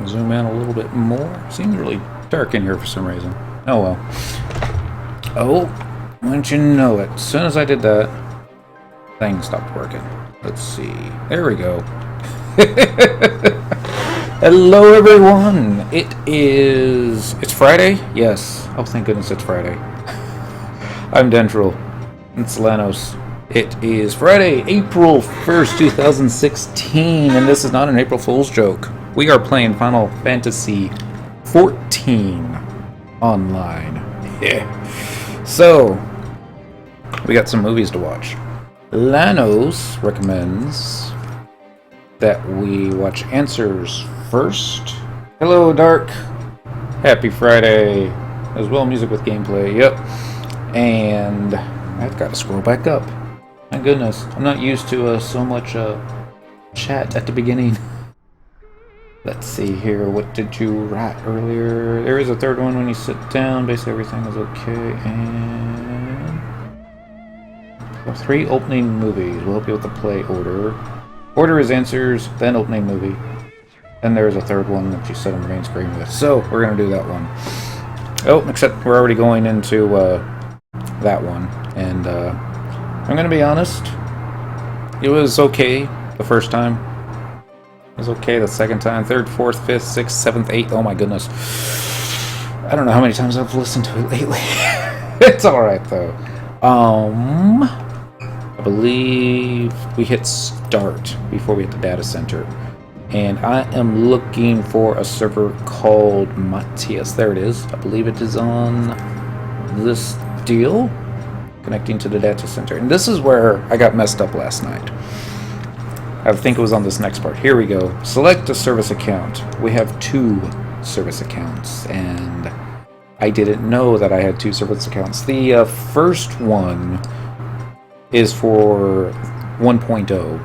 zoom in a little bit more. Seems really dark in here for some reason. Oh well. Oh, wouldn't you know it? As soon as I did that, thing stopped working. Let's see. There we go. Hello everyone! It's Friday? Yes. Oh, thank goodness it's Friday. I'm Dendril. It's Lanos. It is Friday, April 1st, 2016, and this is not an April Fool's joke. We are playing Final Fantasy XIV online. Yeah. So, we got some movies to watch. Lanos recommends that we watch Answers first. Hello, Dark. Happy Friday. As well, music with gameplay. Yep. And I've got to scroll back up. My goodness, I'm not used to so much chat at the beginning. Let's see here. What did you write earlier? There is a third one when you sit down. Basically, everything is okay. And 3 opening movies. We'll help you with the play order. Order is Answers, then opening movie. Then there's a third one that you set on the main screen with. So, we're going to do that one. Oh, except we're already going into that one. And I'm going to be honest. It was okay the first time. It was okay the second time. 3rd, 4th, 5th, 6th, 7th, 8th. Oh my goodness. I don't know how many times I've listened to it lately. It's alright though. I believe we hit start before we hit the data center. And I am looking for a server called Matthias. There it is. I believe it is on this deal. Connecting to the data center. And this is where I got messed up last night. I think it was on this next part. Here we go. Select a service account. We have 2 service accounts. And I didn't know that I had 2 service accounts. The first one is for 1.0,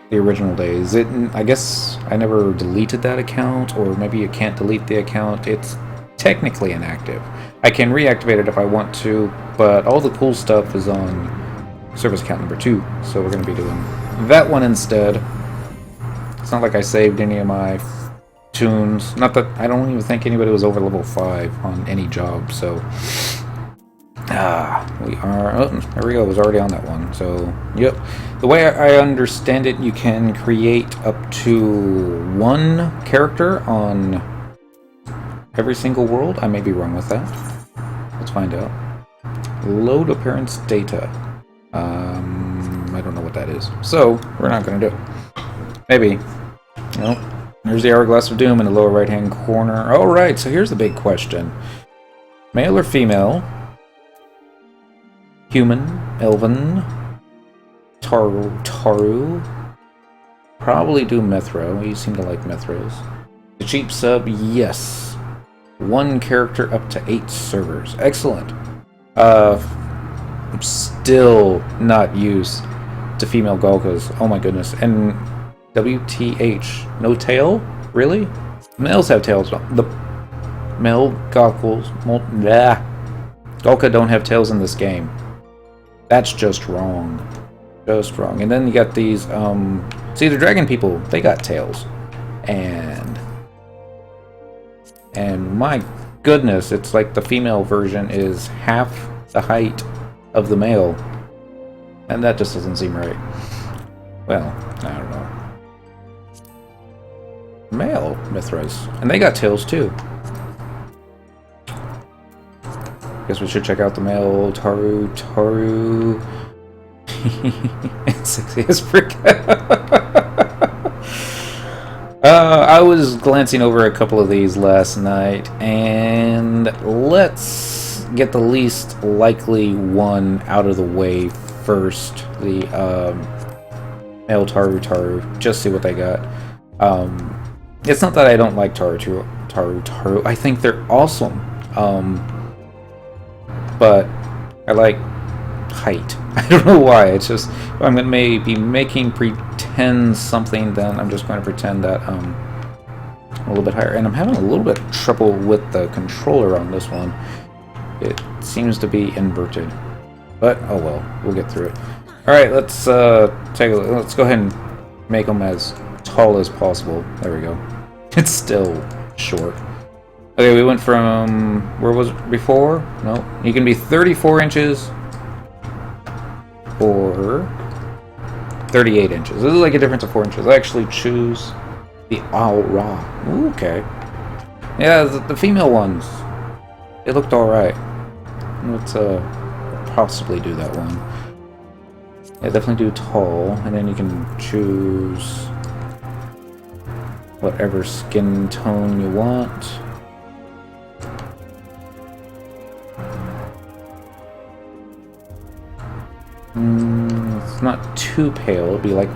the original days. I guess I never deleted that account, or maybe you can't delete the account. It's technically inactive. I can reactivate it if I want to, but all the cool stuff is on service account number 2, so we're going to be doing that one instead. It's not like I saved any of my tunes. Not that I don't even think anybody was over level 5 on any job, so we are. Oh, there we go. It was already on that one. So, yep. The way I understand it, you can create up to 1 character on every single world. I may be wrong with that. Let's find out. Load appearance data. I don't know what that is. So, we're not going to do it. Maybe. Nope. There's the Hourglass of Doom in the lower right-hand corner. Alright, so here's the big question. Male or female? Human? Elven? Taru? Probably do Mithra. We seem to like Mithras. The cheap sub, yes. 1 character up to 8 servers. Excellent. I'm still not used to female Golkas. Oh my goodness. And WTH. No tail? Really? Males have tails. The male Golkas. Golka don't have tails in this game. That's just wrong. Just wrong. And then you got these, see, the dragon people, they got tails. And my goodness, it's like the female version is half the height of the male. And that just doesn't seem right. Well, I don't know. Male Mithras. And they got tails too. Guess we should check out the male Taru. It's sexy as frick. I was glancing over a couple of these last night, and let's get the least likely one out of the way first. The male Taru. Just see what they got. It's not that I don't like Taru. I think they're awesome. But I like height. I don't know why. It's just I'm gonna maybe making pretend something. Then I'm just going to pretend that a little bit higher. And I'm having a little bit of trouble with the controller on this one. It seems to be inverted. But oh well, we'll get through it. All right, let's take a look. Let's go ahead and make them as tall as possible. There we go. It's still Sure. Okay, we went from... Where was it before? No. You can be 34 inches or 38 inches. This is like a difference of 4 inches. I actually choose the Aura. Okay. Yeah, the female ones. It looked alright. Let's possibly do that one. Yeah, definitely do tall, and then you can choose whatever skin tone you want. It's not too pale. It'll be like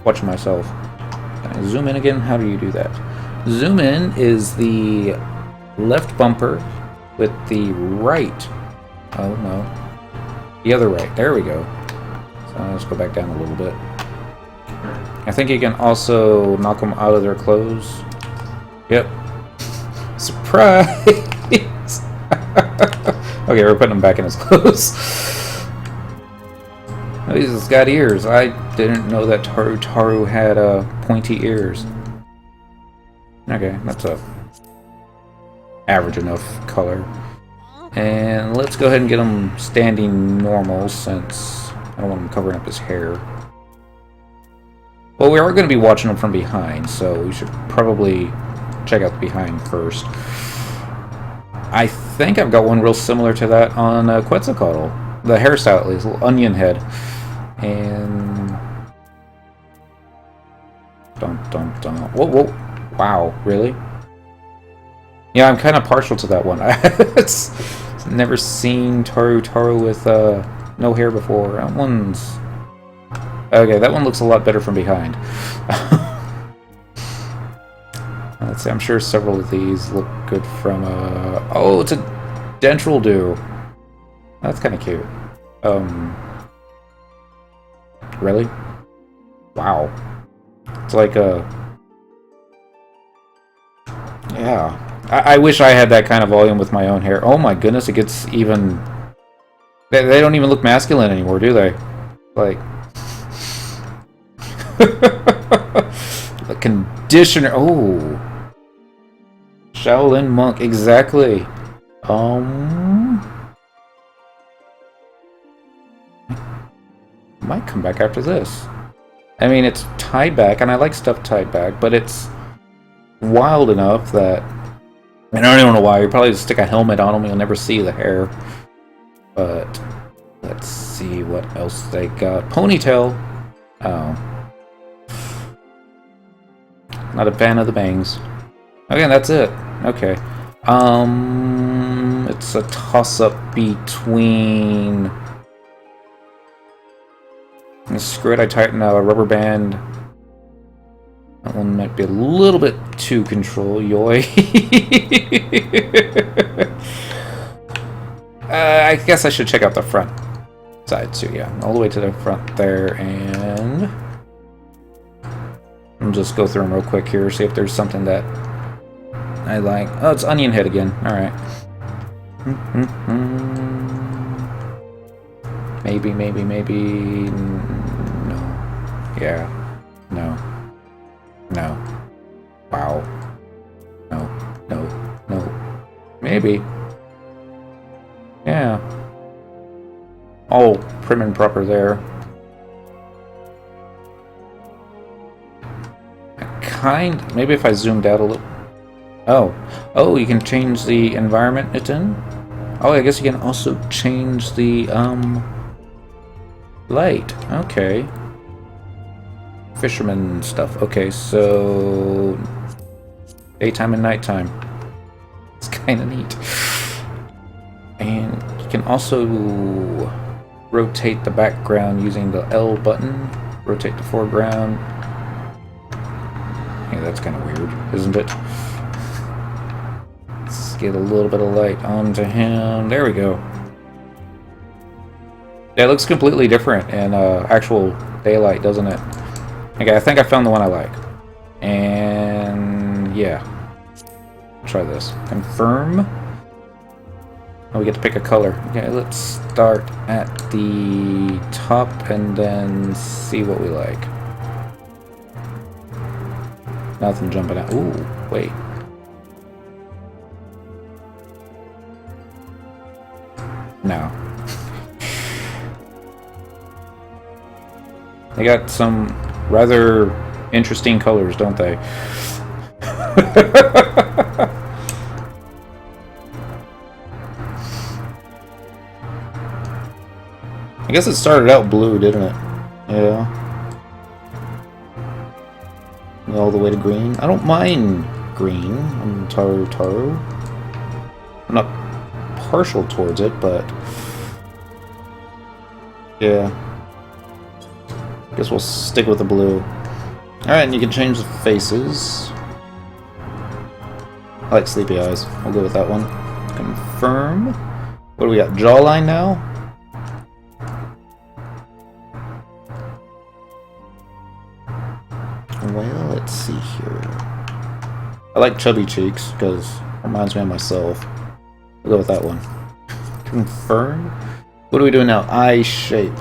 watching myself. Can I zoom in again? How do you do that? Zoom in is the left bumper with the right. Oh no. The other right. There we go. So let's go back down a little bit. I think you can also knock them out of their clothes. Yep. Surprise! Okay, we're putting him back in his clothes. Oh, he's got ears. I didn't know that Taru had pointy ears. Okay, that's a average enough color. And let's go ahead and get him standing normal since I don't want him covering up his hair. Well, we are going to be watching him from behind, so we should probably check out the behind first. I think I've got one real similar to that on Quetzalcoatl. The hairstyle, at least, a little onion head. And... Dun dun dun. Whoa, whoa. Wow, really? Yeah, I'm kind of partial to that one. It's never seen Taru with no hair before. That one's... Okay, that one looks a lot better from behind. Let's see, I'm sure several of these look good from oh, it's a Dentral Dew. That's kind of cute. Really? Wow. It's like a... Yeah. I wish I had that kind of volume with my own hair. Oh my goodness, it gets even... They don't even look masculine anymore, do they? Like... The conditioner... Oh! Shaolin Monk, exactly. Might come back after this. I mean, it's tied back, and I like stuff tied back, but it's wild enough that... I don't even know why. You probably just stick a helmet on them, you'll never see the hair. But let's see what else they got. Ponytail. Oh. Not a fan of the bangs. Okay, that's it. Okay. It's a toss-up between... Screw it, I tighten a rubber band. That one might be a little bit too control, yoy. I guess I should check out the front side too, yeah. All the way to the front there, and... I'll just go through them real quick here, see if there's something that I like. Oh, it's onion head again. Alright. Maybe, maybe, maybe... No. Yeah. No. No. Wow. No. No. No. Maybe. Yeah. All prim and proper there. Maybe if I zoomed out a little... Oh. Oh, you can change the environment it's in? Oh, I guess you can also change the, light. Okay. Fisherman stuff. Okay, so... Daytime and nighttime. It's kind of neat. And you can also rotate the background using the L button. Rotate the foreground. Yeah, that's kind of weird, isn't it? Let's get a little bit of light onto him. There we go. Yeah, it looks completely different in actual daylight, doesn't it? Okay, I think I found the one I like. And yeah. Try this. Confirm. Oh, we get to pick a color. Okay, let's start at the top and then see what we like. Nothing jumping out. Ooh, wait. No. They got some rather interesting colors, don't they? I guess it started out blue, didn't it? Yeah. All the way to green. I don't mind green. I'm Taro. I'm not partial towards it, but yeah. Guess we'll stick with the blue. Alright, and you can change the faces. I like sleepy eyes. We'll go with that one. Confirm. What do we got? Jawline now? Well, let's see here. I like chubby cheeks because it reminds me of myself. We'll go with that one. Confirm. What are we doing now? Eye shape.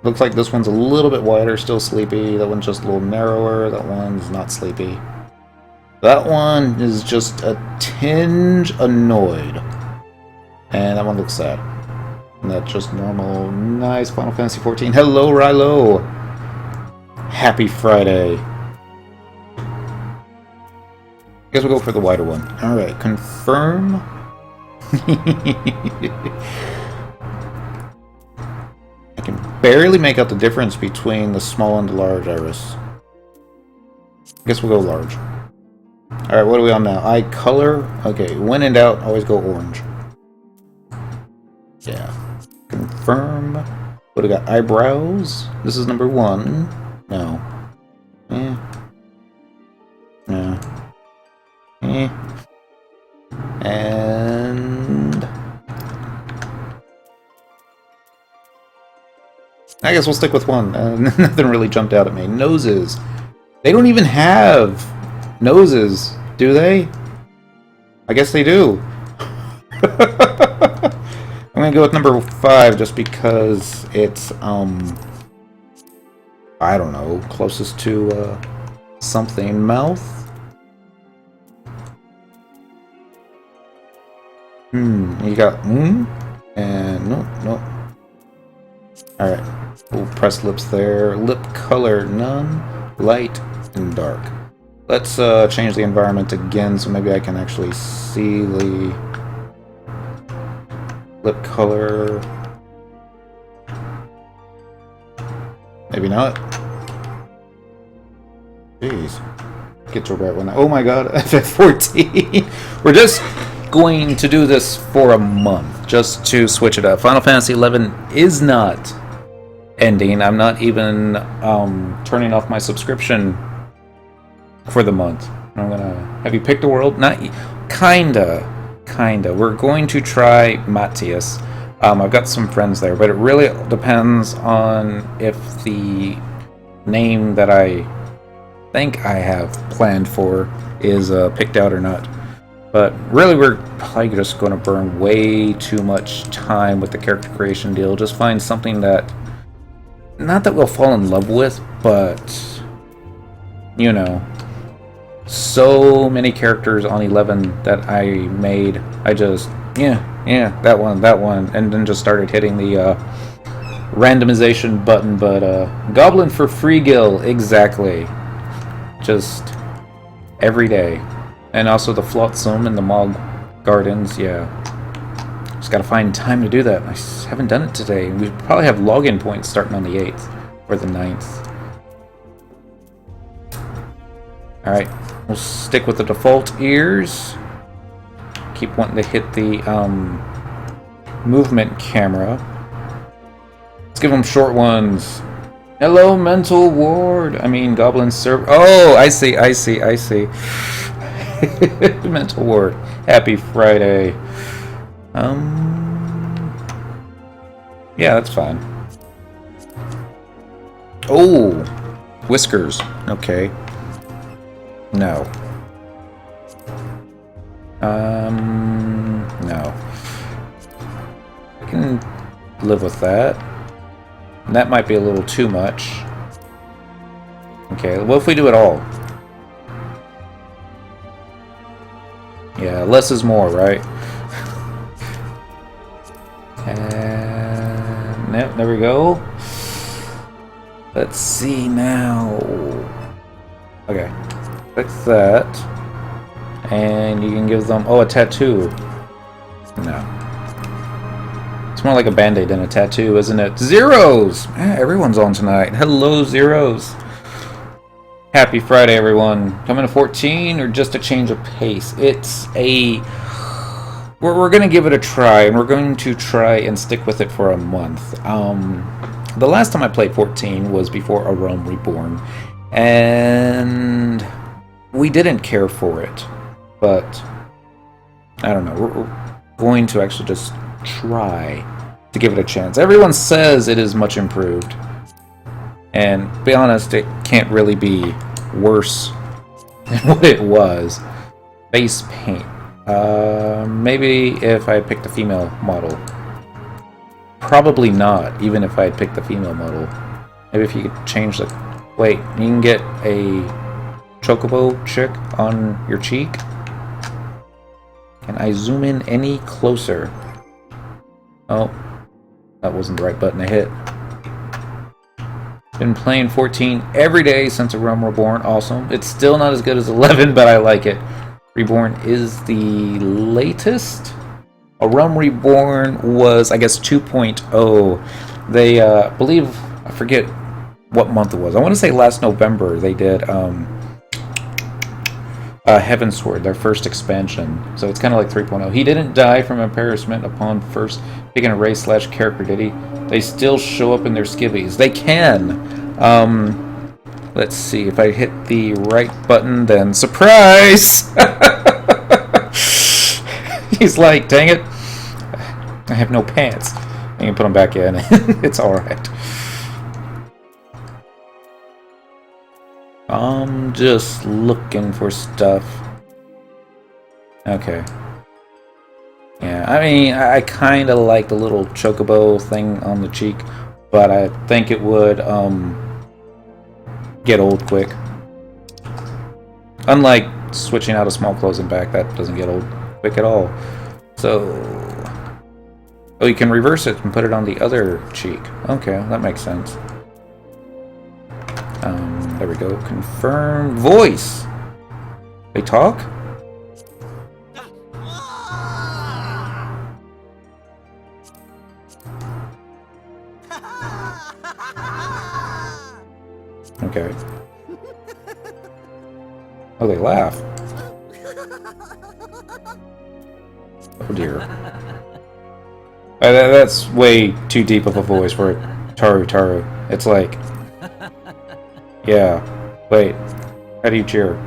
Looks like this one's a little bit wider, still sleepy. That one's just a little narrower. That one's not sleepy. That one is just a tinge annoyed. And that one looks sad. And that's just normal. Nice Final Fantasy XIV. Hello, Rilo! Happy Friday. Guess we'll go for the wider one. Alright, confirm. I can barely make out the difference between the small and the large iris. Guess we'll go large. Alright, what are we on now? Eye color? Okay, when in doubt, always go orange. Yeah. Confirm. What do we got? Eyebrows? This is number 1. No. Eh. No. Eh. And I guess we'll stick with one. Nothing really jumped out at me. Noses. They don't even have noses, do they? I guess they do. I'm gonna go with number 5 just because it's, I don't know, closest to, something. Mouth? You got, and nope. Alright, we'll press lips there. Lip color, none. Light and dark. Let's, change the environment again so maybe I can actually see the lip color. Maybe not. Jeez. Get to a bright one. Oh my god, FF14. We're just going to do this for a month, just to switch it up. Final Fantasy XI is not ending. I'm not even turning off my subscription for the month. I'm gonna... Have you picked a world? Not... Kinda. We're going to try Matthias. I've got some friends there, but it really depends on if the name that I think I have planned for is picked out or not. But really, we're probably just going to burn way too much time with the character creation deal. Just find something that, not that we'll fall in love with, but, you know, so many characters on 11 that I made, I just, yeah, that one, and then just started hitting the randomization button. But Goblin for Freegill, exactly, just every day. And also the Flotsam and the Mog Gardens, yeah. Just gotta find time to do that. I haven't done it today. We probably have login points starting on the 8th or the 9th. Alright, we'll stick with the default ears. Keep wanting to hit the movement camera. Let's give them short ones. Hello, Mental Ward. I mean, Goblin Server. Oh, I see. Mental Ward. Happy Friday. Yeah, that's fine. Oh, whiskers. Okay. No. No. I can live with that. And that might be a little too much. Okay, what if we do it all? Yeah, less is more, right? And yep, there we go. Let's see now. Okay, fix that. And you can give them, oh, a tattoo. No. It's more like a band-aid than a tattoo, isn't it? Zeros! Yeah, everyone's on tonight. Hello, Zeros. Happy Friday, everyone. Coming to 14 or just a change of pace? It's a... We're going to give it a try, and we're going to try and stick with it for a month. The last time I played 14 was before A Realm Reborn, and we didn't care for it. But, I don't know, we're going to actually just try to give it a chance. Everyone says it is much improved. And, to be honest, it can't really be worse than what it was. Face paint. Maybe if I picked a female model. Probably not, even if I had picked the female model. Maybe if you could change the... Wait, you can get a chocobo chick on your cheek? Can I zoom in any closer? Oh, that wasn't the right button to hit. Been playing 14 every day since A Realm Reborn. Awesome. It's still not as good as 11, but I like it. Reborn is the latest. A Realm Reborn was, I guess, 2.0. They, believe, I forget what month it was. I want to say last November they did Heavensward, their first expansion. So it's kind of like 3.0. He didn't die from embarrassment upon first picking a race/character, did he? They still show up in their skivvies. They can. Let's see. If I hit the right button, then surprise! He's like, dang it. I have no pants. I can put them back in. It's alright. I'm just looking for stuff. Okay. Yeah, I mean, I kind of like the little chocobo thing on the cheek, but I think it would get old quick. Unlike switching out of small clothes and back, that doesn't get old quick at all. So, oh, you can reverse it and put it on the other cheek. Okay, that makes sense. There we go. Confirm voice. They talk? Okay. Oh, they laugh. Oh dear. That's way too deep of a voice for Taru. It's like... Yeah. Wait. How do you cheer?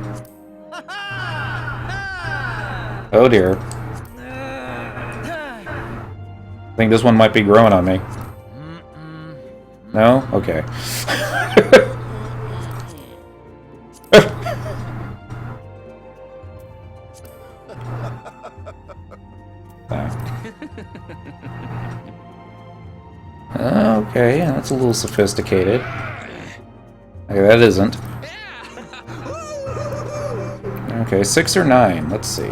Oh dear. I think this one might be growing on me. No? Okay. Okay, that's a little sophisticated. Okay, that isn't. Okay, 6 or 9. Let's see.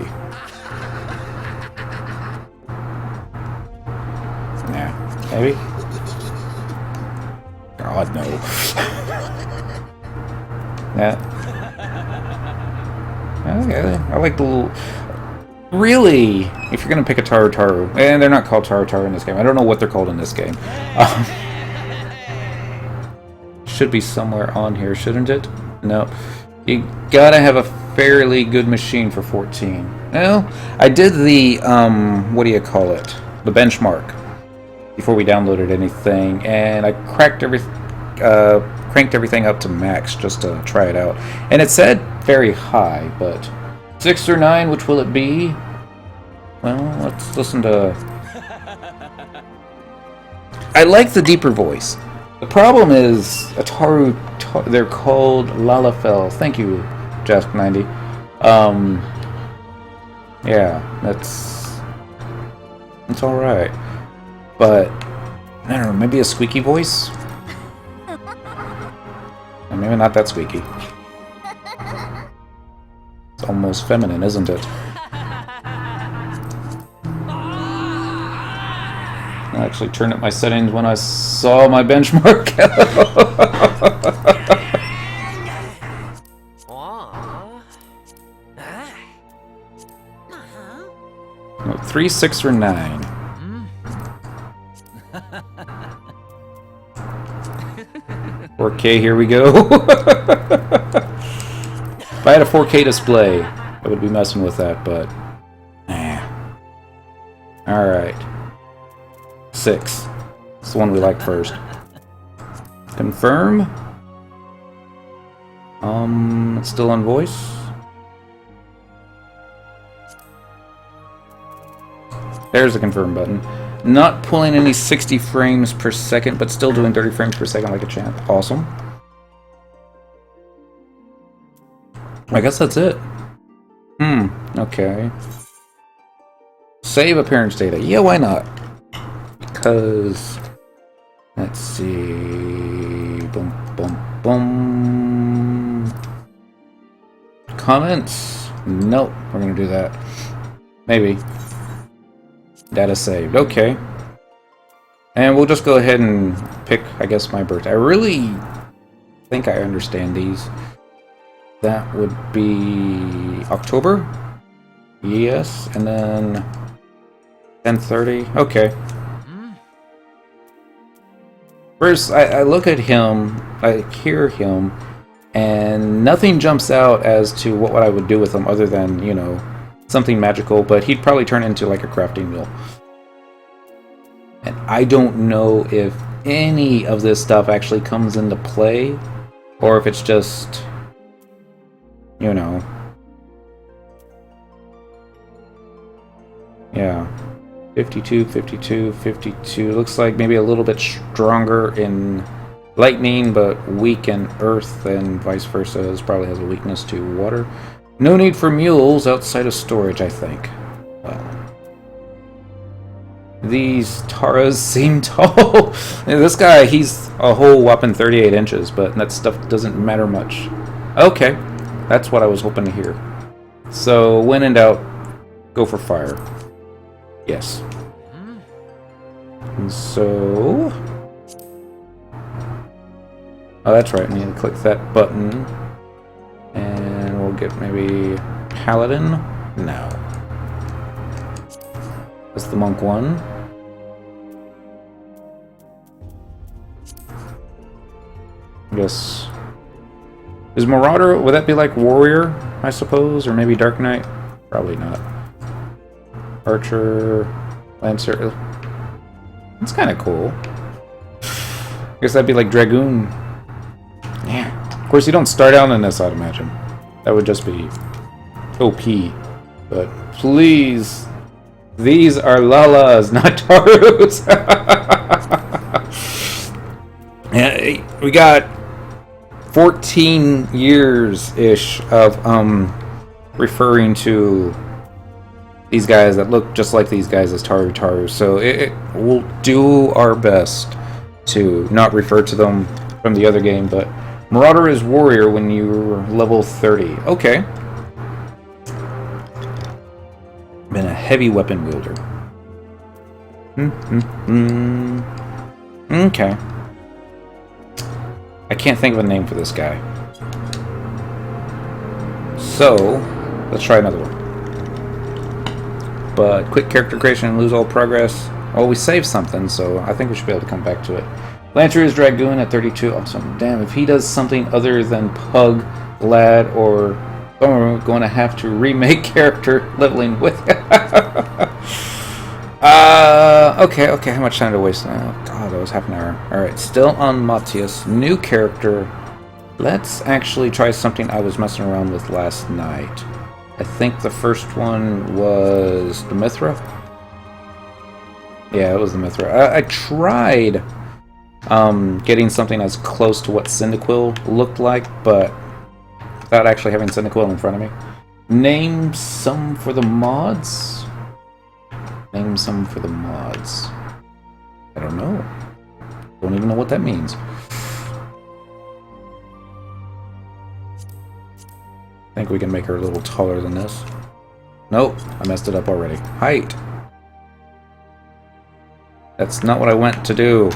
Nah, maybe? God, no. Nah. Okay, I like the little... Really? If you're gonna pick a Taru, and they're not called Taru in this game. I don't know what they're called in this game. Should be somewhere on here, shouldn't it? No. You gotta have a fairly good machine for 14. Well, I did the, what do you call it? The benchmark. Before we downloaded anything, and I cranked everything up to max just to try it out. And it said very high, but 6 or 9, which will it be? Well, let's listen to... I like the deeper voice. The problem is, they're called Lalafell. Thank you, Jask90. Yeah, that's alright. But, I don't know, maybe a squeaky voice? Or maybe not that squeaky. It's almost feminine, isn't it? I actually turned up my settings when I saw my benchmark. 3, 6, or 9. "4K, here we go." If I had a 4K display, I would be messing with that, but... Alright. 6. It's the one we like first. Confirm. It's still on voice. There's the confirm button. Not pulling any 60 frames per second, but still doing 30 frames per second like a champ. Awesome. I guess that's it. Okay. Save appearance data. Yeah, why not? Because... let's see... Boom, boom, boom... Comments? Nope, we're gonna do that. Maybe. Data saved. Okay. And we'll just go ahead and pick, I guess, my birthday. I really think I understand these. That would be October. Yes, and then 10:30. Okay. First, I look at him, I hear him, and nothing jumps out as to what I would do with him other than, you know, something magical, but he'd probably turn into like a crafting wheel. And I don't know if any of this stuff actually comes into play, or if it's just, you know... Yeah. 52, 52, 52. Looks like maybe a little bit stronger in lightning, but weak in earth, and vice versa. This probably has a weakness to water. No need for mules outside of storage, I think. Well. These Taras seem tall. This guy, he's a whole whopping 38 inches, but that stuff doesn't matter much. Okay. That's what I was hoping to hear. So, when in doubt, go for fire. Yes. And so... oh, that's right. I need to click that button. And we'll get maybe... Paladin? No. That's the monk one. I guess... is Marauder... would that be like Warrior, I suppose? Or maybe Dark Knight? Probably not. Archer... Lancer... that's kind of cool. I guess that'd be like Dragoon. Yeah. Of course, you don't start out in this, I'd imagine. That would just be OP. But please, these are Lalas, not Tarus. Yeah, we got 14 years-ish of referring to these guys that look just like these guys as Taru. So we'll do our best to not refer to them from the other game, but Marauder is Warrior when you're level 30. Okay. Been a heavy weapon wielder. Okay. I can't think of a name for this guy. So, let's try another one. But quick character creation and lose all progress. Well, we saved something, so I think we should be able to come back to it. Lancer is Dragoon at 32. Awesome. Damn, if he does something other than Pug, Lad, or... oh, we're going to have to remake character leveling with it. Okay, how much time to waste now? Oh, God, that was half an hour. Alright, still on Matthias. New character. Let's actually try something I was messing around with last night. I think the first one was the Mithra. Yeah, it was the Mithra. I tried getting something as close to what Cyndaquil looked like, but without actually having Cyndaquil in front of me. Name some for the mods? Name some for the mods. I don't know. Don't even know what that means. I think we can make her a little taller than this. Nope, I messed it up already. Height. That's not what I went to do.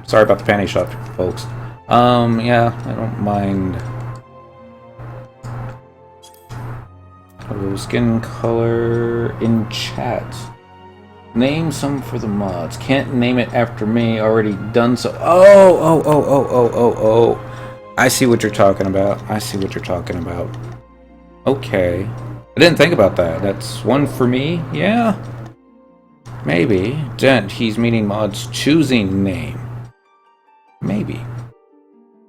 Sorry about the panty shot, folks. Yeah, I don't mind. Oh, skin color in chat. Name some for the mods. Can't name it after me. Already done so. Oh. I see what you're talking about. I see what you're talking about. Okay. I didn't think about that. That's one for me? Yeah. Maybe. Dent, he's meaning mods choosing name. Maybe.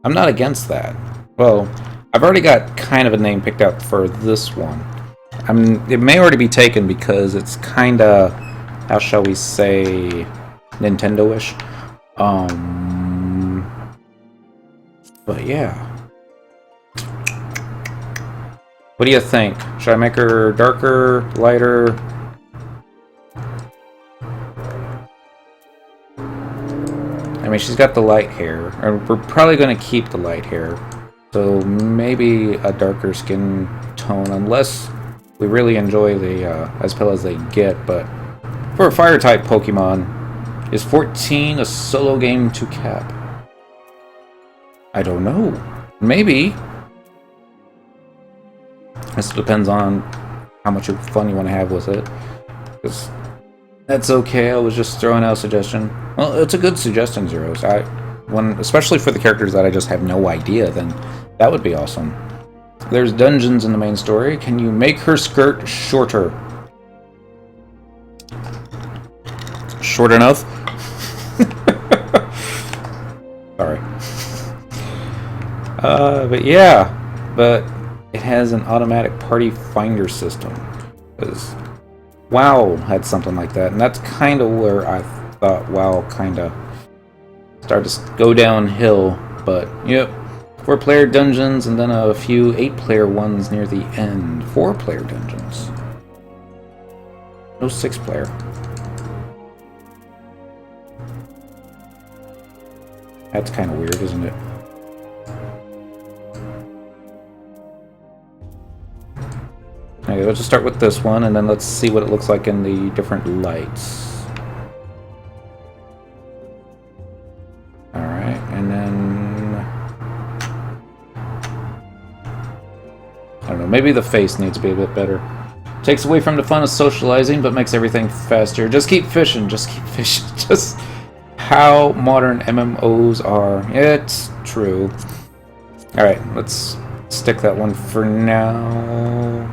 I'm not against that. Well, I've already got kind of a name picked out for this one. It may already be taken because it's kind of, how shall we say, Nintendo-ish. But yeah. What do you think? Should I make her darker, lighter? I mean, she's got the light hair. We're probably going to keep the light hair. So maybe a darker skin tone, unless we really enjoy the as pale as they get. But for a fire-type Pokemon, is 14 a solo game to cap? I don't know. Maybe. This depends on how much fun you want to have with it. Because that's okay. I was just throwing out a suggestion. Well, it's a good suggestion, Zeros. Especially for the characters that I just have no idea, then that would be awesome. There's dungeons in the main story. Can you make her skirt shorter? Short enough? Sorry. But yeah. But it has an automatic party finder system. Because WoW had something like that. And that's kind of where I thought WoW kind of started to go downhill. But, yep. 4-player dungeons, and then a few 8-player ones near the end. 4-player dungeons. No 6-player. That's kind of weird, isn't it? Okay, let's just start with this one, and then let's see what it looks like in the different lights. Alright, and then... I don't know, maybe the face needs to be a bit better. Takes away from the fun of socializing, but makes everything faster. Just keep fishing, just keep fishing. Just how modern MMOs are. It's true. Alright, let's stick that one for now.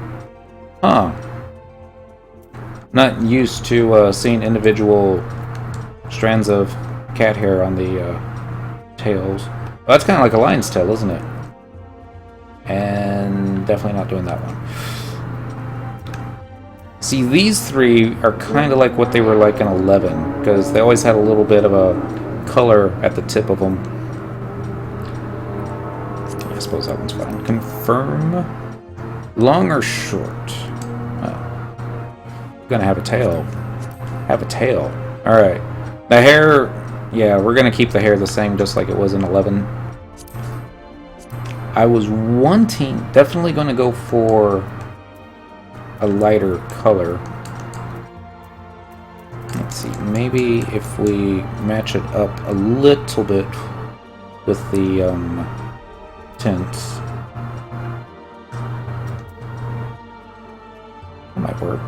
Huh. Not used to seeing individual strands of cat hair on the tails. Well, that's kind of like a lion's tail, isn't it? And definitely not doing that one. See, these three are kind of like what they were like in 11, because they always had a little bit of a color at the tip of them. I suppose that one's fine. Confirm. Long or short? Gonna have a tail. Have a tail. Alright. The hair, yeah, we're gonna keep the hair the same just like it was in 11. I was definitely gonna go for a lighter color. Let's see, maybe if we match it up a little bit with the tints. That might work.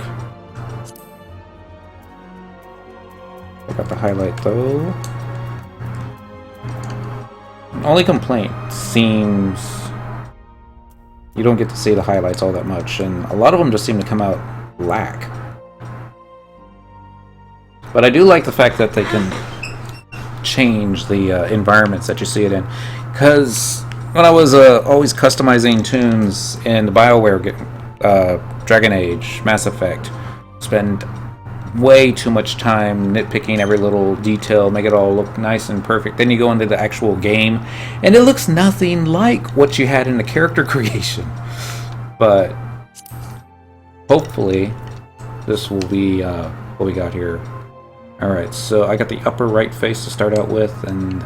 I got the highlight though. Only complaint seems you don't get to see the highlights all that much, and a lot of them just seem to come out black. But I do like the fact that they can change the environments that you see it in, because when I was always customizing tunes in the BioWare Dragon Age, Mass Effect, spend way too much time nitpicking every little detail, make it all look nice and perfect. Then you go into the actual game, and it looks nothing like what you had in the character creation. But hopefully, this will be what we got here. Alright, so I got the upper right face to start out with, and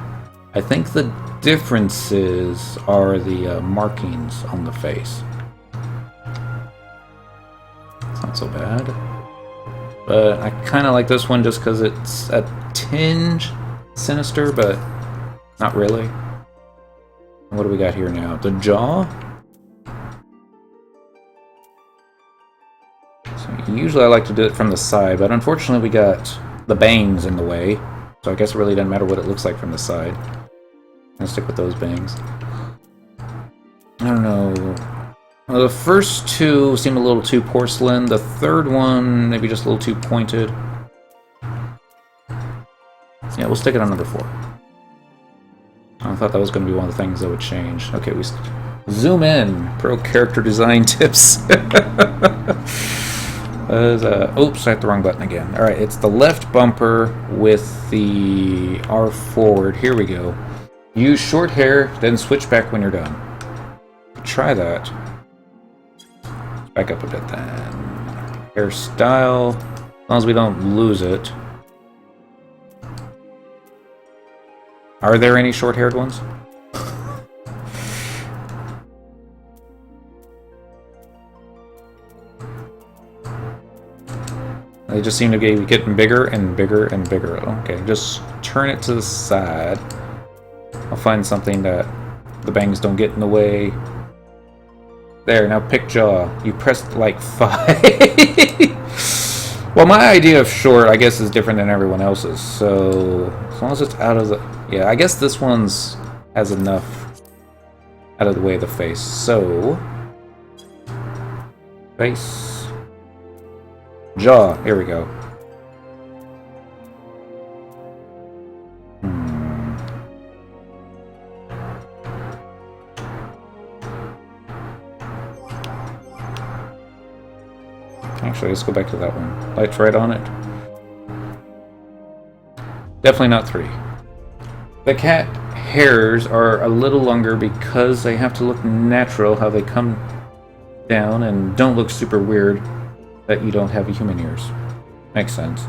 I think the differences are the markings on the face. It's not so bad. But I kind of like this one just because it's a tinge sinister, but not really. What do we got here now? The jaw? So usually I like to do it from the side, but unfortunately we got the bangs in the way. So I guess it really doesn't matter what it looks like from the side. I'm gonna stick with those bangs. I don't know. Well, the first two seem a little too porcelain. The third one, maybe just a little too pointed. Yeah, we'll stick it on number 4. I thought that was going to be one of the things that would change. Okay, we zoom in. Pro character design tips. Oops, I hit the wrong button again. Alright, it's the left bumper with the R forward. Here we go. Use short hair, then switch back when you're done. Try that. Back up a bit then. Hairstyle. As long as we don't lose it. Are there any short-haired ones? They just seem to be getting bigger and bigger and bigger. Okay, just turn it to the side. I'll find something that the bangs don't get in the way. There, now pick jaw. You pressed like 5. Well, my idea of short, I guess, is different than everyone else's. So, as long as it's out of the... Yeah, I guess this one's has enough out of the way of the face. So, face, jaw. Here we go. Actually, let's go back to that one. Lights right on it. Definitely not 3. The cat hairs are a little longer because they have to look natural, how they come down, and don't look super weird that you don't have human ears. Makes sense.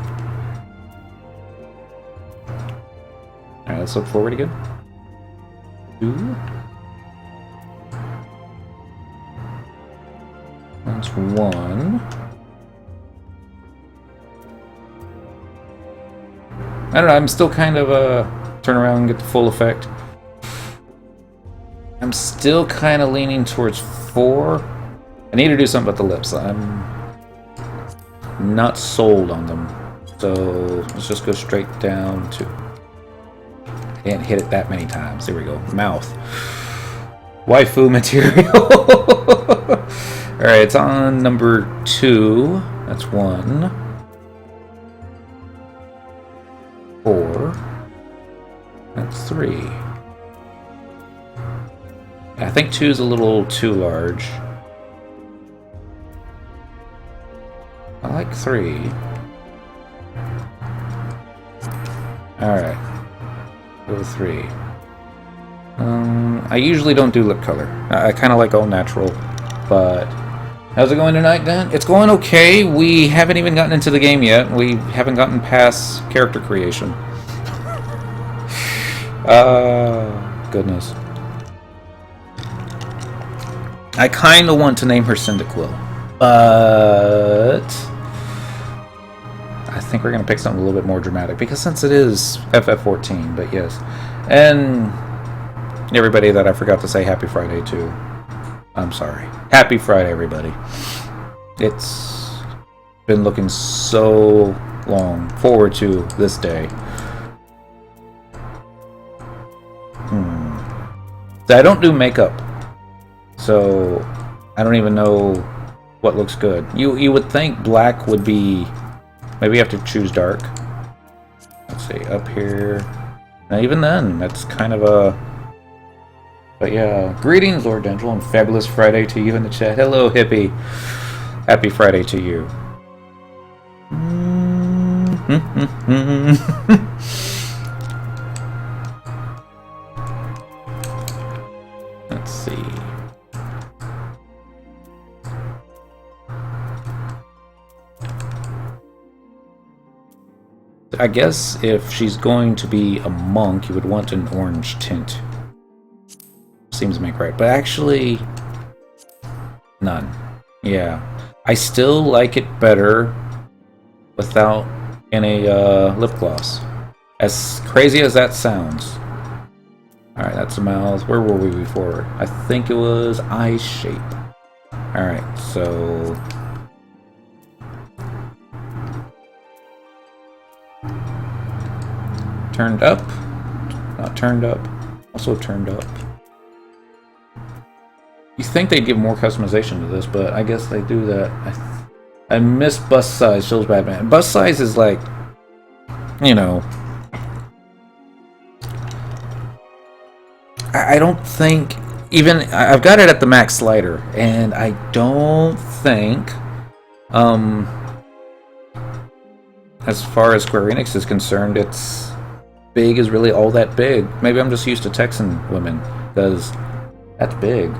Alright, let's look forward again. 2. That's 1. I don't know, I'm still kind of, turn around and get the full effect. I'm still kind of leaning towards 4. I need to do something about the lips. I'm not sold on them. So, let's just go straight down to... I didn't hit it that many times. There we go. Mouth. Waifu material. Alright, it's on number 2. That's 1. 4. That's 3. I think 2 is a little too large. I like 3. Alright. Go with 3. I usually don't do lip color. I kind of like all natural, but... How's it going tonight, Dan? It's going okay. We haven't even gotten into the game yet. We haven't gotten past character creation. Goodness. I kind of want to name her Cyndaquil, but I think we're going to pick something a little bit more dramatic, because since it is FF14, but yes. And everybody that I forgot to say Happy Friday to, I'm sorry. Happy Friday, everybody. It's been looking so long forward to this day. I don't do makeup, so I don't even know what looks good. You would think black would be... Maybe you have to choose dark. Let's see, up here. Now even then, that's kind of a... But yeah, greetings, Lord Dental, and fabulous Friday to you in the chat. Hello, hippie. Happy Friday to you. Let's see. I guess if she's going to be a monk, you would want an orange tint. Seems to make right, but actually none. Yeah, I still like it better without any lip gloss. As crazy as that sounds. Alright, that's the mouth. Where were we before? I think it was eye shape. Alright, so... turned up. Not turned up. Also turned up. You think they'd give more customization to this, but I guess they do that. I miss bust size. Feels bad, man. Bust size is like, you know, I don't think even I've got it at the max slider, and I don't think, as far as Square Enix is concerned, it's big is really all that big. Maybe I'm just used to Texan women, because that's big.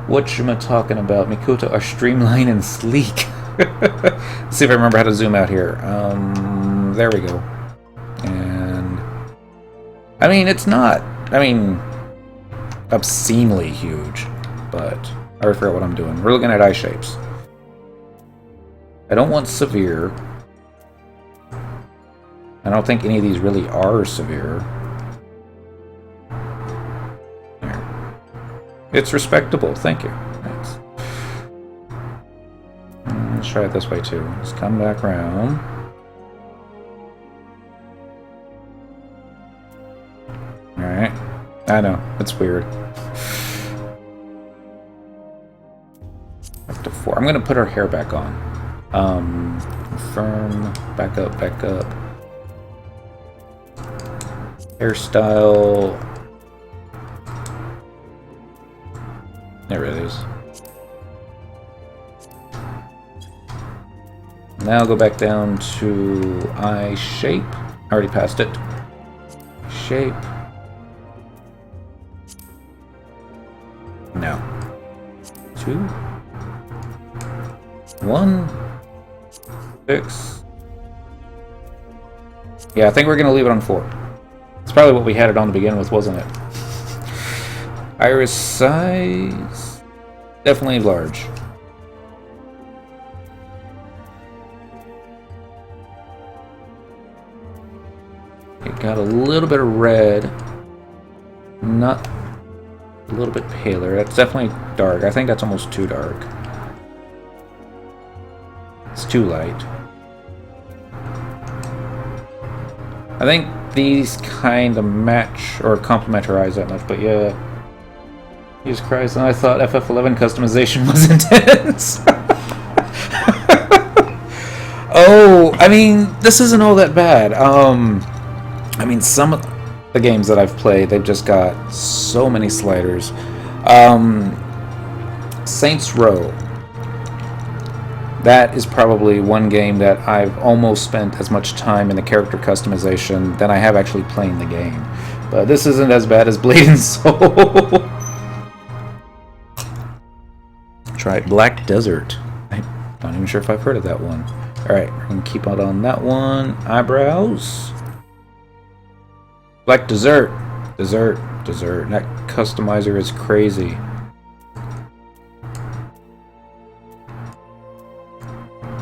What am I talking about? Mikoto are streamlined and sleek. Let's see if I remember how to zoom out here. There we go. And I mean, it's not, I mean, obscenely huge, but I already forgot what I'm doing. We're looking at eye shapes. I don't want severe. I don't think any of these really are severe. There. It's respectable, thank you. Thanks. Let's try it this way too. Let's come back around. Alright. I know, it's weird. Up to 4. I'm gonna put her hair back on. Confirm. Back up, back up. Hairstyle. There it is. Now go back down to eye shape. I already passed it. Shape. No. 2. 1. 6. Yeah, I think we're gonna leave it on 4. It's probably what we had it on to begin with, wasn't it? Iris size... definitely large. It got a little bit of red. Not... a little bit paler. That's definitely dark. I think that's almost too dark. It's too light. I think these kind of match or complement her eyes that much, but yeah. Jesus Christ, and I thought FF11 customization was intense. Oh, I mean, this isn't all that bad. I mean, some of the games that I've played, they've just got so many sliders. Saints Row. That is probably one game that I've almost spent as much time in the character customization than I have actually playing the game. But this isn't as bad as Bleeding Soul. Try Black Desert. I'm not even sure if I've heard of that one. Alright, we're going to keep it on that one. Eyebrows. Black Desert. Desert. That customizer is crazy.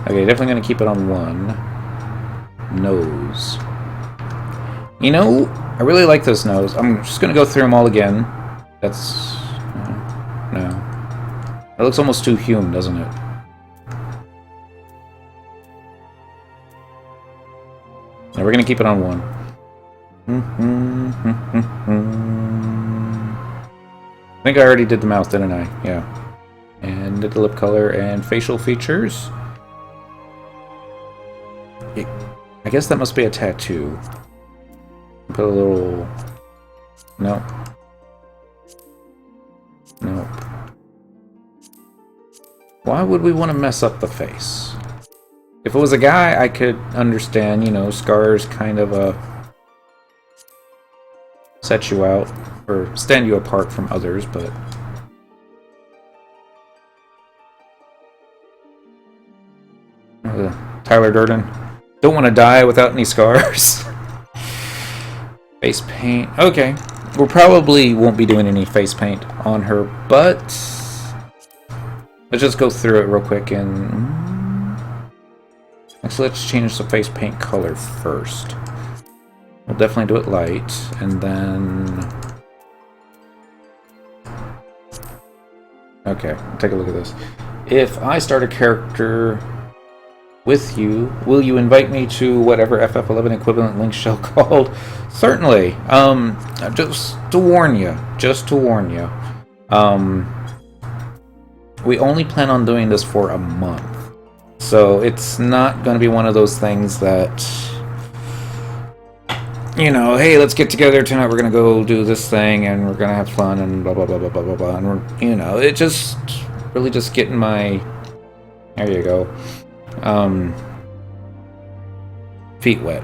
Okay, definitely going to keep it on 1. Nose. You know, I really like this nose. I'm just going to go through them all again. That's... no. It looks almost too human, doesn't it? Now we're going to keep it on 1. I think I already did the mouth, didn't I? Yeah. And did the lip color and facial features. I guess that must be a tattoo. Put a little... Nope. Nope. Why would we want to mess up the face? If it was a guy, I could understand, you know, scars kind of set you out, or stand you apart from others, but... Tyler Durden. Don't want to die without any scars. Face paint. Okay. We probably won't be doing any face paint on her, but... let's just go through it real quick and... Actually, let's change the face paint color first. We'll definitely do it light, and then... Okay, take a look at this. If I start a character with you, will you invite me to whatever FF11 equivalent link shell called? Certainly. Just to warn you. We only plan on doing this for a month. So it's not going to be one of those things that, you know, hey, let's get together tonight, we're going to go do this thing, and we're going to have fun, and blah, blah, blah, blah, blah, blah, blah. And we're, you know, it just, really just getting my, there you go, feet wet.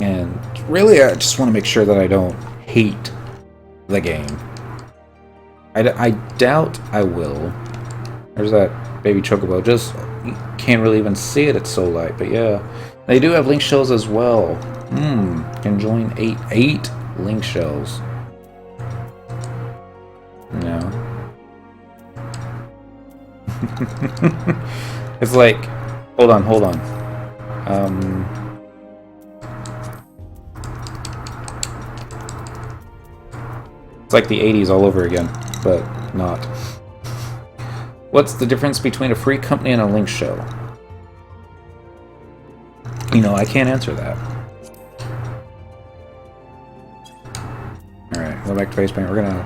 And really, I just want to make sure that I don't hate the game. I doubt I will. There's that baby chocobo. Just, you can't really even see it, it's so light. But yeah, they do have link shells as well. Can join eight link shells. No. It's like, hold on. It's like the 80s all over again, but not. What's the difference between a free company and a link shell? You know, I can't answer that. Alright, go back to face paint. We're gonna...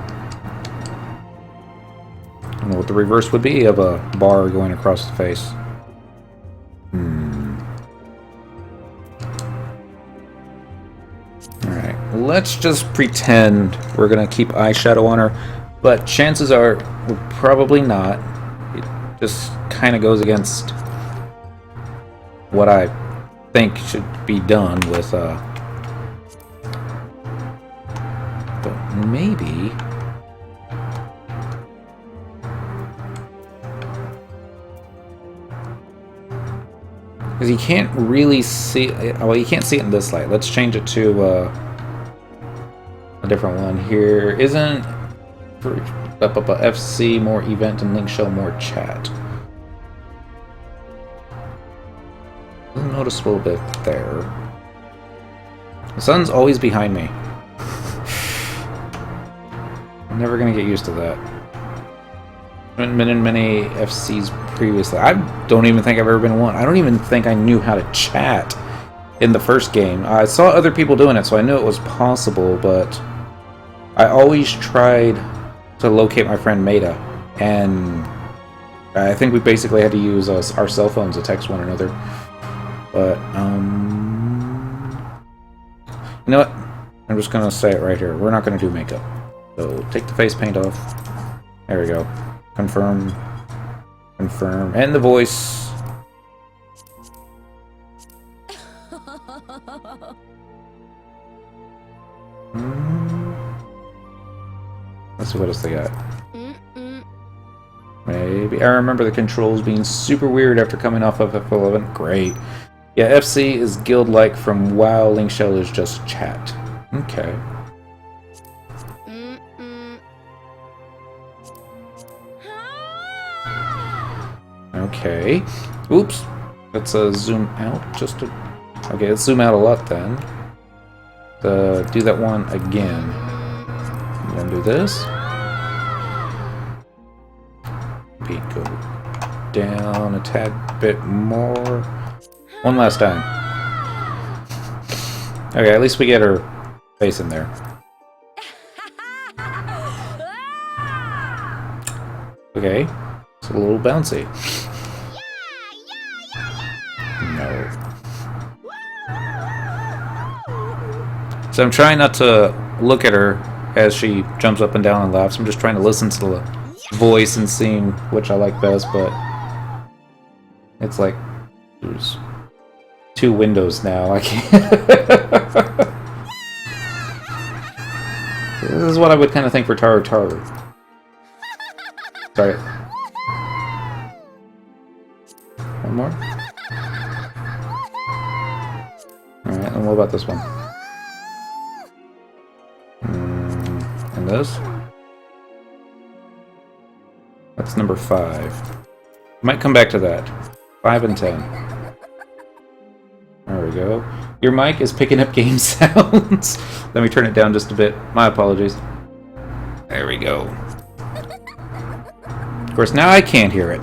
I don't know what the reverse would be of a bar going across the face. Alright, let's just pretend we're gonna keep eyeshadow on her, but chances are we're probably not. It just kind of goes against what I think should be done with, but maybe... Because you can't really see... Well, you can't see it in this light. Let's change it to a different one here. Isn't FC more event and link shell more chat? A noticeable bit there. The sun's always behind me. I'm never going to get used to that. I've been in many FCs previously. I don't even think I've ever been in one. I don't even think I knew how to chat in the first game. I saw other people doing it, so I knew it was possible, but I always tried to locate my friend Meta, and I think we basically had to use our cell phones to text one another. But, you know what? I'm just going to say it right here. We're not going to do makeup. So, take the face paint off. There we go. Confirm, and the voice. Let's see what else they got. Maybe I remember the controls being super weird after coming off of FF11. Great. Yeah, FC is guild-like from WoW. Link shell is just chat. Okay. Okay. Oops. Let's zoom out just to... Okay, let's zoom out a lot then. Do that one again. I'm gonna do this. Go down a tad bit more. One last time. Okay, at least we get her face in there. Okay. It's a little bouncy. No. So I'm trying not to look at her as she jumps up and down and laughs. I'm just trying to listen to the voice and seeing which I like best, but it's like there's two windows now. I can't. This is what I would kind of think for Taru Taru. Sorry. One more. Alright, and what about this one? And this? That's number 5. Might come back to that. 5 and 10. go. Your mic is picking up game sounds. Let me turn it down just a bit. My apologies. There we go. Of course, now I can't hear it.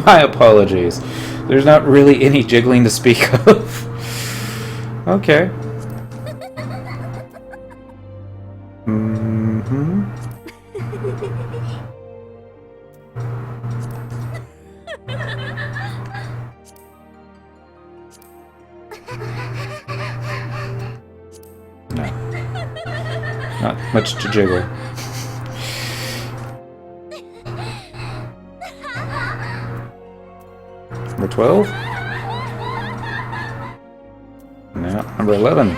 My apologies. There's not really any jiggling to speak of. Okay. Mm-hmm. No. Not much to jiggle. Number 12? No, number 11.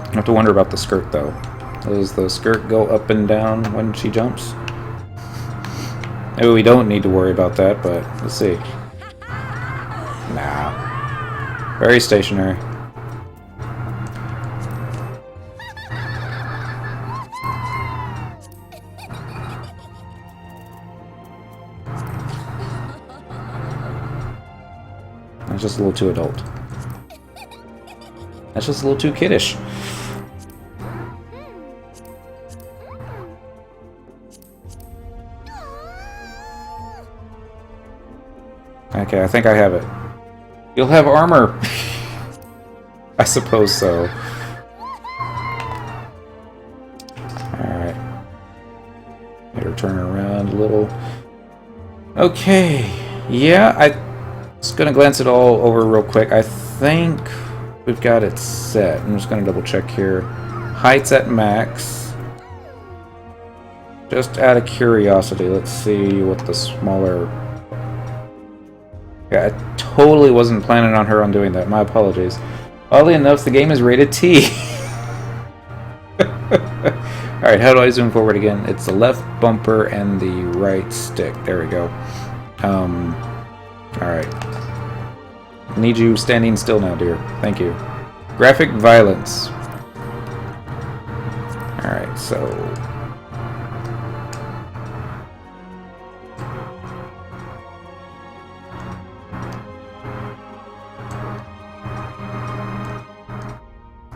I have to wonder about the skirt, though. Does the skirt go up and down when she jumps? Maybe we don't need to worry about that, but let's see. Nah. Very stationary. That's just a little too adult. That's just a little too kiddish. Okay, I think I have it. You'll have armor! I suppose so. Alright. Better turn around a little. Okay. Yeah, I was gonna glance it all over real quick. I think we've got it set. I'm just gonna double check here. Height's at max. Just out of curiosity, let's see what the smaller... Yeah, I totally wasn't planning on her undoing that. My apologies. Oddly enough, the game is rated T. Alright, how do I zoom forward again? It's the left bumper and the right stick. There we go. Alright. Need you standing still now, dear. Thank you. Graphic violence. Alright, so...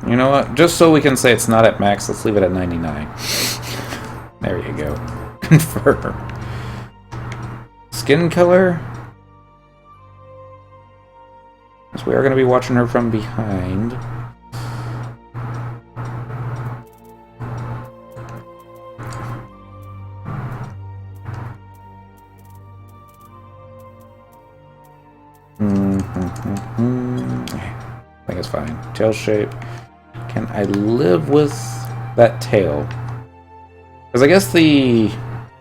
You know what? Just so we can say it's not at max, let's leave it at 99. There you go. Confirm. Skin color? So we are going to be watching her from behind. I think it's fine. Tail shape. Can I live with that tail? Because I guess the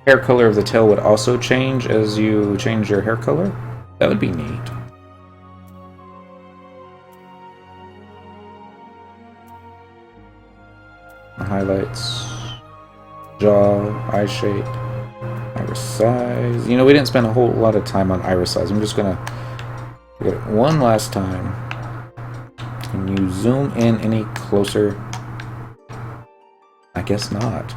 hair color of the tail would also change as you change your hair color. That would be neat. Highlights, jaw, eye shape, iris size. You know, we didn't spend a whole lot of time on iris size. I'm just gonna look at it one last time. Can you zoom in any closer? I guess not.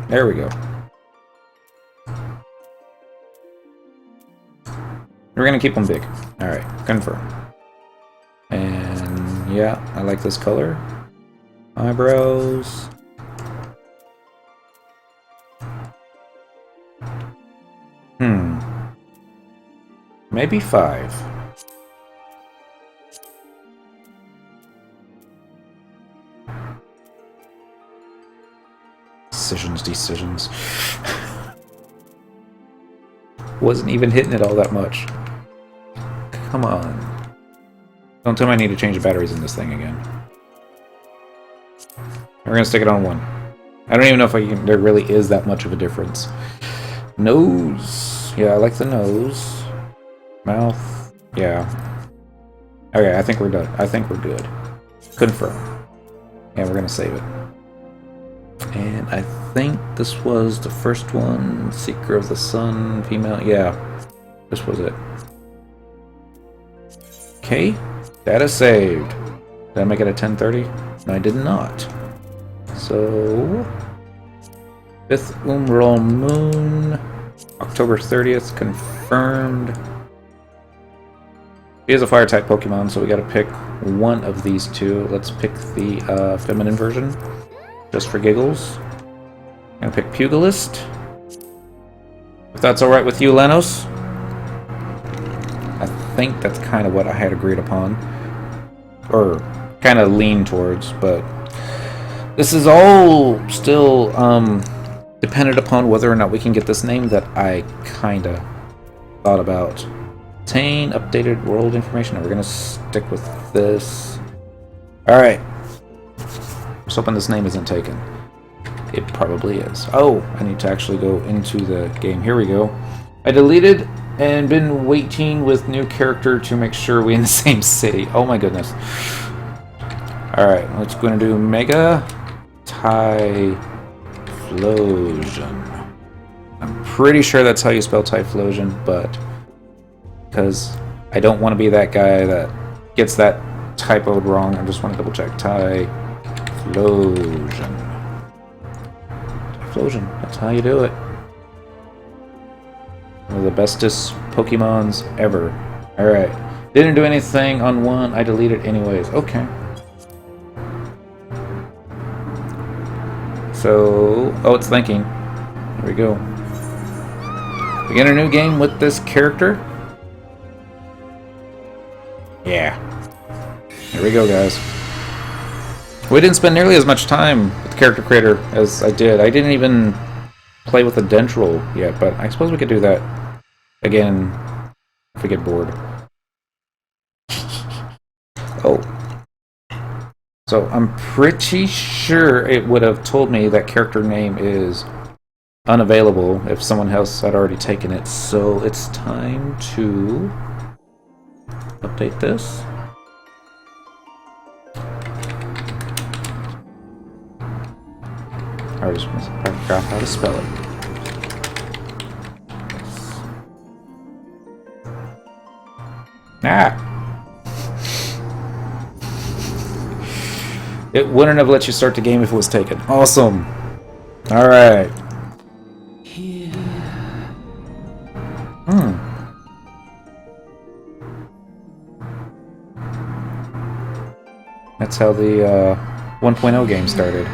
There we go. We're gonna keep them big. Alright, confirm. And yeah, I like this color. Eyebrows. Maybe 5. Decisions. Wasn't even hitting it all that much. Come on. Don't tell me I need to change the batteries in this thing again. We're gonna stick it on 1. I don't even know if there really is that much of a difference. Nose. Yeah, I like the nose. Mouth. Yeah. Okay, I think we're done. I think we're good. Confirm. Yeah, we're gonna save it. And I think this was the first one. Seeker of the Sun, female. Yeah, this was it. Okay, data saved. Did I make it at 10:30? No, I did not. So 5th Umbral Moon, October 30th, confirmed. He is a fire-type Pokemon, so we gotta pick one of these two. Let's pick the feminine version, just for giggles. I'm gonna pick Pugilist. If that's alright with you, Lanos. I think that's kind of what I had agreed upon. Or kind of lean towards, but this is all still dependent upon whether or not we can get this name that I kind of thought about. Obtain updated world information. We're gonna stick with this. Alright. Just hoping this name isn't taken. It probably is. Oh, I need to actually go into the game. Here we go. I deleted and been waiting with new character to make sure we're in the same city. Oh my goodness. Alright, let's go and do Mega Typhlosion. I'm pretty sure that's how you spell Typhlosion, but because I don't want to be that guy that gets that typoed wrong, I just want to double check. Typhlosion. Typhlosion, that's how you do it. One of the bestest Pokemons ever. Alright. Didn't do anything on one, I deleted anyways. Okay. So, oh, it's thinking. Here we go. Begin a new game with this character. Yeah. Here we go, guys. We didn't spend nearly as much time with the character creator as I did. I didn't even play with the Dentral yet, but I suppose we could do that again if we get bored. Oh. So I'm pretty sure it would have told me that character name is unavailable if someone else had already taken it. So it's time to update this. I just forgot how to spell it. Ah! It wouldn't have let you start the game if it was taken. Awesome! Alright. That's how the 1.0 game started.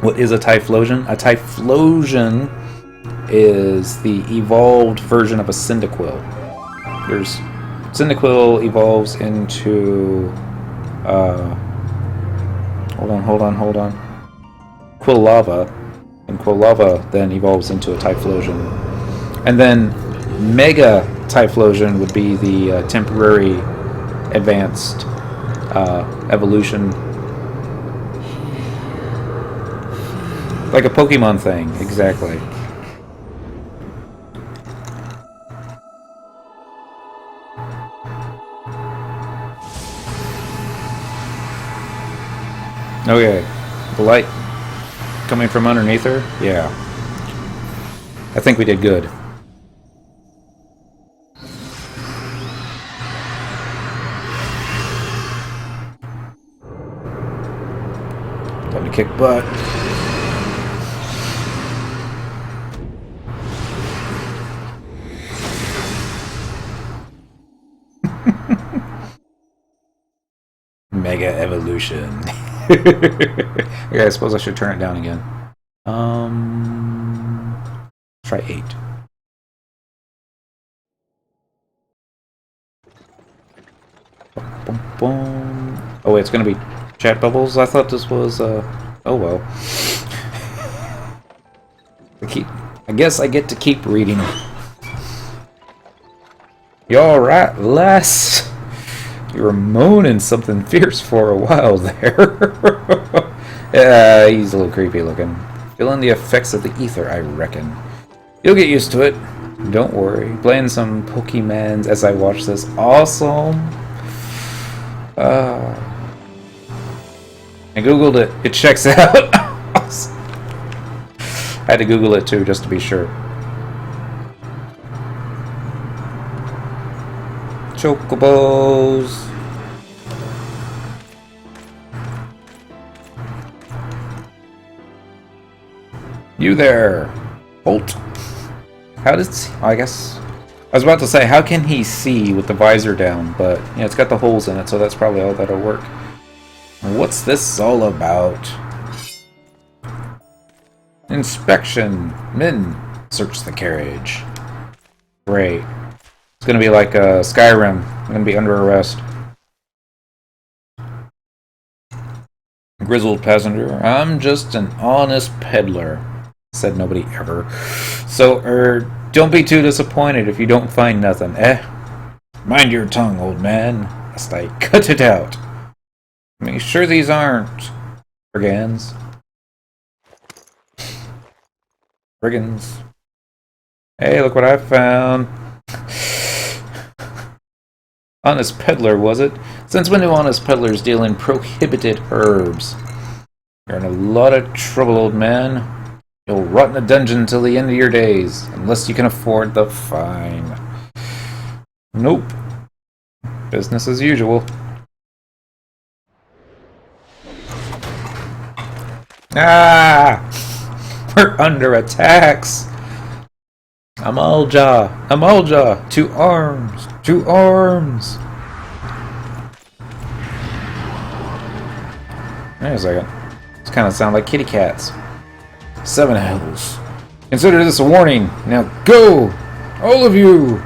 What is a Typhlosion? A Typhlosion is the evolved version of a Cyndaquil. There's Cyndaquil evolves into hold on. Quilava, and Quilava then evolves into a Typhlosion. And then Mega Typhlosion would be the temporary advanced evolution. Like a Pokemon thing, exactly. Okay, the light coming from underneath her? Yeah. I think we did good. Let me kick butt. Mega evolution. Okay, I suppose I should turn it down again. Try 8. Boom, boom. Oh wait, it's gonna be chat bubbles? I thought this was, oh well. I guess I get to keep reading. You alright, Les? You were moaning something fierce for a while there. Yeah, he's a little creepy looking. Feeling the effects of the ether, I reckon. You'll get used to it. Don't worry. Playing some Pokemons as I watch this. Awesome. I googled it. It checks out. Awesome. I had to Google it too, just to be sure. Chocobos. You there, Holt. How does... I guess... I was about to say, how can he see with the visor down? But, yeah, it's got the holes in it, so that's probably all that'll work. What's this all about? Inspection. Men, search the carriage. Great. It's gonna be like Skyrim. I'm gonna be under arrest. Grizzled passenger. I'm just an honest peddler. Said nobody ever. So, don't be too disappointed if you don't find nothing, eh? Mind your tongue, old man, lest I cut it out. Make sure these aren't brigands. Brigands. Hey, look what I found. Honest peddler, was it? Since when do honest peddlers deal in prohibited herbs? You're in a lot of trouble, old man. You'll rot in a dungeon till the end of your days, unless you can afford the fine. Nope. Business as usual. Ah! We're under attacks! Amalja! Amalja! To arms! To arms! Wait a second. These kind of sound like kitty cats. 7 hells. Consider this a warning. Now go! All of you!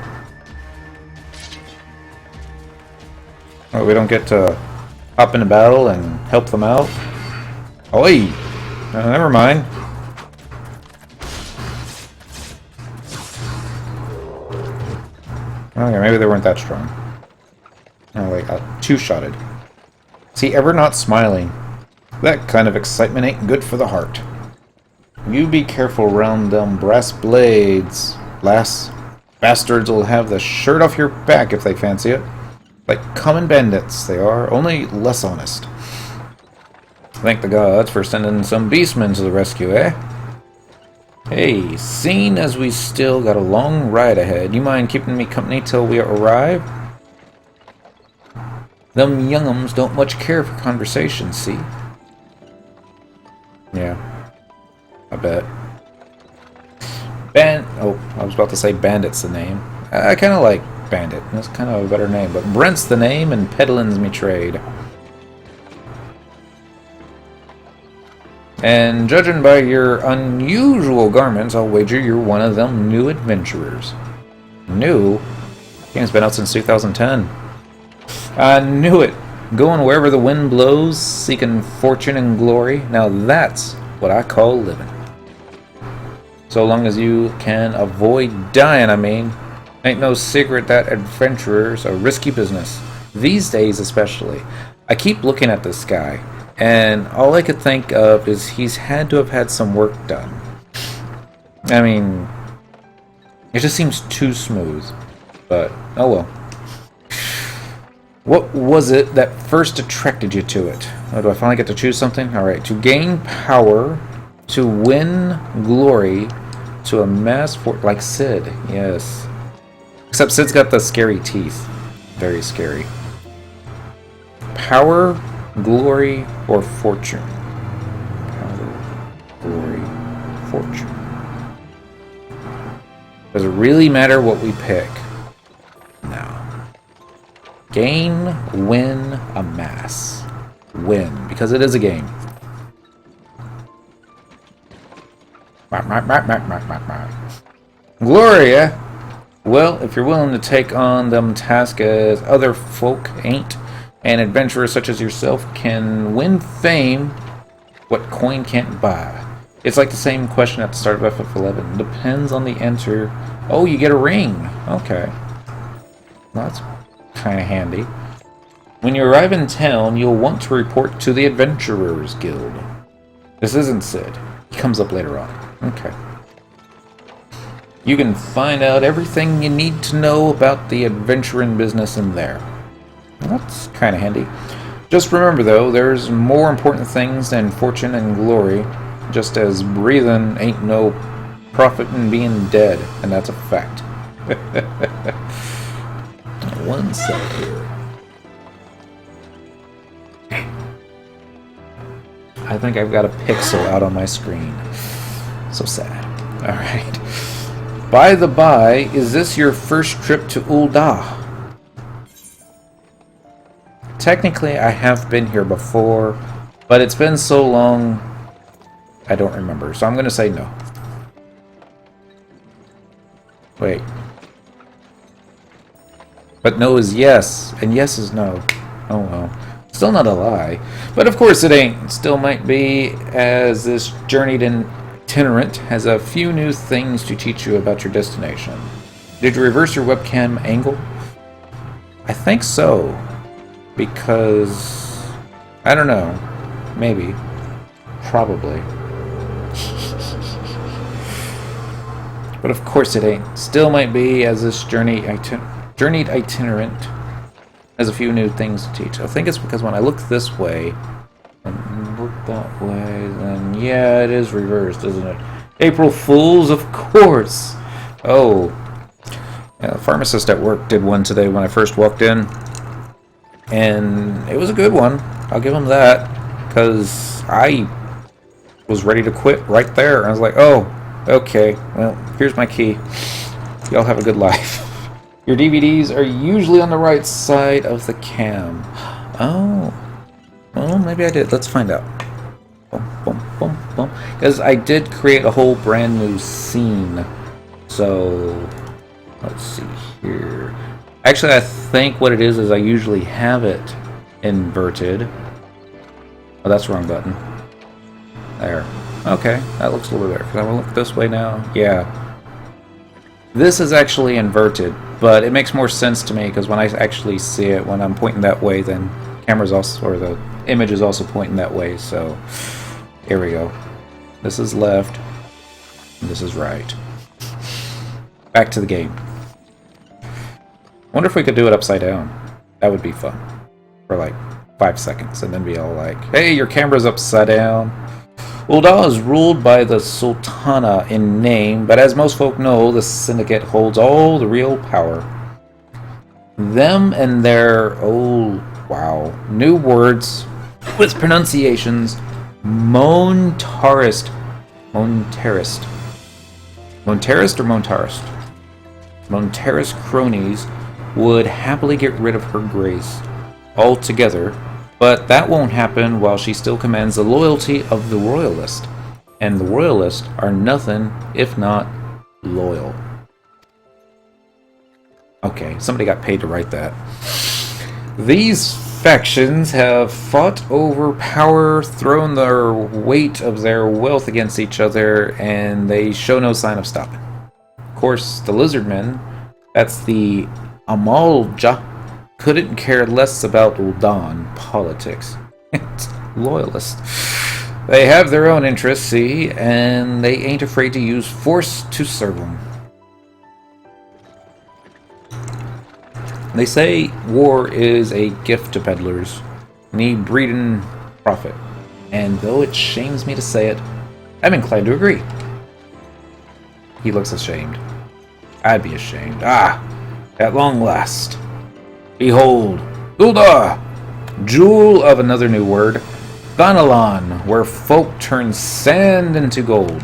Oh, we don't get to hop into battle and help them out? Oi! Never mind. Okay, maybe they weren't that strong. Oh wait, two-shotted. Is he ever not smiling? That kind of excitement ain't good for the heart. You be careful round them brass blades, lass. Bastards will have the shirt off your back if they fancy it. Like common bandits, they are, only less honest. Thank the gods for sending some beastmen to the rescue, eh? Hey, seeing as we still got a long ride ahead, you mind keeping me company till we arrive? Them young'ums don't much care for conversation, see? Yeah. I bet. I was about to say Bandit's the name. I kind of like Bandit. That's kind of a better name. But Brent's the name and peddling's me trade. And judging by your unusual garments, I'll wager you're one of them new adventurers. New? Game's been out since 2010. I knew it. Going wherever the wind blows, seeking fortune and glory. Now that's what I call living. So long as you can avoid dying, I mean. Ain't no secret that adventurers are risky business. These days especially. I keep looking at this guy, and all I could think of is he's had to have had some work done. I mean, it just seems too smooth. But, oh well. What was it that first attracted you to it? Oh, do I finally get to choose something? Alright, to gain power, to win glory, to amass like Sid, yes. Except Sid's got the scary teeth. Very scary. Power, glory, or fortune? Power, glory, fortune. Does it really matter what we pick? No. Gain, win, amass. Win, because it is a game. Gloria? Well, if you're willing to take on them tasks as other folk ain't, and adventurers such as yourself can win fame, what coin can't buy. It's like the same question at the start of FF11. Depends on the answer. Oh, you get a ring. Okay. Well, that's kind of handy. When you arrive in town, you'll want to report to the Adventurers Guild. This isn't Sid. He comes up later on. Okay. You can find out everything you need to know about the adventuring business in there. Well, that's kind of handy. Just remember, though, there's more important things than fortune and glory. Just as breathing ain't no profit in being dead, and that's a fact. One sec here. I think I've got a pixel out on my screen. So sad. Alright. By the by, is this your first trip to Ul'dah? Technically, I have been here before, but it's been so long, I don't remember. So I'm going to say no. Wait. But no is yes, and yes is no. Oh well. Still not a lie. But of course it ain't. Still might be, as this journeyed itinerant has a few new things to teach you about your destination. Did you reverse your webcam angle? I think so. Because... I don't know. Maybe. Probably. But of course it ain't. Still might be, as this journeyed itinerant has a few new things to teach. I think it's because when I look this way and look that way, then yeah, it is reversed, isn't it? April Fools, of course! Oh. Yeah, the pharmacist at work did one today when I first walked in. And it was a good one. I'll give him that. Because I was ready to quit right there. And I was like, oh, okay. Well, here's my key. Y'all have a good life. Your DVDs are usually on the right side of the cam. Oh. Well, maybe I did. Let's find out. Because I did create a whole brand new scene. So, let's see here. Actually, I think what it is I usually have it inverted. Oh, that's the wrong button. There. Okay, that looks a little better. Can I look this way now? Yeah. This is actually inverted, but it makes more sense to me because when I actually see it, when I'm pointing that way, then camera's also, or the image is also pointing that way. So here we go. This is left, and this is right. Back to the game. Wonder if we could do it upside down. That would be fun. For like 5 seconds, and then be all like, hey, your camera's upside down. Ul'dah is ruled by the Sultana in name, but as most folk know, the Syndicate holds all the real power. Them and their, oh wow, new words with pronunciations, Montarist or Montarist cronies would happily get rid of her grace altogether, but that won't happen while she still commands the loyalty of the Royalist. And the Royalists are nothing if not loyal. Okay, somebody got paid to write that. These factions have fought over power, thrown their weight of their wealth against each other, and they show no sign of stopping. Of course, the Lizardmen, that's the Amalja, couldn't care less about Ul'dah politics. It's loyalist. They have their own interests, see, and they ain't afraid to use force to serve them. They say war is a gift to peddlers, need breeding profit. And though it shames me to say it, I'm inclined to agree. He looks ashamed. I'd be ashamed. Ah, at long last. Behold, Ul'dah, jewel of another new word, Thanalan, where folk turn sand into gold.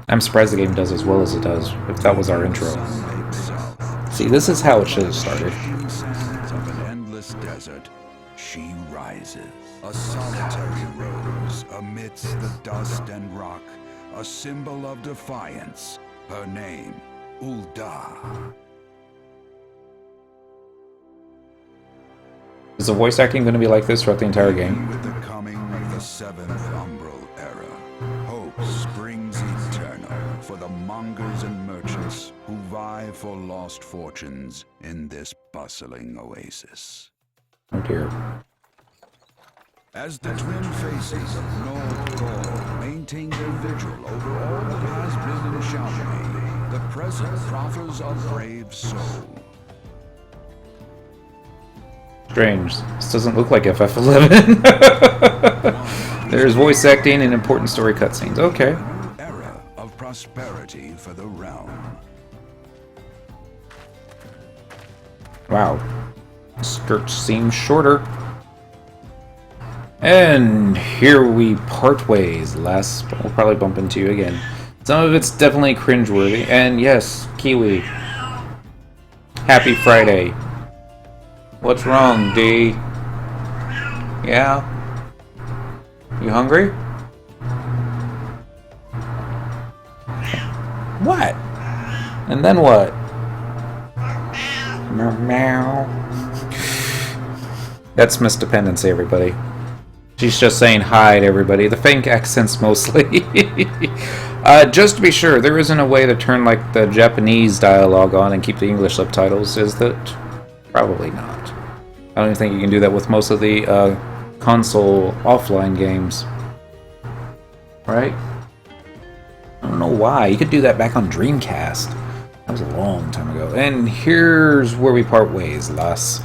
I'm surprised the game does as well as it does, if that was our intro. See, this is how it should have started. Of an endless desert, she rises. A solitary rose amidst the dust and rock, a symbol of defiance. Her name, Ul'dah. Is the voice acting going to be like this throughout the entire game? With the coming of the seventh umbral era, hope springs eternal for the mongers and merchants who vie for lost fortunes in this bustling oasis. Oh dear. As the twin faces of North Gaul maintain their vigil over all that has been in Chamonix, the present proffers a brave soul. Strange. This doesn't look like FF11. There's voice acting and important story cutscenes. Okay. Era of prosperity for the realm. Wow. Skirts seem shorter. And here we part ways, Les. We'll probably bump into you again. Some of it's definitely cringeworthy. And yes, Kiwi. Happy Friday. What's wrong, D? Yeah? You hungry? What? And then what? Meow meow. That's Miss Dependency, everybody. She's just saying hi to everybody. The fake accents mostly. Just to be sure, there isn't a way to turn like the Japanese dialogue on and keep the English subtitles, is that? Probably not. I don't even think you can do that with most of the console offline games. Right? I don't know why. You could do that back on Dreamcast. That was a long time ago. And here's where we part ways, Las.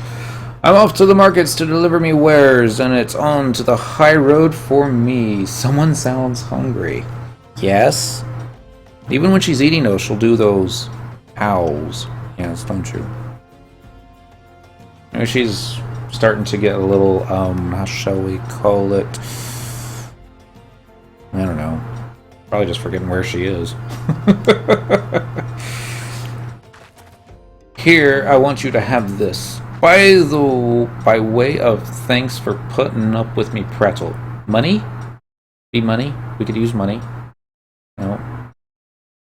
I'm off to the markets to deliver me wares, and it's on to the high road for me. Someone sounds hungry. Yes? Even when she's eating those, she'll do those owls. Yes, don't you? You know, she's starting to get a little, how shall we call it? I don't know. Probably just forgetting where she is. Here, I want you to have this. By way of thanks for putting up with me prattle. Money? Be money? We could use money. No.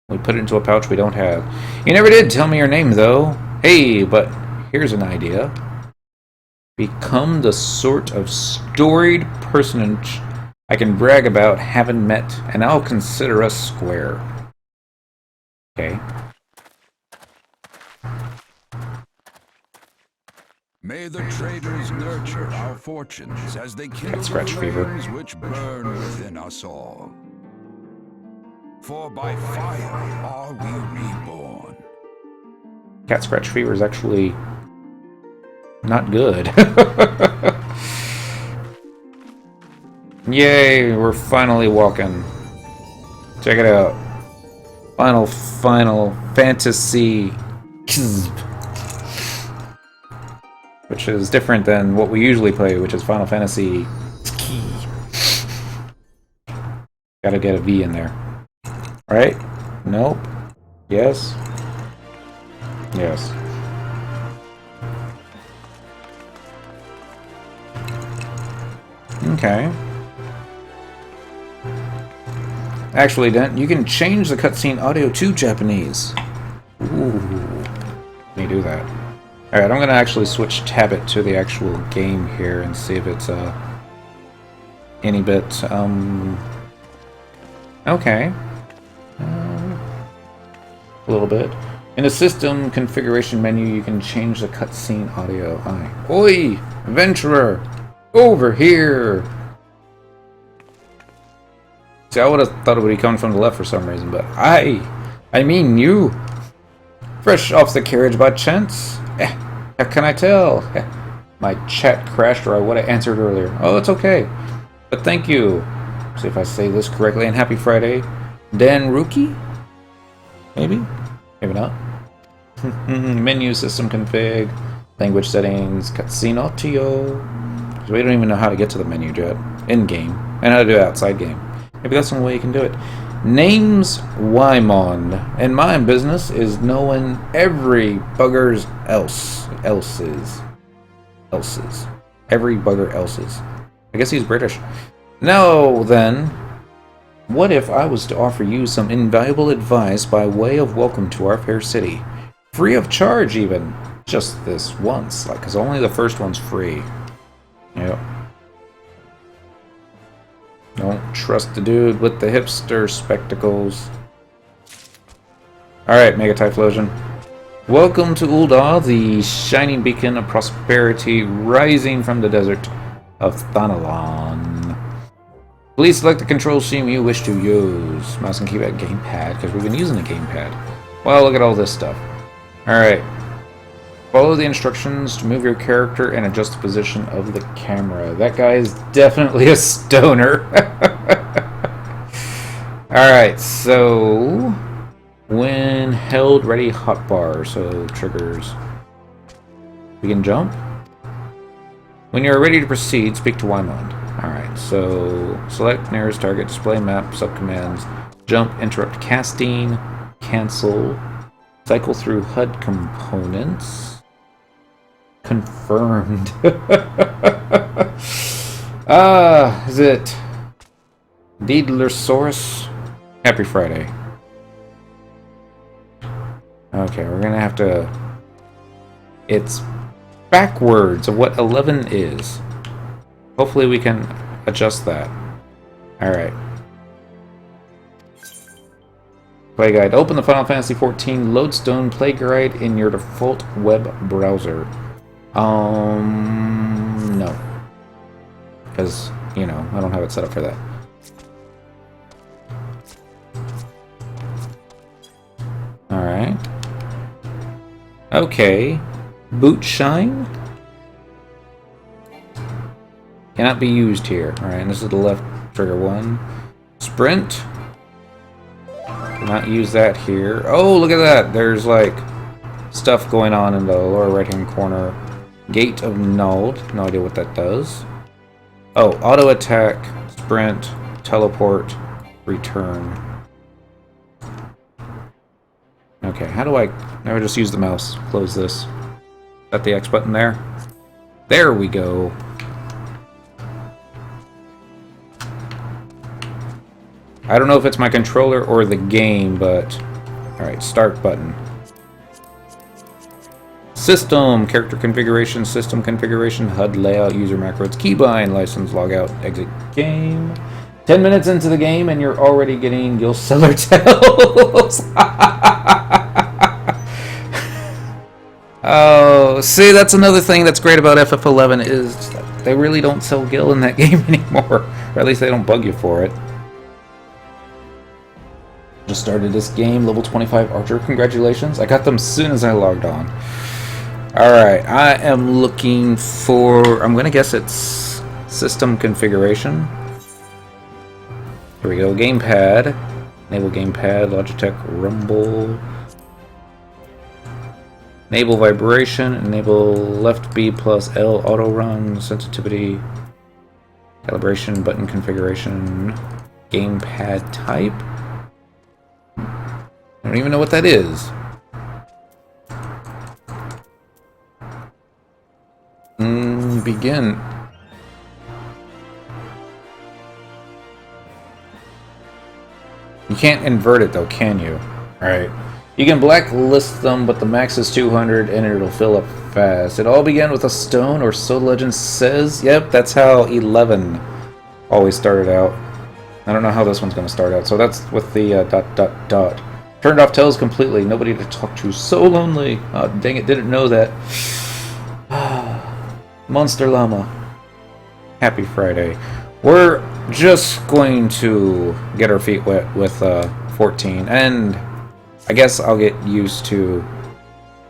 We put it into a pouch we don't have. You never did tell me your name, though. Hey, but here's an idea. Become the sort of storied personage I can brag about having met, and I'll consider us square. Okay. May the traders nurture our fortunes as they kindle the Scratch fever. flames which burn within us all. For by fire are we reborn. Cat scratch fever is actually not good. Yay, we're finally walking. Check it out. Final Fantasy. Which is different than what we usually play, which is Final Fantasy. Gotta get a V in there. Right? Nope. Yes? Yes. Okay. Actually, Dent, you can change the cutscene audio to Japanese. Ooh. Can you do that? Alright, I'm gonna actually switch Tablet to the actual game here and see if it's, any bit, okay. A little bit. In the system configuration menu, you can change the cutscene audio. Oi! Adventurer! Over here! See, I would have thought it would be coming from the left for some reason, but I mean you! Fresh off the carriage by chance? How can I tell? My chat crashed or I would have answered earlier. Oh, it's okay. But thank you. See if I say this correctly. And happy Friday. Dan Rookie? Maybe? Maybe not. Menu, system config, language settings, cutscene audio. So we don't even know how to get to the menu yet. In-game. And how to do it outside game. Maybe that's one way you can do it. Name's Wymon, and my business is knowing every bugger's else's. Every bugger else's. I guess he's British. Now then, what if I was to offer you some invaluable advice by way of welcome to our fair city? Free of charge, even. Just this once, like, because only the first one's free. Yep. Don't trust the dude with the hipster spectacles. Alright, Mega Typhlosion. Welcome to Ul'dah, the shining beacon of prosperity rising from the desert of Thanalan. Please select the control scheme you wish to use. Mouse and keypad, gamepad, because we've been using the gamepad. Well, look at all this stuff. Alright. Follow the instructions to move your character and adjust the position of the camera. That guy is definitely a stoner. Alright, so when held, ready, hotbar, so triggers. We can jump. When you're ready to proceed, speak to Wymond. Alright, so select nearest target, display map, subcommands, jump, interrupt casting, cancel, cycle through HUD components. Confirmed. Is it Deedlersaurus? Happy Friday. Okay, we're gonna have to... It's backwards of what 11 is. Hopefully we can adjust that. Alright. Play guide. Open the Final Fantasy XIV Lodestone Play Guide in your default web browser. No. Because, you know, I don't have it set up for that. Alright. Okay. Boot shine. Cannot be used here. Alright, and this is the left trigger one. Sprint. Cannot use that here. Oh, look at that! There's like stuff going on in the lower right hand corner. Gate of Nulled. No idea what that does. Oh, auto attack, sprint, teleport, return. Okay, how do I... Never just use the mouse. Close this. Is that the X button there? There we go. I don't know if it's my controller or the game, but... Alright, start button. System, character configuration, system configuration, HUD layout, user macros, keybind, license, logout, exit game. 10 minutes into the game and you're already getting Gil Seller tells. Oh, see, that's another thing that's great about FF11 is they really don't sell Gil in that game anymore. Or at least they don't bug you for it. Just started this game, level 25 Archer. Congratulations. I got them as soon as I logged on. Alright, I am looking for... I'm going to guess it's system configuration. Here we go. Gamepad. Enable gamepad. Logitech Rumble. Enable vibration. Enable left B plus L auto run. Sensitivity. Calibration. Button configuration. Gamepad type. I don't even know what that is. Begin. You can't invert it though, can you? Alright. You can blacklist them, but the max is 200 and it'll fill up fast. It all began with a stone, or so legend says. Yep, that's how 11 always started out. I don't know how this one's going to start out. So that's with the ... Turned off tells completely. Nobody to talk to. So lonely. Oh, dang it, didn't know that. Monster Llama. Happy Friday. We're just going to get our feet wet with 14. And I guess I'll get used to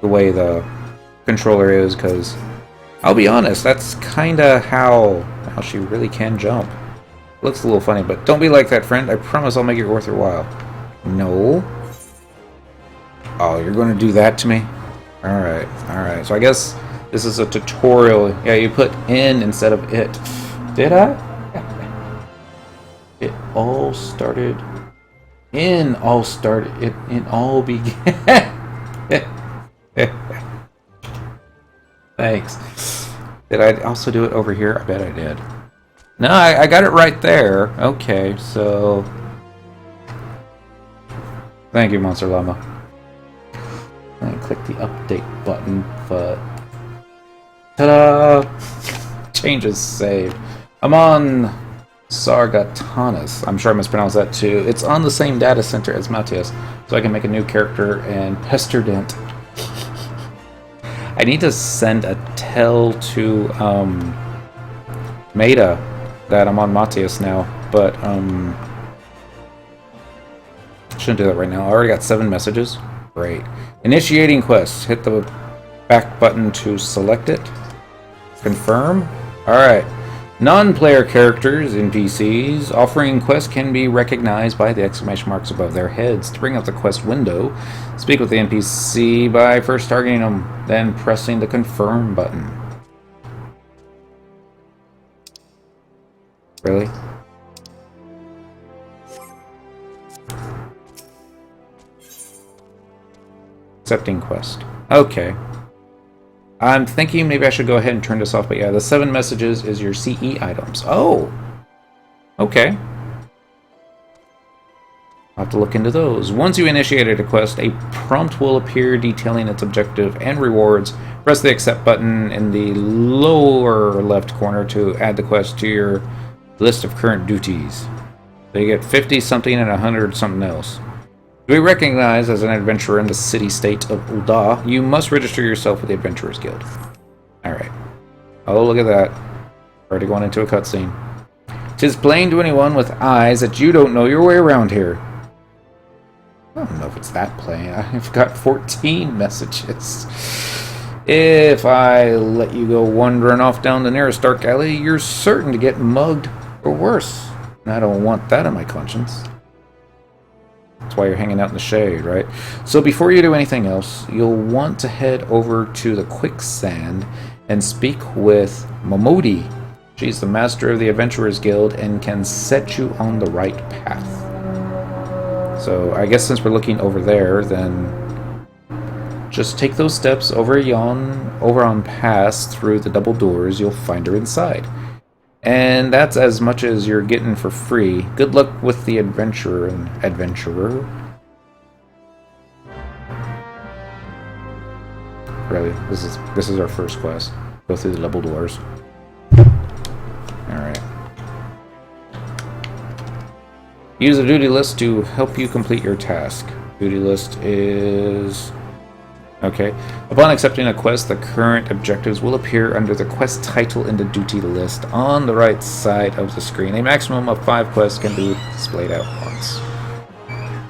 the way the controller is, because I'll be honest, that's kind of how she really can jump. Looks a little funny, but don't be like that, friend. I promise I'll make it worth your while. No. Oh, you're going to do that to me? Alright, alright. So I guess this is a tutorial. Yeah, you put in instead of it. Did I? It all started... It all began... Thanks. Did I also do it over here? I bet I did. No, I got it right there. Okay, so... Thank you, Monster Llama. I click the update button, but... Ta-da! Changes saved. I'm on Sargatanas. I'm sure I mispronounced that too. It's on the same data center as Matthias, so I can make a new character and Pesterdent. I need to send a tell to Maida that I'm on Matthias now, but shouldn't do that right now. I already got 7 messages. Great. Initiating quest. Hit the back button to select it. Confirm. Alright. Non-player characters, NPCs, offering quests can be recognized by the exclamation marks above their heads. To bring up the quest window, speak with the NPC by first targeting them, then pressing the confirm button. Really? Accepting quest. Okay. I'm thinking maybe I should go ahead and turn this off, but yeah, the 7 messages is your CE items. Oh! Okay. I'll have to look into those. Once you initiated a quest, a prompt will appear detailing its objective and rewards. Press the accept button in the lower left corner to add the quest to your list of current duties. So you get 50 something and 100 something else. To be recognized as an adventurer in the city-state of Ul'dah, you must register yourself with the Adventurers Guild. Alright. Oh, look at that. Already going into a cutscene. 'Tis plain to anyone with eyes that you don't know your way around here. I don't know if it's that plain. I've got 14 messages. If I let you go wandering off down the nearest dark alley, you're certain to get mugged or worse. And I don't want that on my conscience. That's why you're hanging out in the shade, right? So before you do anything else, you'll want to head over to the quicksand and speak with Momodi. She's the master of the Adventurers Guild and can set you on the right path. So I guess since we're looking over there, then just take those steps over on past through the double doors. You'll find her inside. And that's as much as you're getting for free. Good luck with the adventurer. Really, this is our first quest. Go through the double doors. Alright. Use a duty list to help you complete your task. Duty list is... Okay. Upon accepting a quest, the current objectives will appear under the quest title in the duty list on the right side of the screen. A maximum of 5 quests can be displayed at once.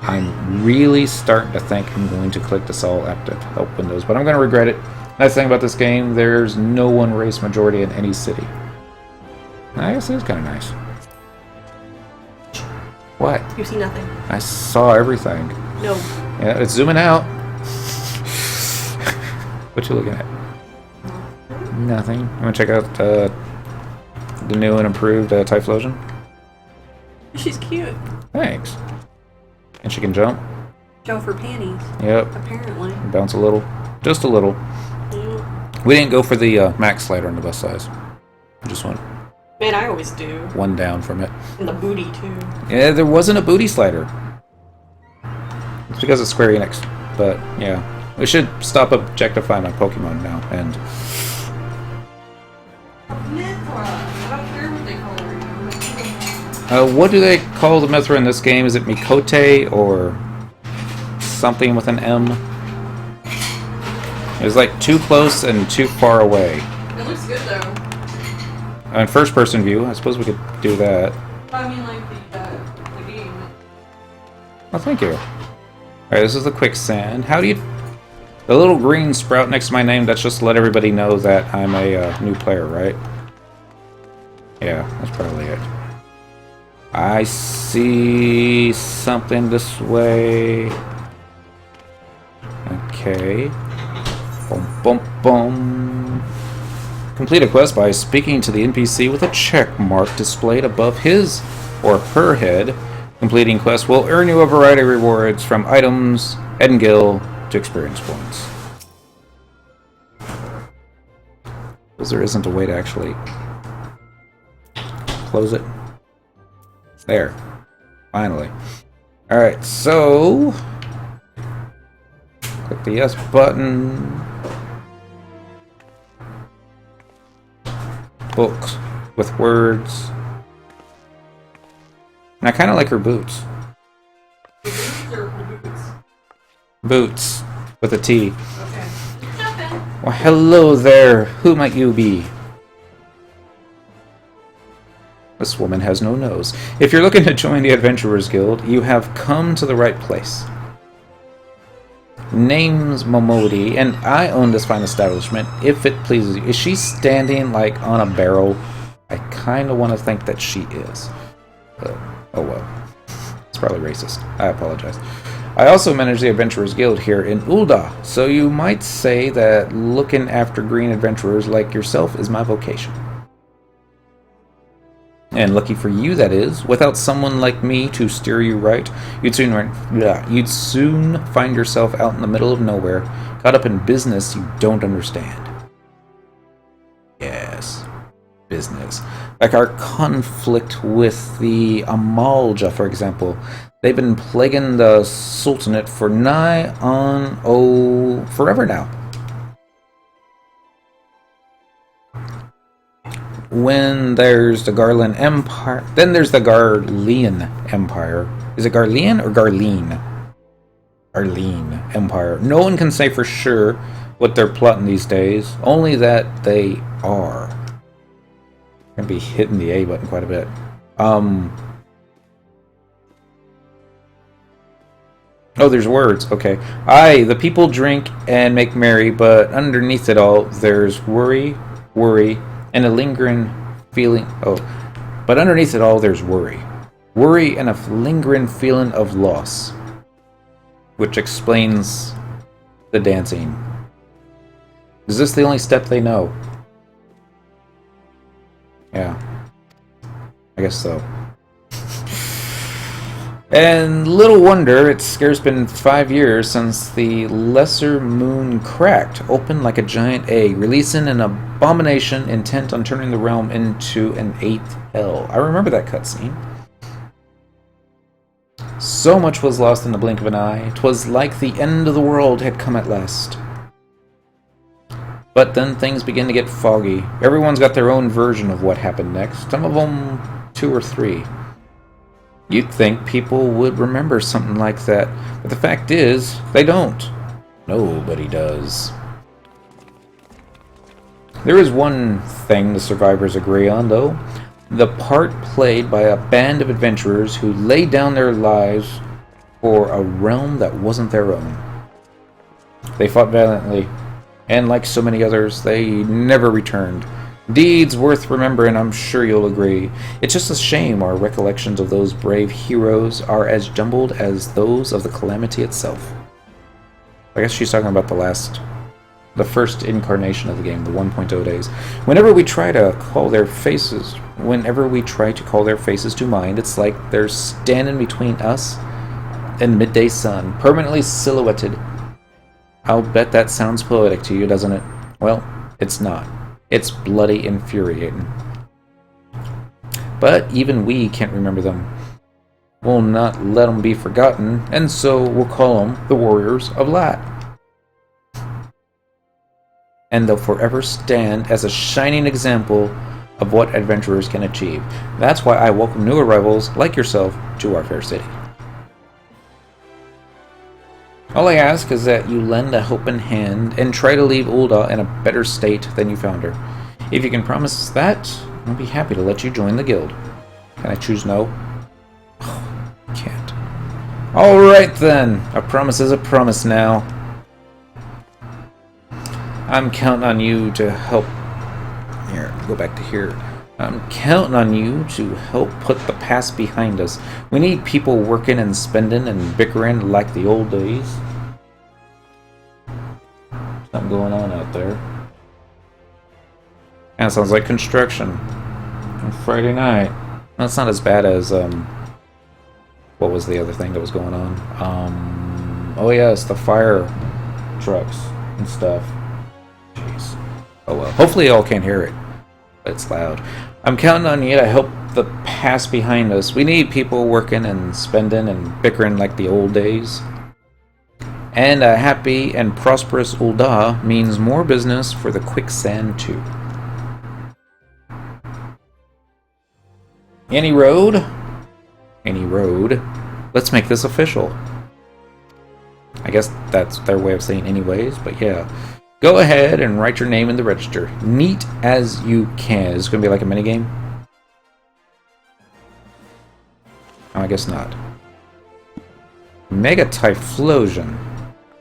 I'm really starting to think I'm going to click this all active help windows, but I'm going to regret it. Nice thing about this game, there's no one race majority in any city. I guess it is kind of nice. What? You see nothing. I saw everything. No. Yeah, it's zooming out. What you looking at? Nothing. I'm gonna check out the new and improved Typhlosion. She's cute. Thanks. And she can jump. Show for panties. Yep. Apparently. Bounce a little. Just a little. Yeah. We didn't go for the max slider on the bus size. Just went Man, I always do. one down from it. And the booty, too. Yeah, there wasn't a booty slider. It's because it's Square Enix. But, yeah. We should stop objectifying my Pokemon now, and... Mithra. I don't care what they call her. what do they call the Mithra in this game? Is it Mikote, or something with an M? It was like too close and too far away. It looks good, though. In first-person view, I suppose we could do that. I mean, like, the game. Oh, thank you. Alright, this is the quicksand. How do you... The little green sprout next to my name, that's just to let everybody know that I'm a new player, right? Yeah, that's probably it. I see something this way. Okay. Boom, boom, boom. Complete a quest by speaking to the NPC with a check mark displayed above his or her head. Completing quests will earn you a variety of rewards from items, head and gill, to experience points. Because there isn't a way to actually close it. There. Finally. Alright, so... click the yes button. Books with words. And I kind of like her boots. Boots with a T. Okay. Nothing. Well, hello there. Who might you be? This woman has no nose. If you're looking to join the Adventurers Guild, you have come to the right place. Name's Momodi, and I own this fine establishment, if it pleases you. Is she standing, like, on a barrel? I kind of want to think that she is. But, oh well. It's probably racist. I apologize. I also manage the Adventurers Guild here in Ul'dah, so you might say that looking after green adventurers like yourself is my vocation. And lucky for you, that is. Without someone like me to steer you right, you'd soon find yourself out in the middle of nowhere, caught up in business you don't understand. Yes, business. Like our conflict with the Amalja, for example. They've been plaguing the Sultanate for nigh on, forever now. When there's the Garland Empire, then there's the Garlean Empire. Is it Garlean or Garleen? Garleen Empire. No one can say for sure what they're plotting these days, only that they are. Gonna be hitting the A button quite a bit. Oh, there's words. Okay. Aye, the people drink and make merry, but underneath it all, there's worry, and a lingering feeling. Oh, but underneath it all, there's worry. Worry and a lingering feeling of loss. Which explains the dancing. Is this the only step they know? Yeah. I guess so. And little wonder, it's scarce been 5 years since the lesser moon cracked, open like a giant egg, releasing an abomination intent on turning the realm into an 8th hell. I remember that cutscene. So much was lost in the blink of an eye. 'Twas like the end of the world had come at last. But then things begin to get foggy. Everyone's got their own version of what happened next. Some of them 2 or 3. You'd think people would remember something like that, but the fact is, they don't. Nobody does. There is one thing the survivors agree on, though. The part played by a band of adventurers who laid down their lives for a realm that wasn't their own. They fought valiantly, and like so many others, they never returned. Deeds worth remembering, I'm sure you'll agree. It's just a shame our recollections of those brave heroes are as jumbled as those of the Calamity itself. I guess she's talking about the first incarnation of the game, the 1.0 days. Whenever we try to call their faces to mind, it's like they're standing between us and midday sun, permanently silhouetted. I'll bet that sounds poetic to you, doesn't it? Well, it's not. It's bloody infuriating. But even we can't remember them. We'll not let them be forgotten, and so we'll call them the Warriors of Lat. And they'll forever stand as a shining example of what adventurers can achieve. That's why I welcome new arrivals like yourself to our fair city. All I ask is that you lend a helping hand and try to leave Ul'dah in a better state than you found her. If you can promise that, I'll be happy to let you join the guild. Can I choose no? Can't. Alright then, a promise is a promise now. I'm counting on you to help... Here, go back to here. I'm counting on you to help put the past behind us. We need people working and spending and bickering like the old days. Something going on out there. That sounds like construction. On Friday night. That's not as bad as, what was the other thing that was going on? Oh yes, the fire trucks and stuff. Jeez. Oh well. Hopefully y'all can't hear it. But it's loud. I'm counting on you to help the past behind us. We need people working and spending and bickering like the old days. And a happy and prosperous Ul'dah means more business for the quicksand too. Any road? Any road. Let's make this official. I guess that's their way of saying anyways, but yeah. Go ahead and write your name in the register. Neat as you can. Is this going to be like a minigame? Oh, I guess not. Mega Typhlosion.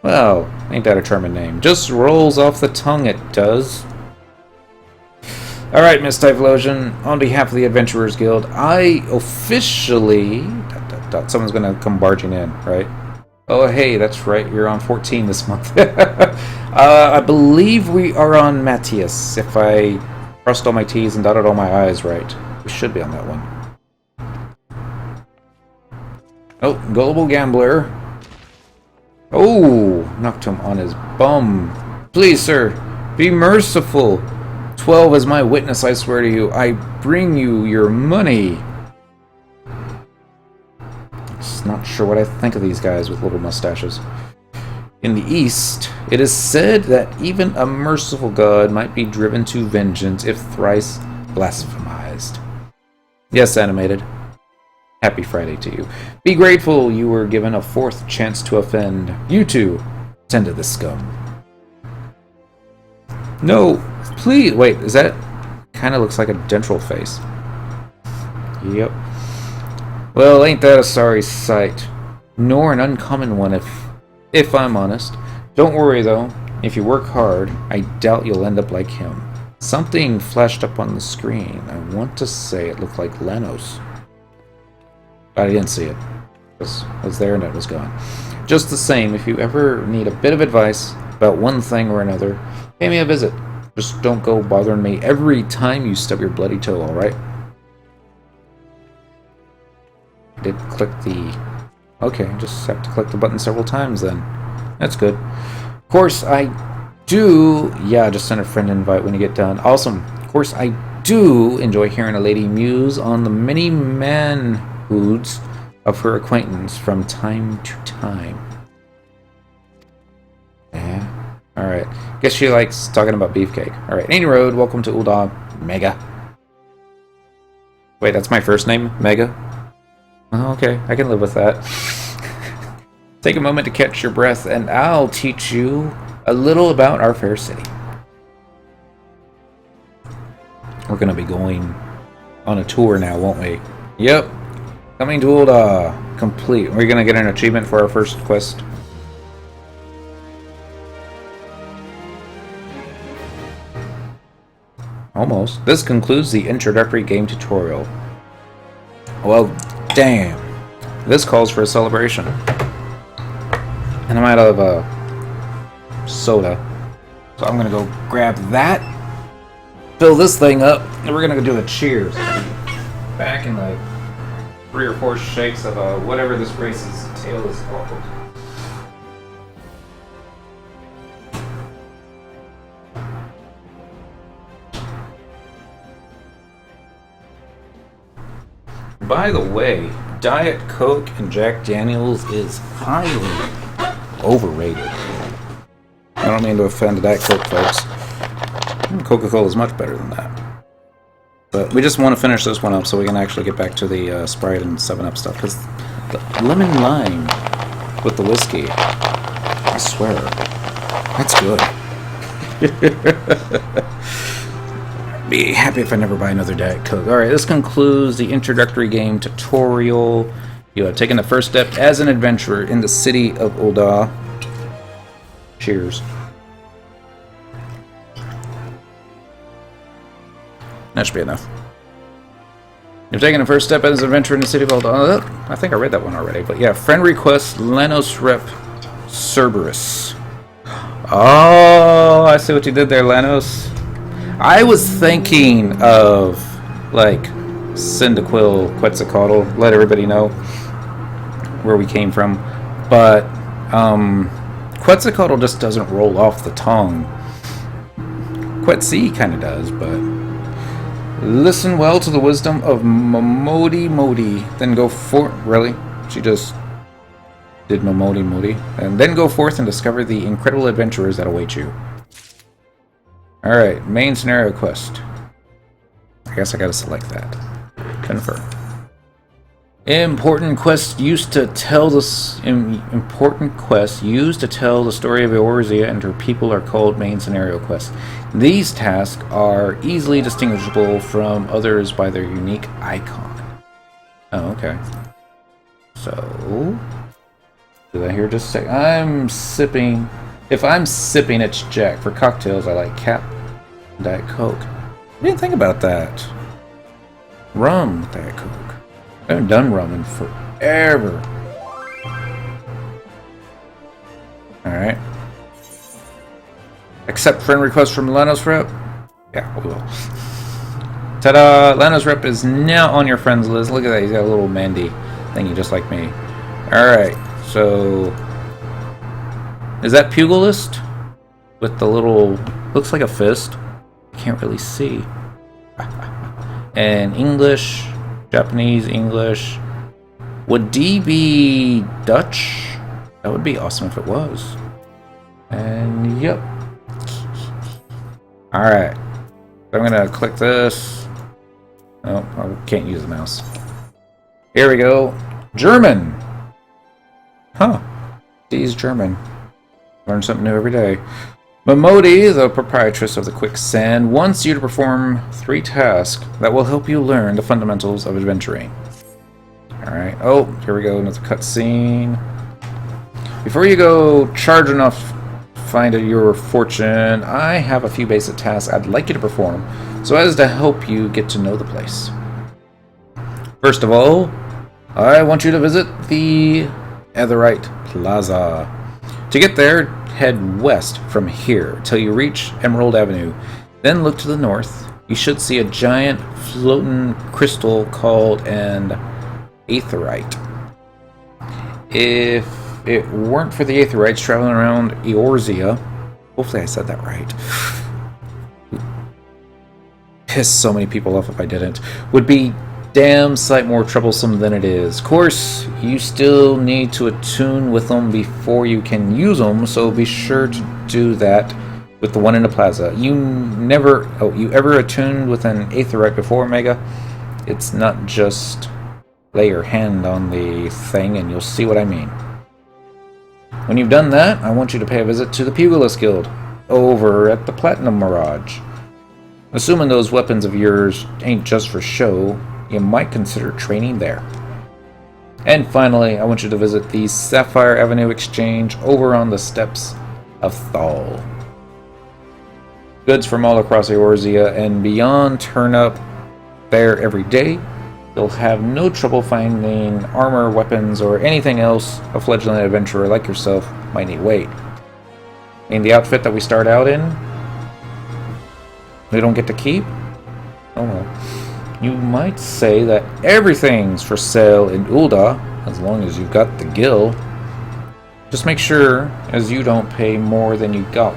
Well, ain't that a charming name? Just rolls off the tongue, it does. Alright, Miss Typhlosion, on behalf of the Adventurers Guild, I officially... Someone's going to come barging in, right? Oh, hey, that's right, you're on 14 this month. I believe we are on Matthias, if I crossed all my T's and dotted all my I's right. We should be on that one. Oh, gullible gambler. Oh, knocked him on his bum. Please, sir, be merciful. 12 is my witness, I swear to you. I bring you your money. Just not sure what I think of these guys with little mustaches. In the East, it is said that even a merciful god might be driven to vengeance if thrice blasphemized. Yes, animated. Happy Friday to you. Be grateful you were given a fourth chance to offend. You two, tend to the scum. No, please. Wait, is that... Kind of looks like a dental face. Yep. Well, ain't that a sorry sight? Nor an uncommon one, if I'm honest. Don't worry, though. If you work hard, I doubt you'll end up like him. Something flashed up on the screen. I want to say it looked like Lanos. But I didn't see it. It was there and it was gone. Just the same, if you ever need a bit of advice about one thing or another, pay me a visit. Just don't go bothering me every time you stub your bloody toe, alright? I did click the... Okay, just have to click the button several times then. That's good. Of course, I do... Yeah, just send a friend invite when you get done. Awesome. Of course, I do enjoy hearing a lady muse on the many manhoods of her acquaintance from time to time. Yeah. Alright. Guess she likes talking about beefcake. Alright, any road, welcome to Ul'dah, Mega. Wait, that's my first name? Mega? Oh, okay, I can live with that. Take a moment to catch your breath, and I'll teach you a little about our fair city. We're going to be going on a tour now, won't we? Yep. Coming to Ul'dah. Complete. We're going to get an achievement for our first quest. Almost. This concludes the introductory game tutorial. Well, damn. This calls for a celebration. And I'm out of soda. So I'm going to go grab that, fill this thing up, and we're going to do a cheers. Back in like 3 or 4 shakes of whatever this race's tail is called. By the way, Diet Coke and Jack Daniels is highly overrated. I don't mean to offend Diet Coke folks. Coca-Cola is much better than that. But we just want to finish this one up so we can actually get back to the Sprite and 7-Up stuff. Because the lemon lime with the whiskey, I swear, that's good. Be happy if I never buy another Diet Coke. Alright, this concludes the introductory game tutorial. You have taken the first step as an adventurer in the city of Ul'dah. Cheers. That should be enough. You've taken the first step as an adventurer in the city of Ul'dah. I think I read that one already, but yeah. Friend request Lanosrep Cerberus. Oh, I see what you did there, Lanos. I was thinking of, like, Cyndaquil Quetzalcoatl, let everybody know where we came from. But, Quetzalcoatl just doesn't roll off the tongue. Quetzi kind of does, but... Listen well to the wisdom of Momodi Modi, then go forth... Really? She just did Momodi Modi? And then go forth and discover the incredible adventures that await you. Alright, main scenario quest. I guess I gotta select that. Confirm. Important quest used to tell the story of Eorzea and her people are called main scenario quests. These tasks are easily distinguishable from others by their unique icon. Oh, okay. So, did I hear just say I'm sipping? If I'm sipping, it's Jack. For cocktails, I like Cap and Diet Coke. I didn't think about that. Rum with Diet Coke. I haven't done rum in forever. Alright. Accept friend request from Lanosrep? Yeah, we will. Ta-da! Lanosrep is now on your friends list. Look at that, he's got a little Mandy thingy just like me. Alright, so... Is that pugilist? With the little... Looks like a fist. Can't really see. And English, Japanese, English. Would D be Dutch? That would be awesome if it was. And yep. Alright. I'm gonna click this. Oh, I can't use the mouse. Here we go. German! Huh. D's German. Learn something new every day. Momodi, the proprietress of the Quicksand, wants you to perform 3 tasks that will help you learn the fundamentals of adventuring. Alright. Oh, here we go. Another cutscene. Before you go charging off find your fortune, I have a few basic tasks I'd like you to perform so as to help you get to know the place. First of all, I want you to visit the Aetheryte Plaza. To get there, head west from here till you reach Emerald Avenue. Then look to the north. You should see a giant floating crystal called an Aetheryte. If it weren't for the Aetherites traveling around Eorzea, hopefully I said that right, piss so many people off if I didn't, would be damn sight more troublesome than it is. Of course, you still need to attune with them before you can use them, so be sure to do that with the one in the plaza. You ever attuned with an Aetherite before, Mega? It's not just lay your hand on the thing and you'll see what I mean. When you've done that, I want you to pay a visit to the Pugilist Guild over at the Platinum Mirage. Assuming those weapons of yours ain't just for show, you might consider training there. And finally, I want you to visit the Sapphire Avenue Exchange over on the steps of Thal. Goods from all across Eorzea and beyond turn up there every day. You'll have no trouble finding armor, weapons, or anything else a fledgling adventurer like yourself might need. Wait. In the outfit that we start out in, we don't get to keep? Oh well. You might say that everything's for sale in Ul'dah, as long as you've got the gil. Just make sure as you don't pay more than you got,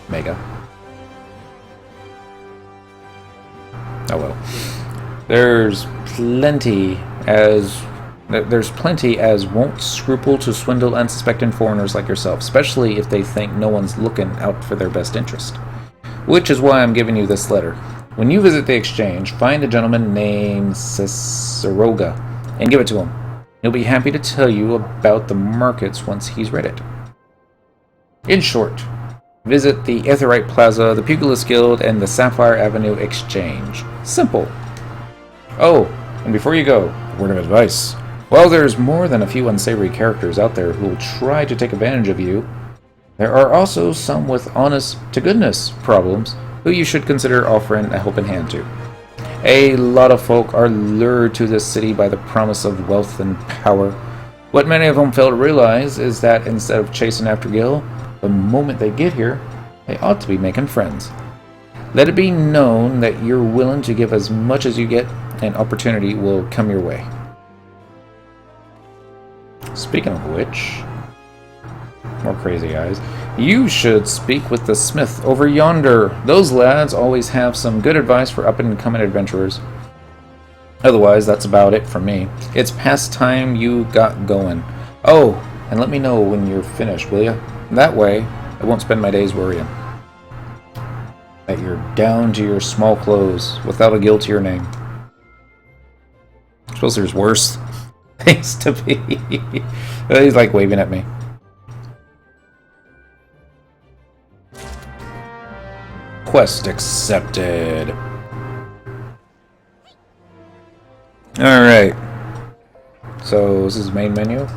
Mega. Oh well. There's plenty as won't scruple to swindle unsuspecting foreigners like yourself, especially if they think no one's looking out for their best interest. Which is why I'm giving you this letter. When you visit the exchange, find a gentleman named Ciceroga and give it to him. He'll be happy to tell you about the markets once he's read it. In short, visit the Aetheryte Plaza, the Pugilist Guild, and the Sapphire Avenue Exchange. Simple. Oh, and before you go, a word of advice. While there's more than a few unsavory characters out there who will try to take advantage of you, there are also some with honest-to-goodness problems who you should consider offering a helping hand to. A lot of folk are lured to this city by the promise of wealth and power. What many of them fail to realize is that instead of chasing after Gil, the moment they get here, they ought to be making friends. Let it be known that you're willing to give as much as you get, and opportunity will come your way. Speaking of which, more crazy eyes, you should speak with the smith over yonder. Those lads always have some good advice for up-and-coming adventurers. Otherwise, that's about it from me. It's past time you got going. Oh, and let me know when you're finished, will you? That way, I won't spend my days worrying that you're down to your small clothes without a guilt to your name. I suppose there's worse things to be. He's like waving at me. Quest accepted. Alright. So this is the main menu.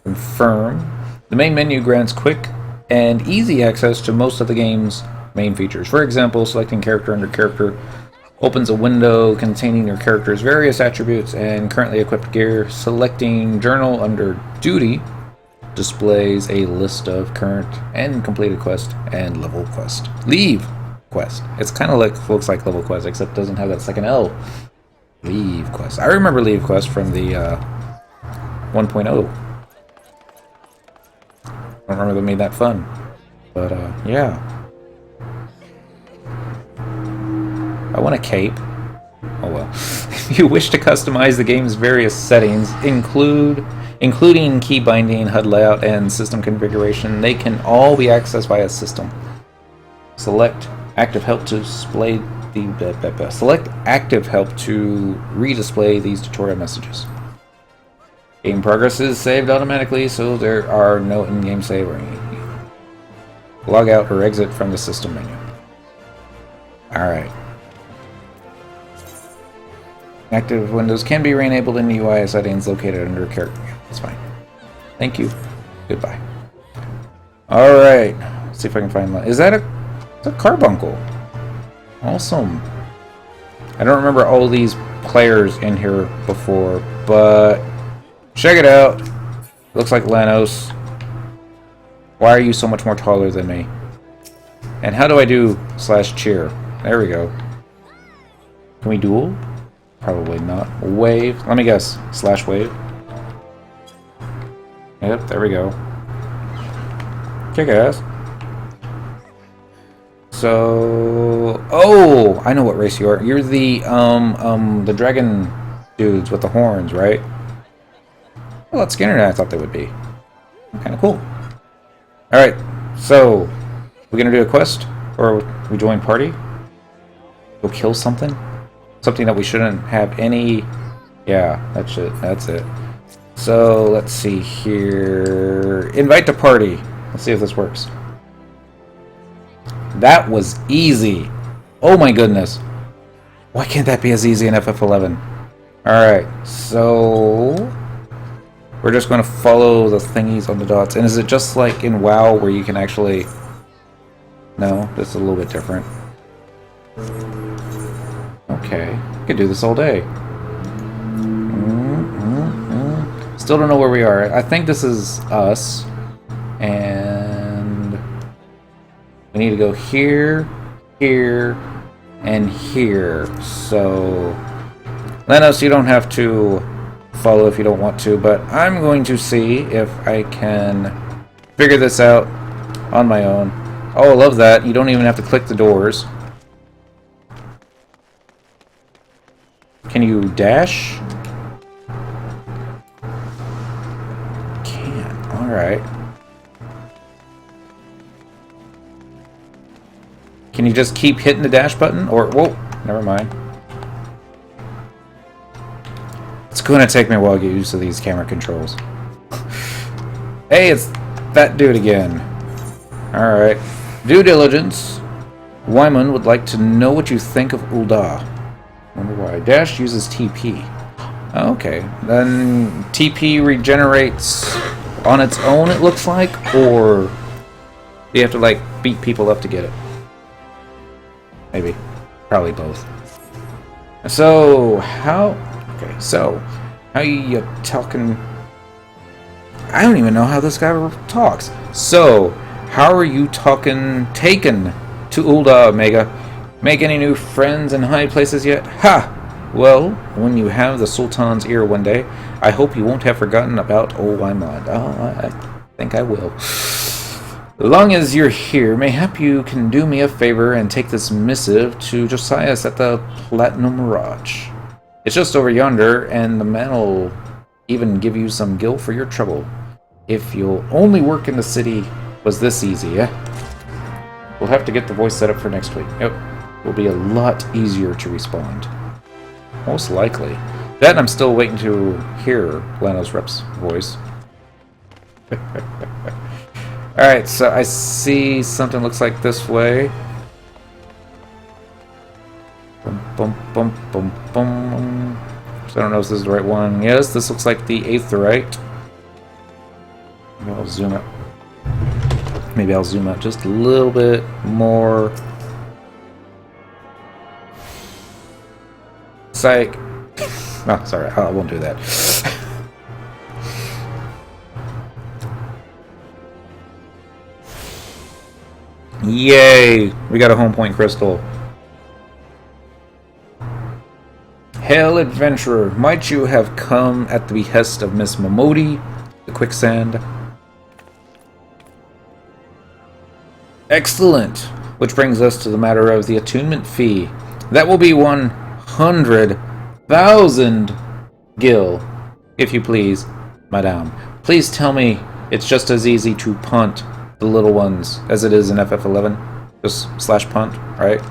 Confirm. The main menu grants quick and easy access to most of the game's main features. For example, selecting character under character opens a window containing your character's various attributes and currently equipped gear. Selecting journal under duty displays a list of current and completed quest and level quest. Leave quest. It's kind of like looks like level quest, except it doesn't have that second L. Leave quest. I remember leave quest from the 1.0. I don't remember they made that fun, but yeah. I want a cape. Oh well. If you wish to customize the game's various settings, including key binding, HUD layout, and system configuration, they can all be accessed via system. Select active help to display select active help to redisplay these tutorial messages. Game progress is saved automatically, so there are no in-game save or anything. Log out or exit from the system menu. Alright. Active windows can be re-enabled in the UI settings located under character. That's fine. Thank you. Goodbye. Alright. Let's see if I can find that. Is that a carbuncle? Awesome. I don't remember all these players in here before, but check it out. Looks like Lanos. Why are you so much more taller than me? And how do I do /cheer? There we go. Can we duel? Probably not. Wave. Let me guess. /wave. Yep, there we go. Kick ass. So, oh, I know what race you are. You're the dragon dudes with the horns, right? A lot skinnier than I thought they would be. Kind of cool. All right, so we're gonna do a quest, or we join party. Go kill something, something that we shouldn't have any. Yeah, that's it. That's it. So let's see here. Invite to party. Let's see if this works. That was easy. Oh my goodness. Why can't that be as easy in FF11? Alright, so we're just going to follow the thingies on the dots. And is it just like in WoW where you can actually... No, this is a little bit different. Okay, I could do this all day. Still don't know where we are. I think this is us. And we need to go here, here, and here. So, Lanos, you don't have to follow if you don't want to, but I'm going to see if I can figure this out on my own. Oh, I love that. You don't even have to click the doors. Can you dash? Can. Alright. Can you just keep hitting the dash button? Or, whoa, never mind. It's going to take me a while to get used to these camera controls. Hey, it's that dude again. Alright. Due diligence. Wyman would like to know what you think of Ul'dah. Wonder why. Dash uses TP. Okay. Then TP regenerates on its own, it looks like? Or do you have to, like, beat people up to get it? Maybe. Probably both. So, how... Okay, so, how you talking... I don't even know how this guy talks. So, how are you taken to Ul'dah, Mega? Make any new friends in high places yet? Ha! Well, when you have the Sultan's ear one day, I hope you won't have forgotten about old Wyman. I think I will. Long as you're here, mayhap you can do me a favor and take this missive to Josias at the Platinum Mirage. It's just over yonder, and the man'll even give you some gil for your trouble. If you'll only work in the city, was this easy, eh? We'll have to get the voice set up for next week. Yep. Will be a lot easier to respond. Most likely. That I'm still waiting to hear Lanosrep's voice. Alright, so I see something looks like this way. Bum, bum, bum, bum, bum. So I don't know if this is the right one. Yes, this looks like the Aetheryte. Maybe I'll zoom out. Maybe I'll zoom out just a little bit more. Psych. Oh, sorry, I won't do that. Yay! We got a home point crystal. Hail, adventurer! Might you have come at the behest of Miss Momodi, the quicksand? Excellent! Which brings us to the matter of the attunement fee. That will be 100,000 gil, if you please, madame. Please tell me it's just as easy to punt the little ones as it is in FF11. Just slash punt, right?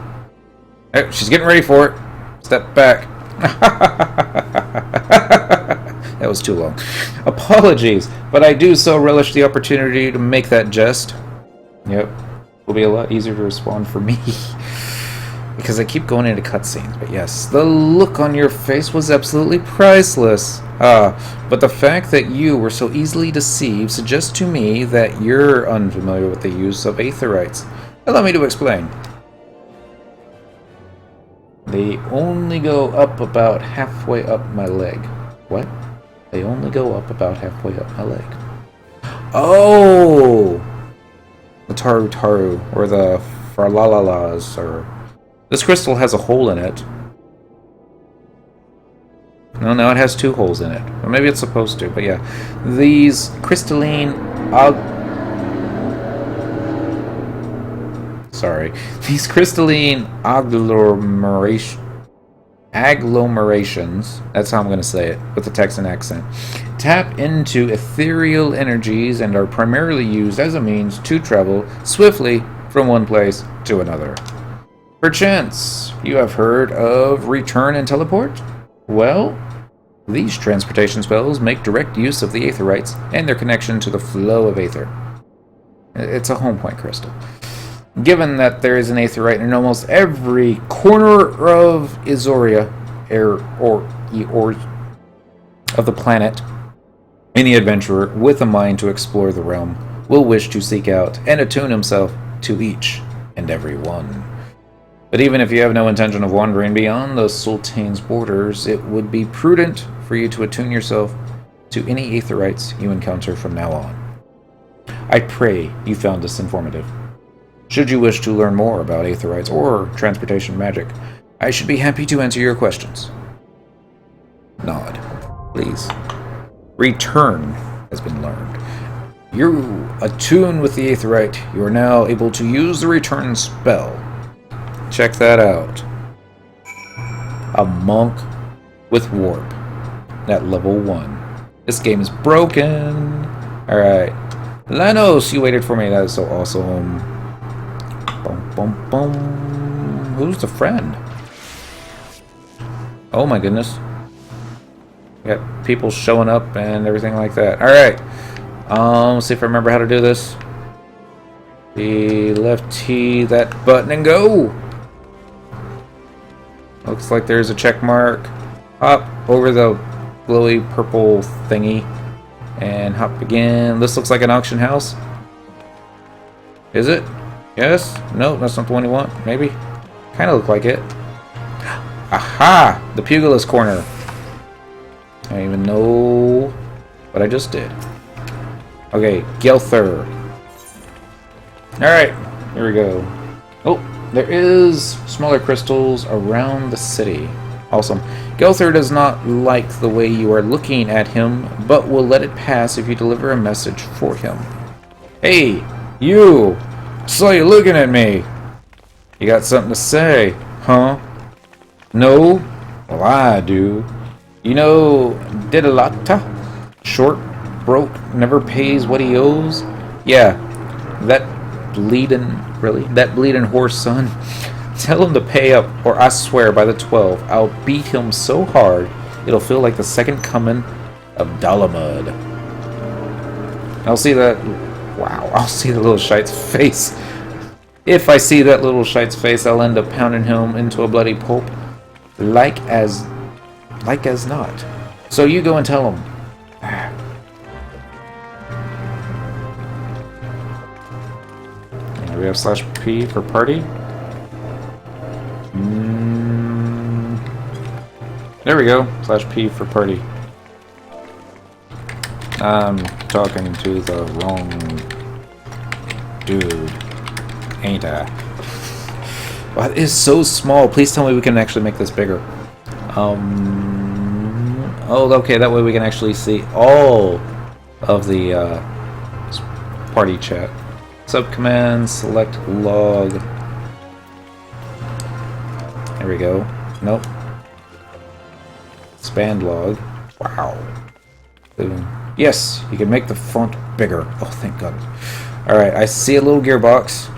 Hey, she's getting ready for it. Step back. That was too long. Apologies, but I do so relish the opportunity to make that jest. Yep. Will be a lot easier to respond for me. Because I keep going into cutscenes, but yes, the look on your face was absolutely priceless. But the fact that you were so easily deceived suggests to me that you're unfamiliar with the use of aetherites. Allow me to explain. They only go up about halfway up my leg. What? They only go up about halfway up my leg. Oh! The Taru, or the Farlalalas, or... This crystal has a hole in it. No, it has 2 holes in it. Or maybe it's supposed to, but yeah. These crystalline These crystalline agglomerations, that's how I'm going to say it, with the Texan accent, tap into ethereal energies and are primarily used as a means to travel swiftly from one place to another. Perchance, you have heard of return and teleport? Well, these transportation spells make direct use of the aetherites and their connection to the flow of aether. It's a home point crystal. Given that there is an aetherite in almost every corner of Izoria, or of the planet, any adventurer with a mind to explore the realm will wish to seek out and attune himself to each and every one. But even if you have no intention of wandering beyond the Sultan's borders, it would be prudent for you to attune yourself to any aetherites you encounter from now on. I pray you found this informative. Should you wish to learn more about aetherites or transportation magic, I should be happy to answer your questions. Nod, please. Return has been learned. You attune with the aetherite. You are now able to use the return spell. Check that out. A monk with warp at level 1. This game is broken. Alright. Lanos, you waited for me. That is so awesome. Boom, boom, boom. Who's the friend? Oh my goodness. We got people showing up and everything like that. Alright. Let's see if I remember how to do this. The left T that button and go. Looks like there's a check mark. Hop over the glowy purple thingy. And hop again. This looks like an auction house. Is it? Yes? No, that's not the one you want. Maybe? Kind of look like it. Aha! The Pugilist corner. I don't even know what I just did. Okay, Gelther. Alright, here we go. Oh, there is smaller crystals around the city. Awesome. Gelther does not like the way you are looking at him, but will let it pass if you deliver a message for him. Hey, you! Saw you looking at me. You got something to say, huh? No? Well, I do. You know Didalata? Short, broke, never pays what he owes? Yeah, that bleeding whore's son. Tell him to pay up, or I swear by the 12, I'll beat him so hard it'll feel like the second coming of Dalamud. I'll see that. Wow, I'll see the little shite's face. If I see that little shite's face, I'll end up pounding him into a bloody pulp. Like as not. So you go and tell him. We have /P for party. There we go. /P for party. I'm talking to the wrong dude. ain't I? Wow, it is so small. Please tell me we can actually make this bigger. Oh, okay, that way we can actually see all of the party chat. Subcommand, select log. There we go. Nope. Expand log. Wow. Yes, you can make the font bigger. Oh, thank God. Alright, I see a little gearbox.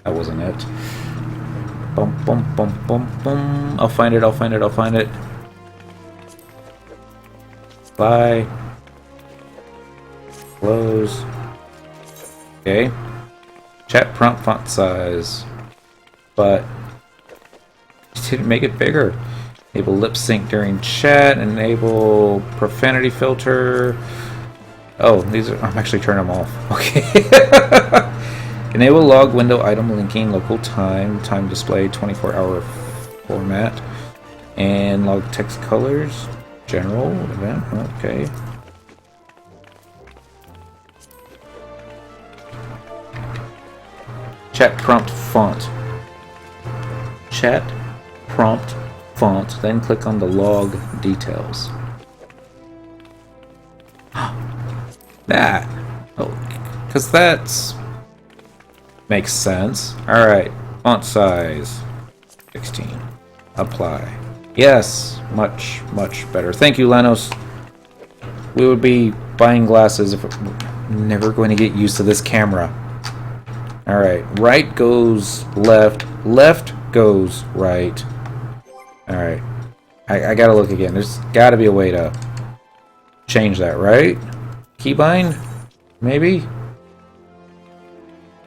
That wasn't it. Bum, bum, bum, bum, bum. I'll find it, I'll find it, I'll find it. Bye. Close. Okay. Chat prompt font size. But didn't make it bigger. Enable lip sync during chat. Enable profanity filter. Oh, these are. I'm actually turning them off. Okay. Enable log window item linking local time. Time display 24-hour format. And log text colors. General event. Okay. Chat prompt font. Chat prompt font, then click on the log details. That. Oh, because that's makes sense. Alright, font size 16. Apply. Yes, much, much better. Thank you, Lanos. We would be buying glasses if we're never going to get used to this camera. Alright, right goes left, left goes right. Alright. I gotta look again. There's gotta be a way to change that, right? Keybind? Maybe?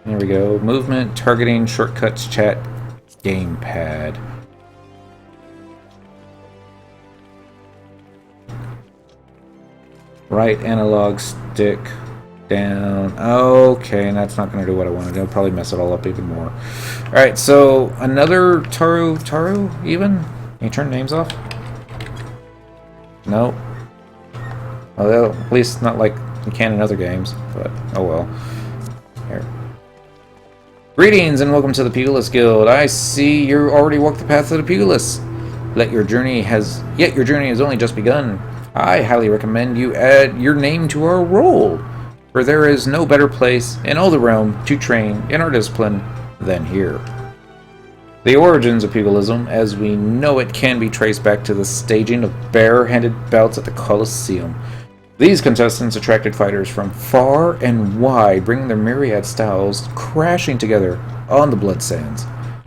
There we go. Movement, targeting, shortcuts, chat, gamepad. Right analog stick down. Okay, and that's not going to do what I wanted. It'll probably mess it all up even more. Alright, so another Taru even? Can you turn names off? No. Well, at least not like you can in other games, but oh well. Here. Greetings and welcome to the Pugilist Guild. I see you already walked the path of the Pugilist. Yet your journey has only just begun. I highly recommend you add your name to our roll, for there is no better place in all the realm to train in our discipline than here. The origins of pugilism, as we know it, can be traced back to the staging of bare-handed bouts at the Colosseum. These contestants attracted fighters from far and wide, bringing their myriad styles crashing together on the blood sands.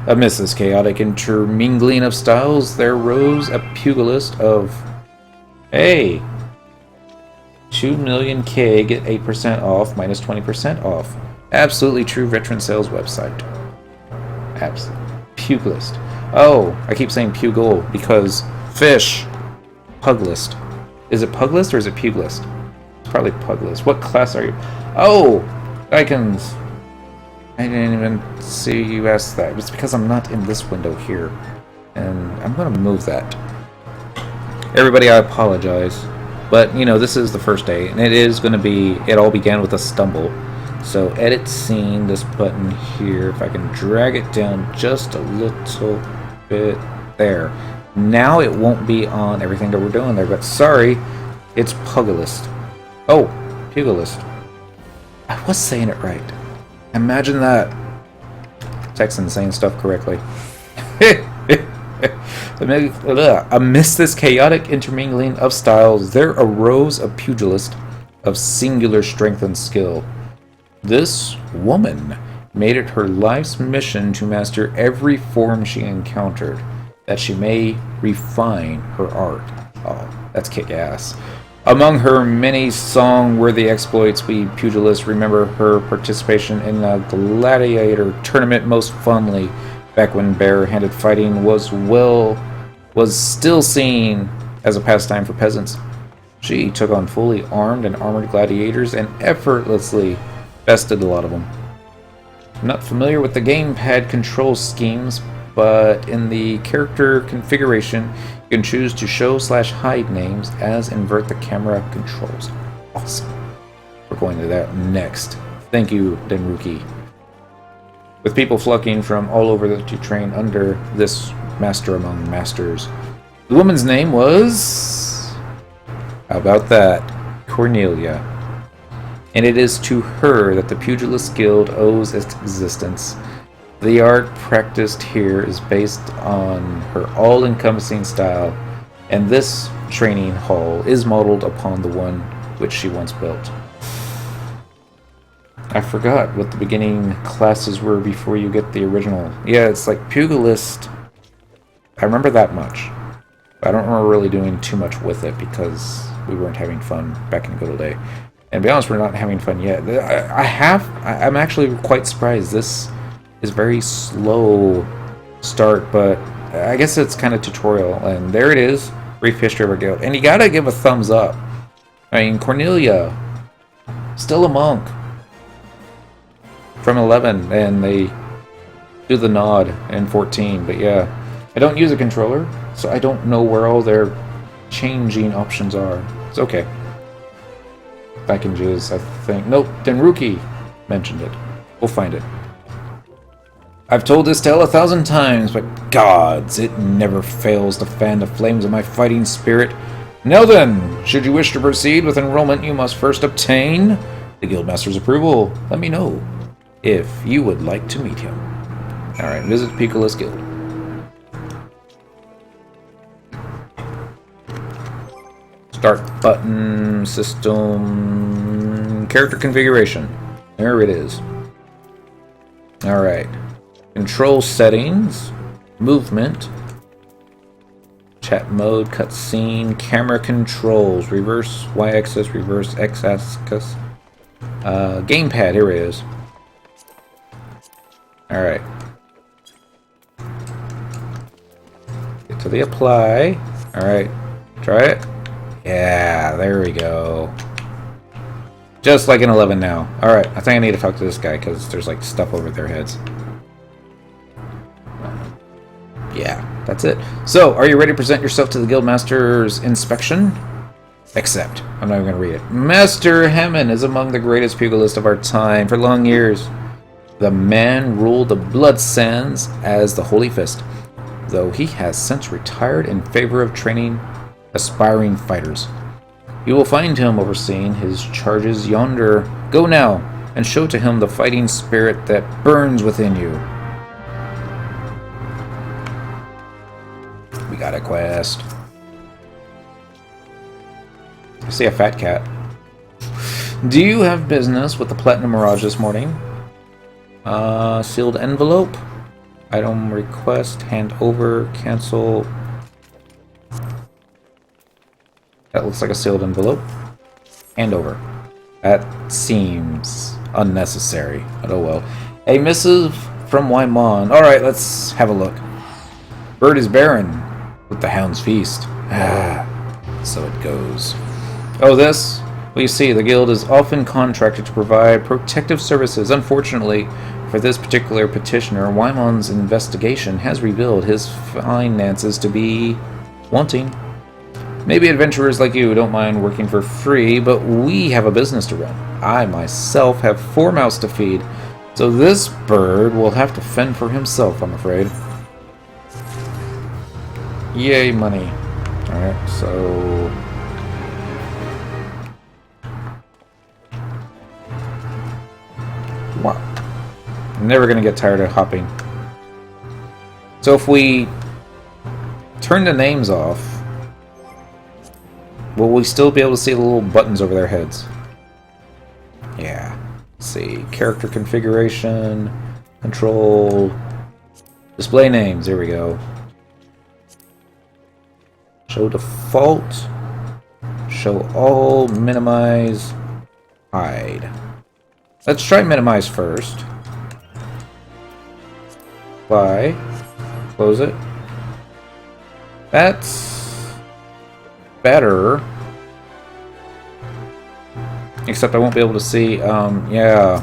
Amidst this chaotic intermingling of styles, there rose a pugilist of... Hey! 2 million K, get 8% off, minus 20% off. Absolutely true veteran sales website. Absolutely. Pugilist. Oh, I keep saying pugil because fish. Puglist. Is it puglist or is it pugilist? It's probably puglist. What class are you? Oh! Icons. I didn't even see you ask that. It's because I'm not in this window here. And I'm going to move that. Everybody, I apologize. But, you know, this is the first day, and it is going to be, it all began with a stumble. So, edit scene, this button here, if I can drag it down just a little bit there. Now it won't be on everything that we're doing there, but sorry, it's Pugilist. Oh, Pugilist. I was saying it right. Imagine that. Texan saying stuff correctly. Amidst this chaotic intermingling of styles, there arose a pugilist of singular strength and skill. This woman made it her life's mission to master every form she encountered, that she may refine her art. Oh, that's kick-ass. Among her many song-worthy exploits, we pugilists remember her participation in a gladiator tournament most fondly, back when bare-handed fighting was still seen as a pastime for peasants. She took on fully armed and armored gladiators and effortlessly bested a lot of them. I'm not familiar with the gamepad control schemes, but in the character configuration, you can choose to show/hide names as invert the camera controls. Awesome. We're going to that next. Thank you, Denruki. With people flocking from all over to train under this master among masters. The woman's name was... How about that? Cornelia. And it is to her that the Pugilist Guild owes its existence. The art practiced here is based on her all-encompassing style, and this training hall is modeled upon the one which she once built. I forgot what the beginning classes were before you get the original. Yeah, it's like Pugilist. I remember that much. I don't remember really doing too much with it because we weren't having fun back in the good old day. And to be honest, we're not having fun yet. I'm actually quite surprised. This is very slow start, but I guess it's kind of tutorial. And there it is. Brief history of our guild. And you gotta give a thumbs up. I mean, Cornelia, still a monk from 11, and they do the nod in 14. But yeah, I don't use a controller, so I don't know where all their changing options are. It's okay. Back in Jizz, I think. Nope, Denruki mentioned it. We'll find it. I've told this tale 1,000 times, but gods, it never fails to fan the flames of my fighting spirit. Now then, should you wish to proceed with enrollment, you must first obtain the Guildmaster's approval. Let me know if you would like to meet him. Alright, visit Pugilist Guild. Start button, system, character configuration. There it is. Alright. Control settings, movement, chat mode, cutscene, camera controls, reverse y-axis, reverse x-axis, gamepad, here it is. Alright. Get to the apply. Alright. Try it. Yeah, there we go. Just like in 11 now. Alright, I think I need to talk to this guy because there's like stuff over their heads. Yeah, that's it. So, are you ready to present yourself to the Guildmaster's inspection? Accept. I'm not even going to read it. Master Hammond is among the greatest pugilists of our time. For long years, the man ruled the Blood Sands as the Holy Fist, though he has since retired in favor of training aspiring fighters. You will find him overseeing his charges yonder. Go now, and show to him the fighting spirit that burns within you. We got a quest. I see a fat cat. Do you have business with the Platinum Mirage this morning? Sealed envelope. Item request. Hand over. Cancel. That looks like a sealed envelope. Hand over. That seems unnecessary. But oh well. A missive from Waimon. Alright, let's have a look. Bird is barren with the hound's feast. Ah, so it goes. Oh, this? Well, you see, the guild is often contracted to provide protective services. Unfortunately, for this particular petitioner, Waimon's investigation has revealed his finances to be wanting. Maybe adventurers like you don't mind working for free, but we have a business to run. I myself have 4 mouths to feed, so this bird will have to fend for himself, I'm afraid. Yay, money. Alright, so... Wow. I'm never gonna get tired of hopping. So if we turn the names off, will we still be able to see the little buttons over their heads? Yeah. Let's see. Character configuration, control, display names. There we go. Show default, show all, minimize, hide. Let's try minimize first. Apply, close it. That's better. Except I won't be able to see, yeah.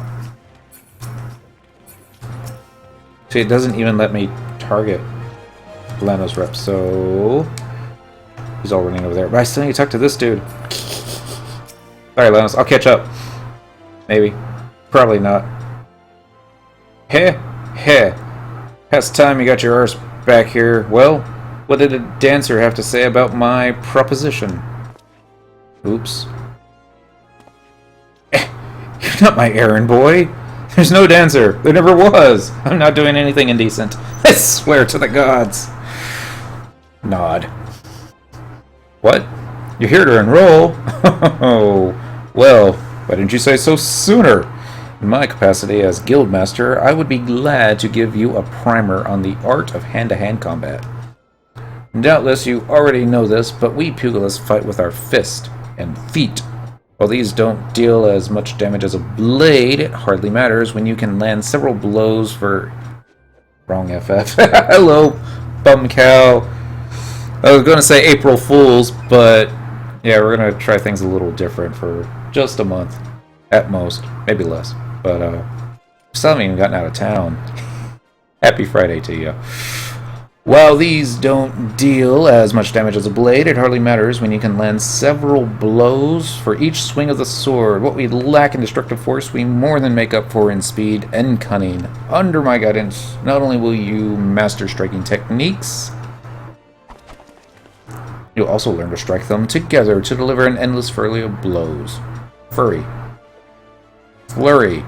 See, it doesn't even let me target Lanosrep, so... He's all running over there. But I still need to talk to this dude. Sorry, Lanos. I'll catch up. Maybe. Probably not. Heh, heh. Past time you got your arse back here. Well, what did a dancer have to say about my proposition? Oops. You're not my errand boy. There's no dancer. There never was. I'm not doing anything indecent. I swear to the gods. Nod. What? You're here to enroll? Oh, well, why didn't you say so sooner? In my capacity as guildmaster, I would be glad to give you a primer on the art of hand-to-hand combat. Doubtless you already know this, but we pugilists fight with our fist and feet. While these don't deal as much damage as a blade, it hardly matters when you can land several blows for... Wrong FF. Hello, bum cow. I was going to say April Fools, but yeah, we're going to try things a little different for just a month. At most. Maybe less. But, still haven't even gotten out of town. Happy Friday to you. While these don't deal as much damage as a blade, it hardly matters when you can land several blows for each swing of the sword. What we lack in destructive force, we more than make up for in speed and cunning. Under my guidance, not only will you master striking techniques, you'll also learn to strike them together to deliver an endless flurry of blows. Flurry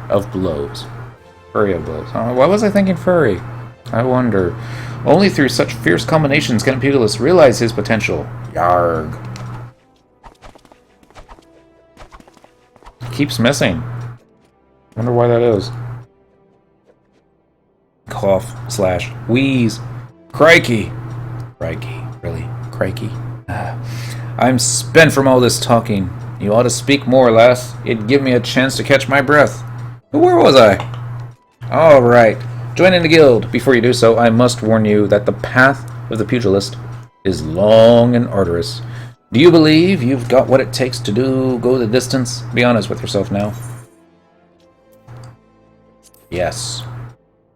of blows. Why was I thinking furry? I wonder. Only through such fierce combinations can a pugilist realize his potential. Yarg. Keeps missing. Wonder why that is. Cough / wheeze. Crikey. Crikey. Really? Crikey. I'm spent from all this talking. You ought to speak more, lass. It'd give me a chance to catch my breath. But where was I? All right. Join in the guild. Before you do so, I must warn you that the path of the pugilist is long and arduous. Do you believe you've got what it takes to go the distance? Be honest with yourself now. Yes.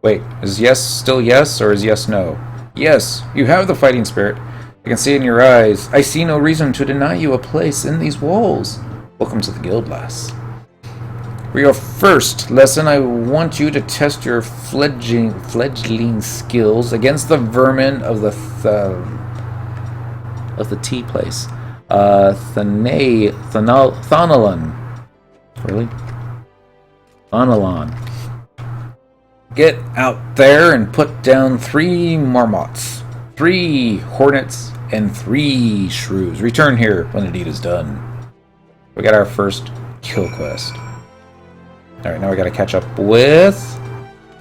Wait, is yes still yes, or is yes no? Yes, you have the fighting spirit. I can see it in your eyes. I see no reason to deny you a place in these walls. Welcome to the guild, lass. For your first lesson, I want you to test your fledgling skills against the vermin of the tea place. Thonalon. Really? Thonalon. Get out there and put down 3 marmots, 3 hornets, and 3 shrews. Return here when the deed is done. We got our first kill quest. Alright, now we gotta catch up with...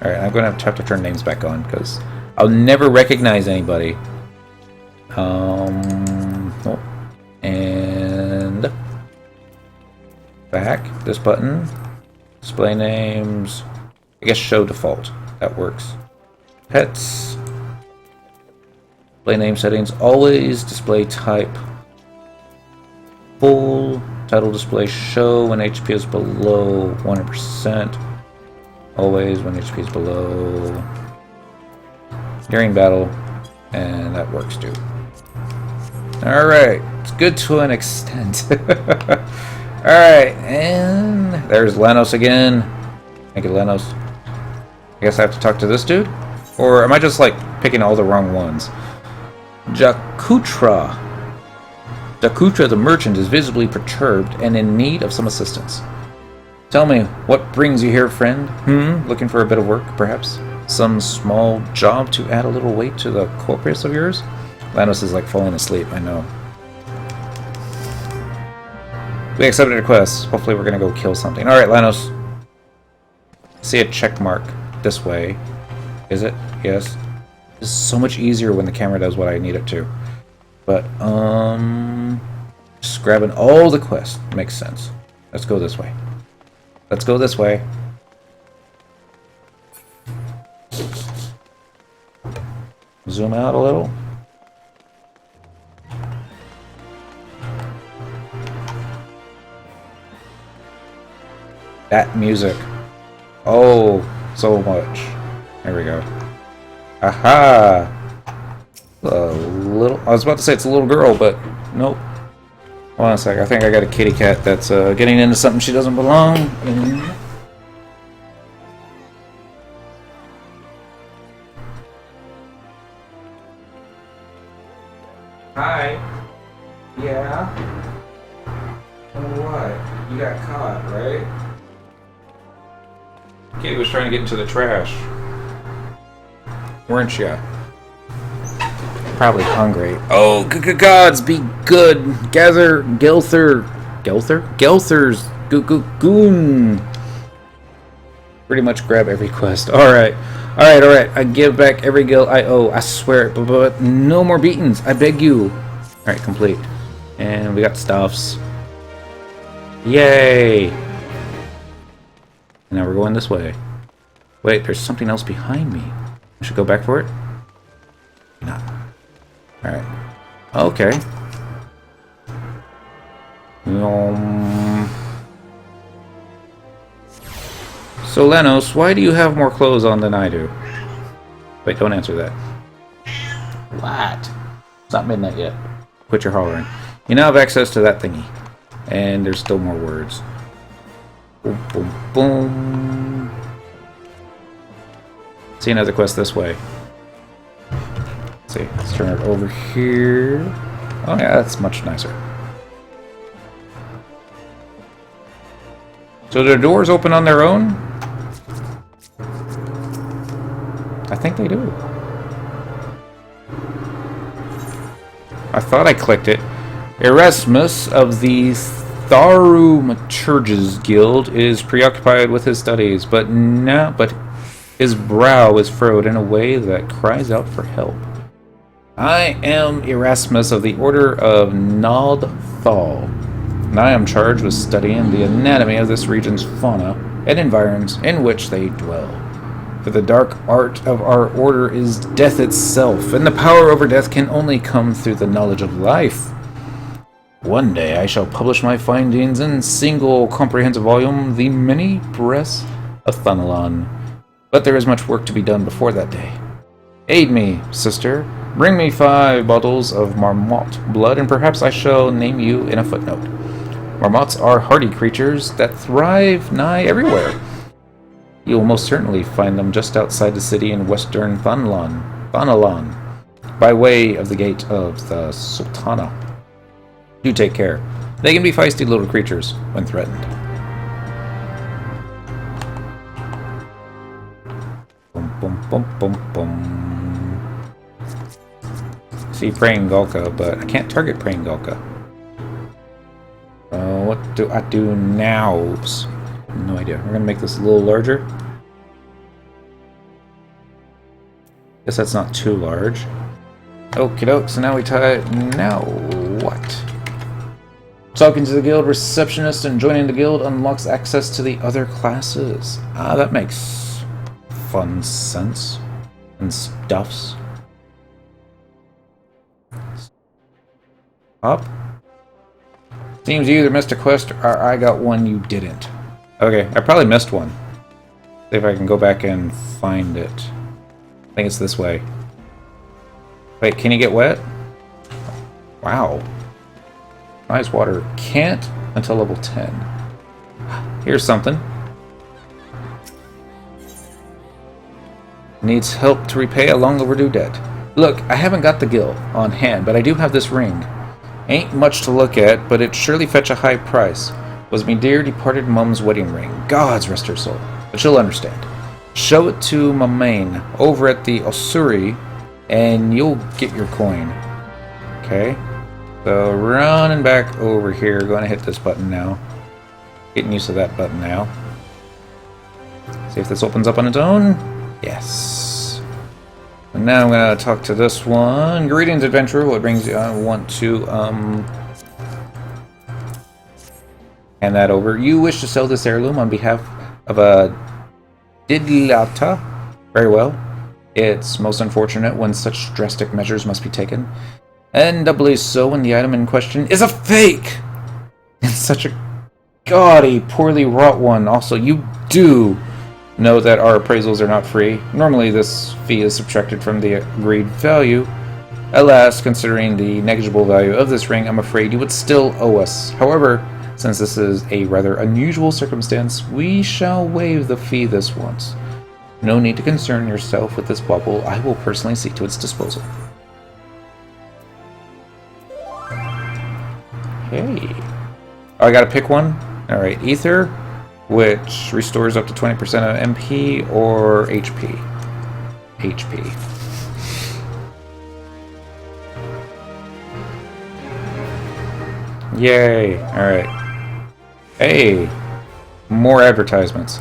Alright, I'm gonna have to turn names back on, because I'll never recognize anybody. Oh. And... back, this button. Display names. I guess show default. That works. Pets. Display name settings. Always display type. Full. Title display show when HP is below 100%. Always when HP is below. During battle. And that works too. Alright. It's good to an extent. Alright. And there's Lanos again. Thank you, Lanos. I guess I have to talk to this dude? Or am I just like picking all the wrong ones? Jakutra. Jakutra the merchant is visibly perturbed and in need of some assistance. Tell me, what brings you here, friend? Looking for a bit of work, perhaps? Some small job to add a little weight to the corpus of yours? Lanos is like falling asleep, I know. We accepted a request. Hopefully we're gonna go kill something. Alright, Lanos. See a check mark this way. Is it? Yes. This is so much easier when the camera does what I need it to. But, just grabbing all the quests makes sense. Let's go this way. Let's go this way. Zoom out a little. That music. Oh, so much. There we go. Aha! A little... I was about to say it's a little girl, but nope. Hold on a sec. I think I got a kitty cat that's getting into something she doesn't belong in. You got caught, right? Kid was trying to get into the trash. Weren't ya? Probably hungry. Oh, gods, be good. Gather, Gelther's goon. Pretty much grab every quest. Alright. I give back every guild I owe. I swear it. But no more beatings. I beg you. Alright, complete. And we got stuffs. Yay! Now we're going this way. Wait, there's something else behind me. I should go back for it? No. Alright. Okay. So, Lanos, why do you have more clothes on than I do? Wait, don't answer that. What? It's not midnight yet. Quit your hollering. You now have access to that thingy. And there's still more words. Boom, boom, boom. See another quest this way. Let's see. Let's turn it over here. Oh yeah, that's much nicer. So the doors open on their own? I think they do. I thought I clicked it. Erasmus of the Thaumaturges Guild is preoccupied with his studies, but his brow is furrowed in a way that cries out for help. I am Erasmus of the Order of Naldthal, and I am charged with studying the anatomy of this region's fauna and environs in which they dwell. For the dark art of our order is death itself, and the power over death can only come through the knowledge of life. One day I shall publish my findings in single comprehensive volume, The Many Breaths of Thanalan. But there is much work to be done before that day. Aid me, sister. Bring me 5 bottles of marmot blood, and perhaps I shall name you in a footnote. Marmots are hardy creatures that thrive nigh everywhere. You will most certainly find them just outside the city in western Thanalan, by way of the gate of the Sultana. Do take care. They can be feisty little creatures when threatened. Boom, boom, boom, boom, boom. See Praying Gulka, but I can't target Praying Gulka. What do I do now? Oops. No idea. We're gonna make this a little larger. Guess that's not too large. Okie doke, so now we tie it. Now what? Talking to the guild receptionist and joining the guild unlocks access to the other classes. Ah, that makes fun sense. And stuffs. Up. Seems you either missed a quest or I got one you didn't. Okay, I probably missed one. See if I can go back and find it. I think it's this way. Wait, can you get wet? Wow. Ice water can't until level 10. Here's something. Needs help to repay a long overdue debt. Look, I haven't got the gil on hand, but I do have this ring. Ain't much to look at, but it surely fetch a high price. Was me dear departed mum's wedding ring. Gods rest her soul. But she'll understand. Show it to my main over at the Osuri, and you'll get your coin. Okay. So running back over here, going to hit this button now. Getting used to that button now. See if this opens up on its own. Yes. And now I'm going to talk to this one. Greetings, adventurer. What brings you? I want to hand that over. You wish to sell this heirloom on behalf of a Didlata? Very well. It's most unfortunate when such drastic measures must be taken. And doubly so when the item in question is a fake! It's such a gaudy, poorly wrought one. Also, you do know that our appraisals are not free. Normally this fee is subtracted from the agreed value. Alas, considering the negligible value of this ring, I'm afraid you would still owe us. However, since this is a rather unusual circumstance, we shall waive the fee this once. No need to concern yourself with this bauble. I will personally see to its disposal. Hey. Oh, I gotta pick one? Alright, Ether, which restores up to 20% of MP or HP. HP. Yay! Alright. Hey! More advertisements.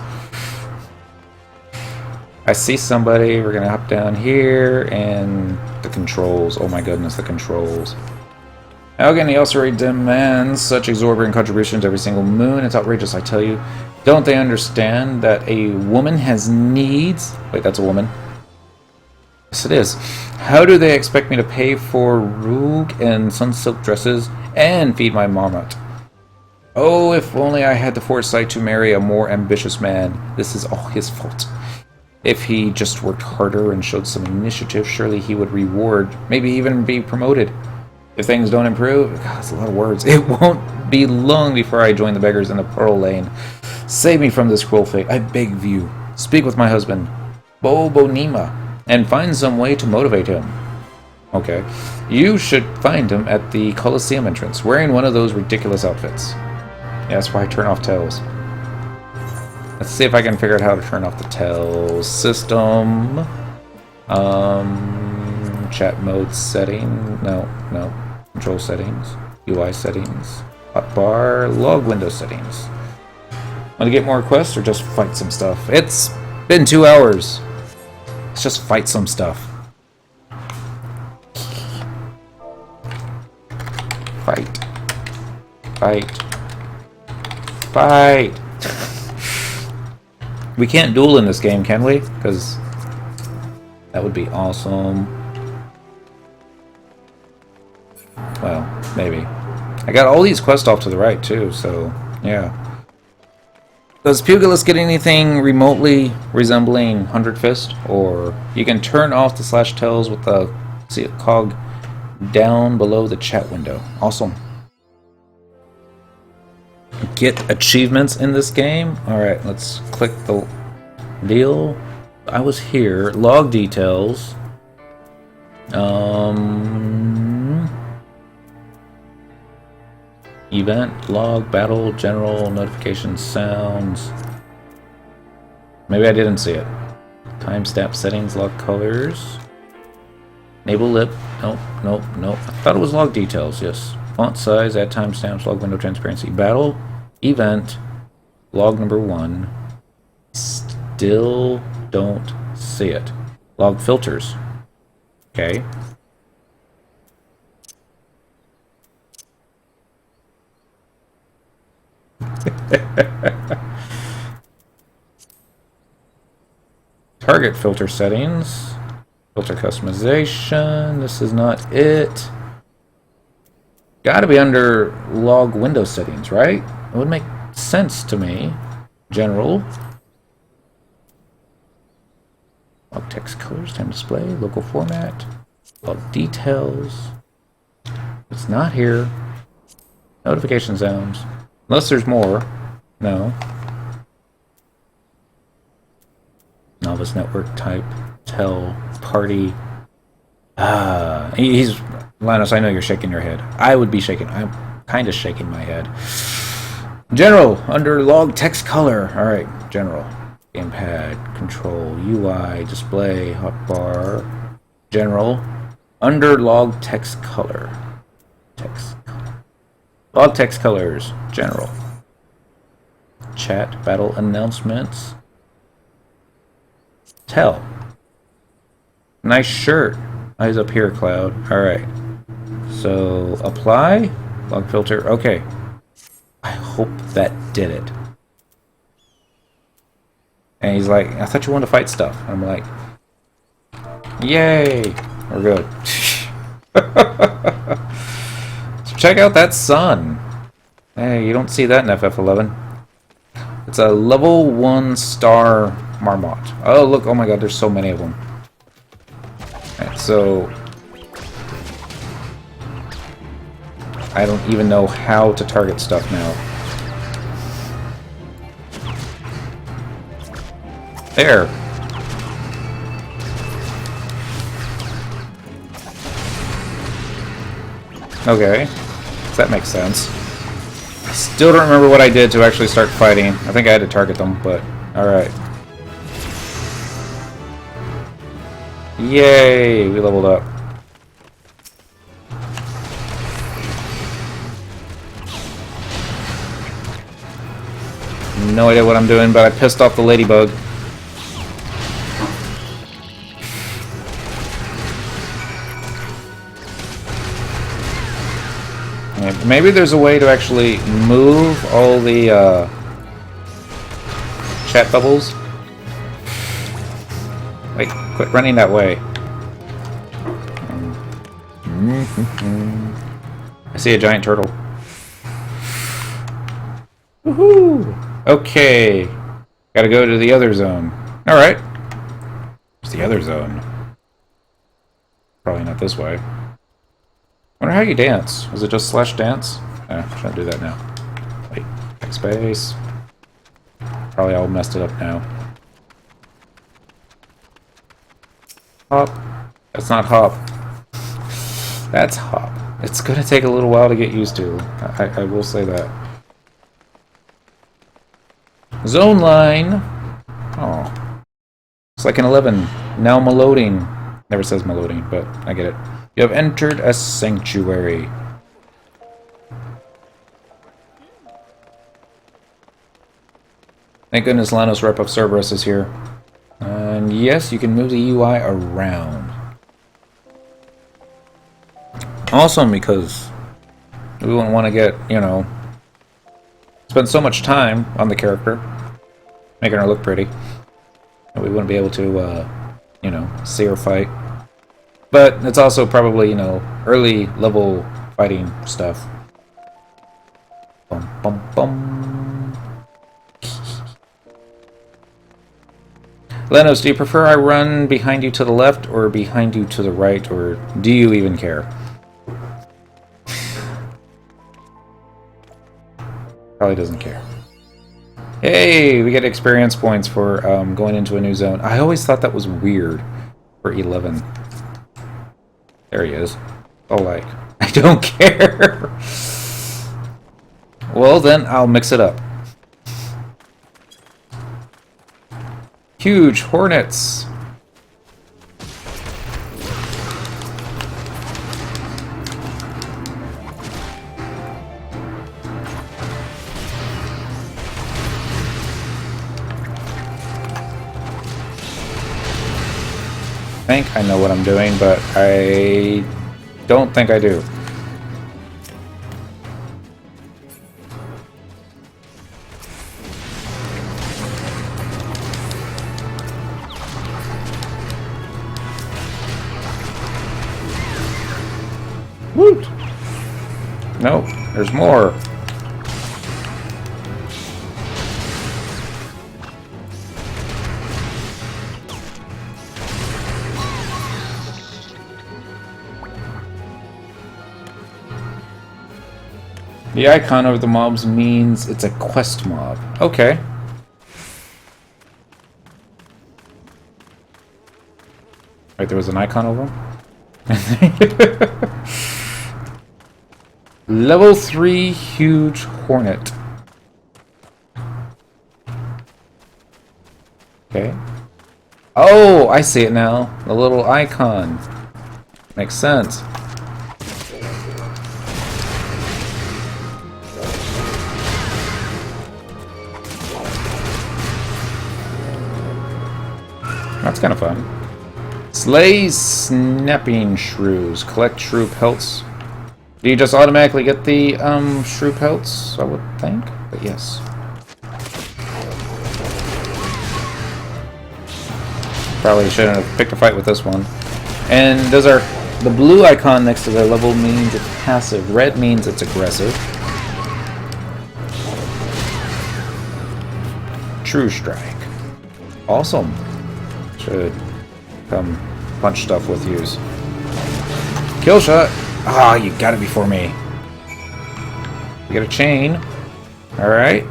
I see somebody, we're gonna hop down here, and the controls. Oh my goodness, the controls. How can he also demand such exorbitant contributions every single moon? It's outrageous, I tell you. Don't they understand that a woman has needs? Wait, that's a woman. Yes, it is. How do they expect me to pay for rogue and sunsilk dresses and feed my marmot? Oh, if only I had the foresight to marry a more ambitious man. This is all his fault. If he just worked harder and showed some initiative, surely he would reward, maybe even be promoted. If things don't improve, God, that's a lot of words. It won't be long before I join the beggars in the pearl lane. Save me from this cruel fate, I beg of you. Speak with my husband, Bobonima, and find some way to motivate him. Okay. You should find him at the Colosseum entrance, wearing one of those ridiculous outfits. Yeah, that's why I turn off tells. Let's see if I can figure out how to turn off the tells. System. Chat mode setting. No. Control settings. UI settings. Hotbar. Log window settings. Want to get more requests or just fight some stuff? It's been 2 hours. Let's just fight some stuff. Fight. We can't duel in this game, can we? Because that would be awesome. Well, maybe. I got all these quests off to the right, too, so, yeah. Does Pugilist get anything remotely resembling 100 Fist? Or you can turn off the /tells with the cog down below the chat window. Awesome. Get achievements in this game. Alright, let's click the deal. I was here. Log details. Event, log, battle, general, notification, sounds. Maybe I didn't see it. Timestamp settings, log colors. Enable lip. Nope. I thought it was log details, yes. Font size, add timestamps, log window transparency, battle, event, log number 1. Still don't see it. Log filters. Okay. Target filter settings. Filter customization. This is not it. Gotta be under log window settings, right? It would make sense to me. General. Log text colors, time display, local format, log details. It's not here. Notification sounds. Unless there's more. No. Novice network type. Tell. Party. He's... Lanos, I know you're shaking your head. I would be shaking. I'm kind of shaking my head. General. Under log text color. Alright. General. Gamepad. Control. UI. Display. Hotbar. General. Under log text color. Text color. Log text colors. General. Chat. Battle announcements. Tell. Nice shirt. Eyes up here, Cloud. Alright. So, apply. Log filter. Okay. I hope that did it. And he's like, I thought you wanted to fight stuff. And I'm like, yay. We're good. So check out that sun. Hey, you don't see that in FF11. It's a level 1 star Marmot. Oh, look. Oh my god, there's so many of them. Alright, so... I don't even know how to target stuff now. There! Okay. That makes sense. Still don't remember what I did to actually start fighting. I think I had to target them, but alright. Yay! We leveled up. No idea what I'm doing, but I pissed off the ladybug. Maybe there's a way to actually move all the chat bubbles. Wait, quit running that way. I see a giant turtle. Woohoo! Okay. Gotta go to the other zone. Alright. Where's the other zone? Probably not this way. I wonder how you dance. Was it just slash dance? Shouldn't do that now. Wait, backspace. Probably all messed it up now. Hop. That's not hop. That's hop. It's gonna take a little while to get used to. I will say that. Zone line. Oh. It's like an 11. Now loading. Never says loading, but I get it. You have entered a sanctuary. Thank goodness Lanosrep of Cerberus is here. And yes, you can move the UI around. Also because we wouldn't want to get, you know, spend so much time on the character, making her look pretty. And we wouldn't be able to, you know, see her fight. But it's also probably, you know, early level fighting stuff. Bum bum bum. Lanos, do you prefer I run behind you to the left or behind you to the right, or do you even care? Probably doesn't care. Hey, we get experience points for going into a new zone. I always thought that was weird for 11. There he is. Oh, like, I don't care. Well, then I'll mix it up. Huge hornets. I think I know what I'm doing, but I don't think I do. Woot! No, there's more. The icon of the mobs means it's a quest mob. Okay. Right, there was an icon over him? Level 3 huge hornet. Okay. Oh, I see it now. The little icon. Makes sense. That's kind of fun. Slay snapping shrews. Collect shrew pelts. Do you just automatically get the shrew pelts? I would think, but yes. Probably shouldn't have picked a fight with this one. And does the blue icon next to their level means it's passive. Red means it's aggressive. True strike. Awesome. Should come punch stuff with use. Kill shot. Ah, you got it before me. You get a chain. Alright.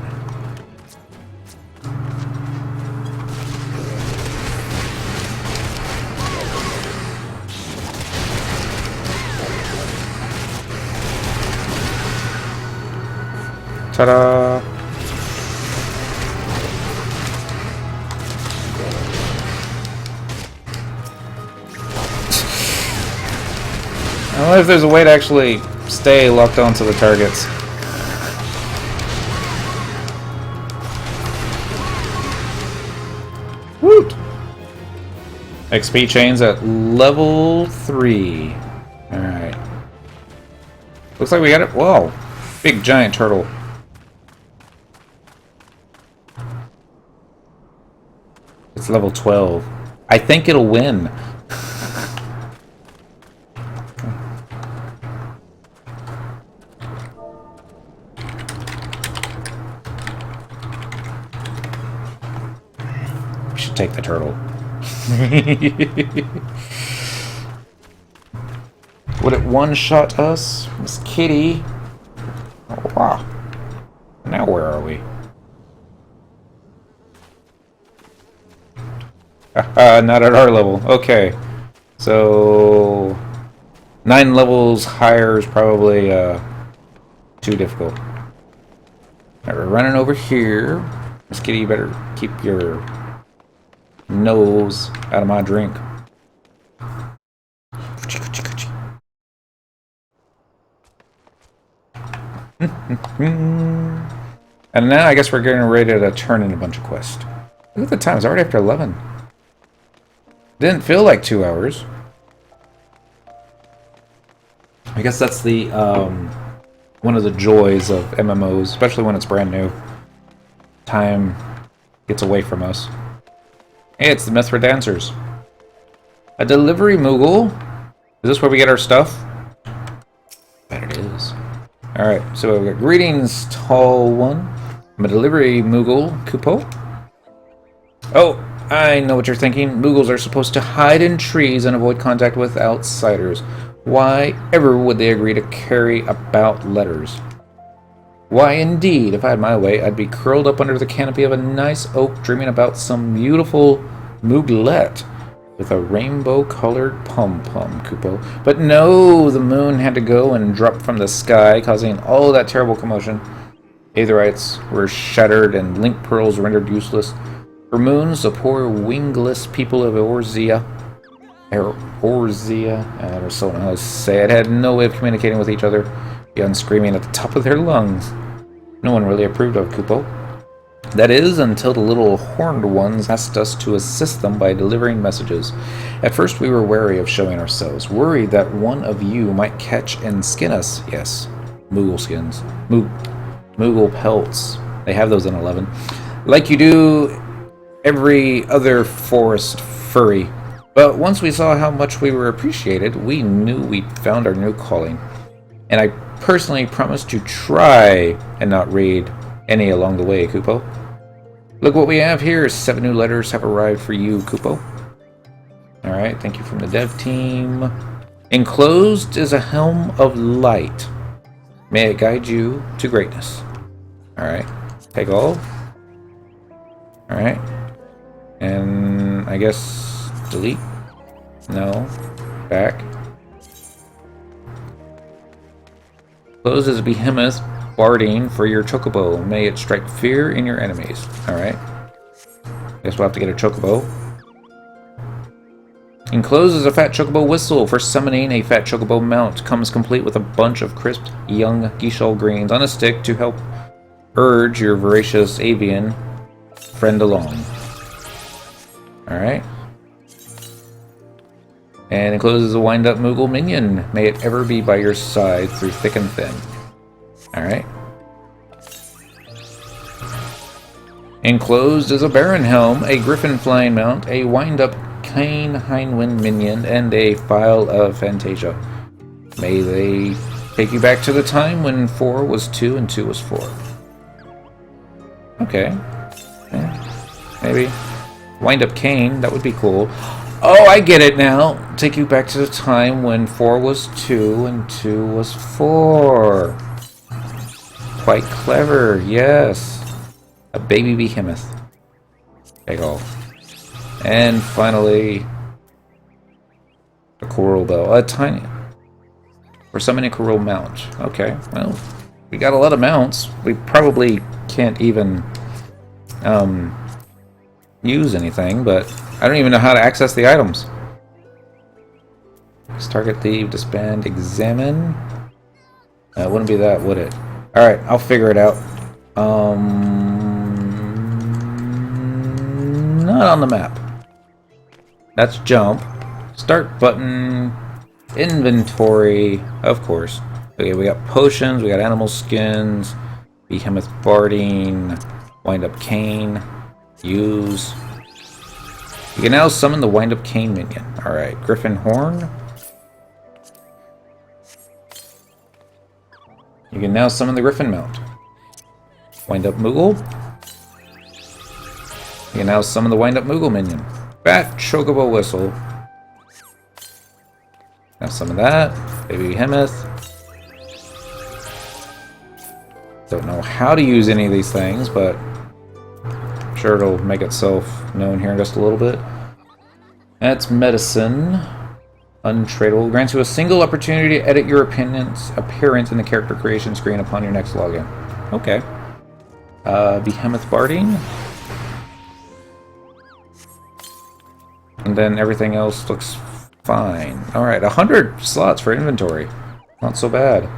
Ta-da! I wonder if there's a way to actually stay locked onto the targets. Woot! XP chains at level 3. Alright. Looks like we got it. Whoa! Big giant turtle. It's level 12. I think it'll win. We should take the turtle. Would it one-shot us? Miss Kitty. Oh, wow. Now where are we? Not at our level. Okay. So 9 levels higher is probably too difficult. Alright, we're running over here. Miss Kitty, you better keep your nose out of my drink. And now I guess we're getting ready to turn in a bunch of quests. Look at the time, it's already after 11. Didn't feel like 2 hours. I guess that's the one of the joys of MMOs, especially when it's brand new. Time gets away from us. Hey, it's the Mithra dancers. A delivery Moogle. Is this where we get our stuff? Bet it is. Alright, so we've got greetings, tall one. I'm a delivery Moogle, Kupo. Oh, I know what you're thinking. Moogles are supposed to hide in trees and avoid contact with outsiders. Why ever would they agree to carry about letters? Why, indeed, if I had my way, I'd be curled up under the canopy of a nice oak dreaming about some beautiful Mooglet with a rainbow-colored pom-pom, Kupo. But no, the moon had to go and drop from the sky, causing all that terrible commotion. Aetherites were shattered and link pearls rendered useless. For moons, the poor wingless people of Orzia, I don't know how to say it, had no way of communicating with each other beyond screaming at the top of their lungs. No one really approved of Kupo. That is, until the little horned ones asked us to assist them by delivering messages. At first we were wary of showing ourselves, worried that one of you might catch and skin us. Yes, Moogle skins. Moogle pelts. They have those in 11. Like you do every other forest furry. But once we saw how much we were appreciated, we knew we'd found our new calling. And I personally promised to try and not read any along the way, Kupo. Look what we have here. 7 new letters have arrived for you, Kupo. Alright, thank you from the dev team. Enclosed is a helm of light. May it guide you to greatness. Alright, take all. Alright. And I guess delete? No. Back. Closed is a behemoth barding for your chocobo. May it strike fear in your enemies. Alright. Guess we'll have to get a chocobo. Enclosed is a fat chocobo whistle for summoning a fat chocobo mount. Comes complete with a bunch of crisp young geishal greens on a stick to help urge your voracious avian friend along. Alright. And encloses a wind-up Moogle minion. May it ever be by your side through thick and thin. Alright. Enclosed is a Baron Helm, a Griffin Flying Mount, a wind-up Kane Hindwind minion, and a Phial of Fantasia. May they take you back to the time when 4 was 2 and 2 was 4. Okay. Yeah. Maybe. Wind-up Kane, that would be cool. Oh, I get it now. Take you back to the time when 4 was 2 and 2 was 4. Quite clever, yes. A baby behemoth. Big ol'. And finally, a coral bell. A tiny. For summoning a coral mount. Okay, well, We got a lot of mounts. We probably can't even use anything, but I don't even know how to access the items. Let's target, leave, disband, examine. It wouldn't be that, would it? Alright, I'll figure it out. Not on the map. That's jump. Start button. Inventory. Of course. Okay, we got potions, we got animal skins, Behemoth Barding, Wind Up Cane, use. You can now summon the Wind Up Cane minion. Alright, Griffin Horn. You can now summon the Griffin mount. Wind Up Moogle. You can now summon the Wind Up Moogle minion. Bat Chocobo Whistle. Now summon that. Baby Behemoth. Don't know how to use any of these things, but I'm sure it'll make itself known here in just a little bit. That's medicine. Untradeable. Grants you a single opportunity to edit your appearance in the character creation screen upon your next login. Okay. Behemoth Barding. And then everything else looks fine. Alright, 100 slots for inventory. Not so bad.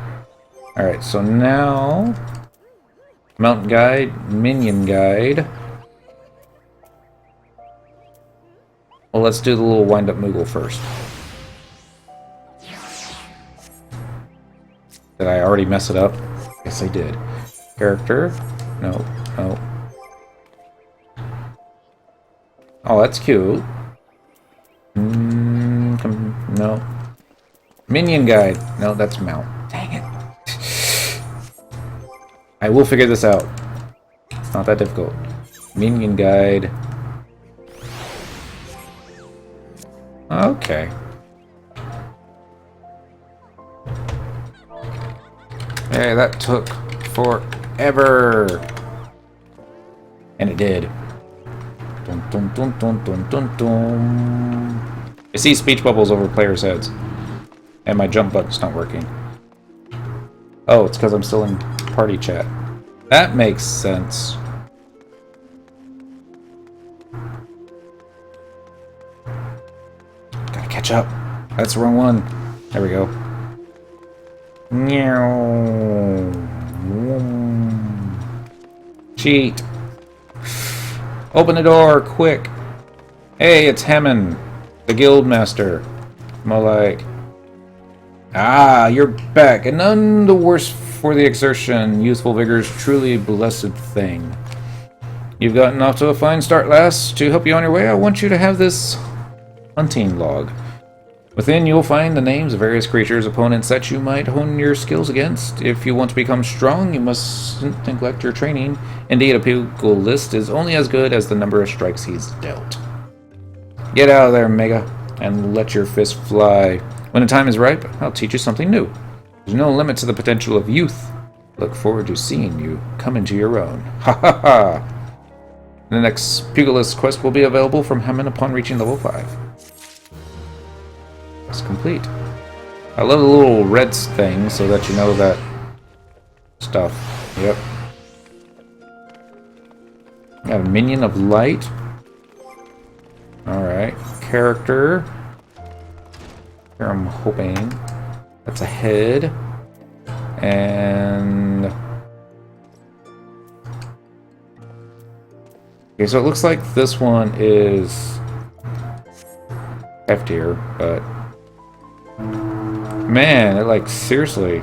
Alright, so now... Mountain Guide, Minion Guide. Well, let's do the little wind-up Moogle first. Did I already mess it up? Yes, I did. Character. No, no. Oh, that's cute. No. Minion Guide. No, that's Mount. Dang it. I will figure this out. It's not that difficult. Minion Guide. Okay. Hey, that took forever. And it did. Dun, dun, dun, dun, dun, dun, dun. I see speech bubbles over players' heads. And my jump button's not working. Oh, it's because I'm still in party chat. That makes sense. Gotta catch up. That's the wrong one. There we go. Cheat. Open the door, quick. Hey, it's Hammond, the guild master. More like... Ah, you're back, and none the worse for the exertion. Youthful vigor is truly a blessed thing. You've gotten off to a fine start, lass. To help you on your way, I want you to have this hunting log. Within, you'll find the names of various creatures, opponents that you might hone your skills against. If you want to become strong, you mustn't neglect your training. Indeed, a pugilist is only as good as the number of strikes he's dealt. Get out of there, Mega, and let your fist fly. When the time is ripe, I'll teach you something new. There's no limit to the potential of youth. Look forward to seeing you come into your own. Ha ha ha! The next pugilist quest will be available from Hammond upon reaching level 5. It's complete. I love the little red thing so that you know that stuff. Yep. Got a minion of light. Alright. Character. Here I'm hoping. That's a head. And... Okay, so it looks like this one is F tier, but... Man, it like seriously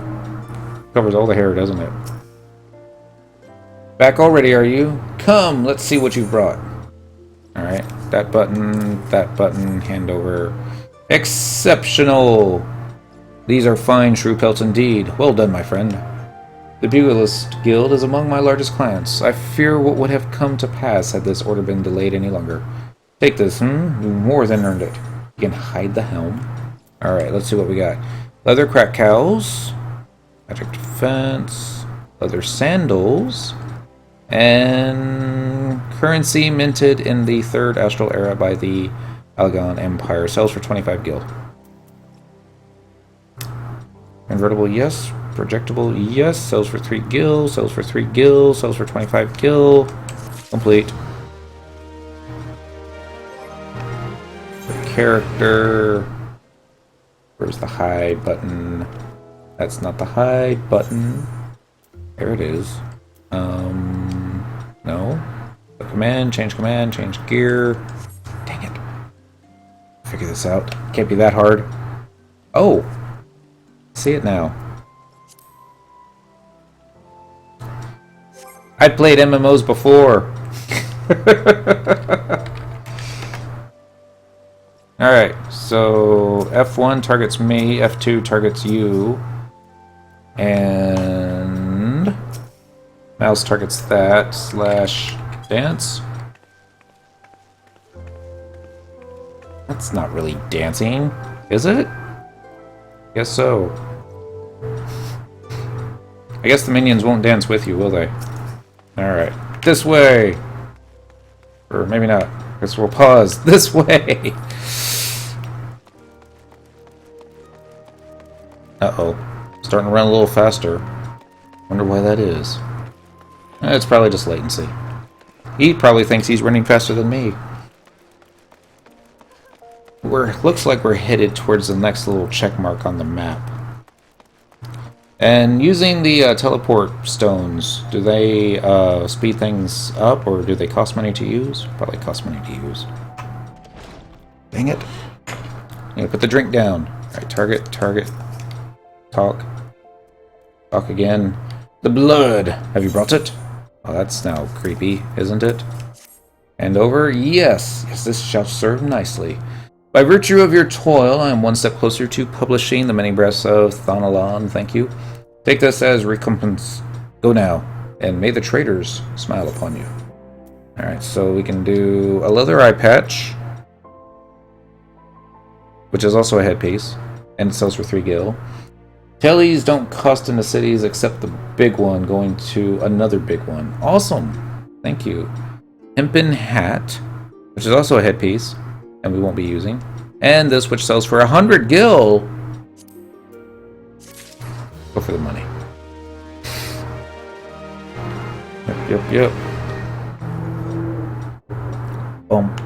covers all the hair, doesn't it? Back already, are you? Come, let's see what you've brought. Alright, that button, hand over. Exceptional! These are fine shrew pelts indeed. Well done, my friend. The Pugilist Guild is among my largest clients. I fear what would have come to pass had this order been delayed any longer. Take this, You more than earned it. You can hide the helm. Alright, let's see what we got. Leather crack cows, magic defense, leather sandals, and currency minted in the 3rd Astral Era by the Algon Empire. Sells for 25 gil. Convertible, yes. Projectable, yes. Sells for 3 gil, sells for 3 gil, sells for 25 gil. Complete. The character. Where's the hide button? That's not the hide button. There it is. No. The command, change gear. Dang it. Figure this out. Can't be that hard. Oh! See it now. I played MMOs before. Alright, so F1 targets me, F2 targets you, and mouse targets that, / dance. That's not really dancing, is it? Guess so. I guess the minions won't dance with you, will they? Alright, this way! Or maybe not. Guess we'll pause. This way! Uh-oh. Starting to run a little faster. Wonder why that is. It's probably just latency. He probably thinks he's running faster than me. Looks like we're headed towards the next little check mark on the map. And using the teleport stones, do they speed things up, or do they cost money to use? Probably cost money to use. Dang it. Yeah, put the drink down. Alright, target. Talk again. The blood! Have you brought it? Oh, that's now creepy, isn't it? And over? Yes! Yes, this shall serve nicely. By virtue of your toil, I am one step closer to publishing the Many Breaths of Thanalan. Thank you. Take this as recompense. Go now, and may the traders smile upon you. Alright, so we can do a leather eye patch, which is also a headpiece, and it sells for 3 gil. Tellies don't cost in the cities except the big one going to another big one. Awesome! Thank you. Hempen hat, which is also a headpiece, and we won't be using. And this, which sells for 100 gil. Go for the money. Yep. Bum.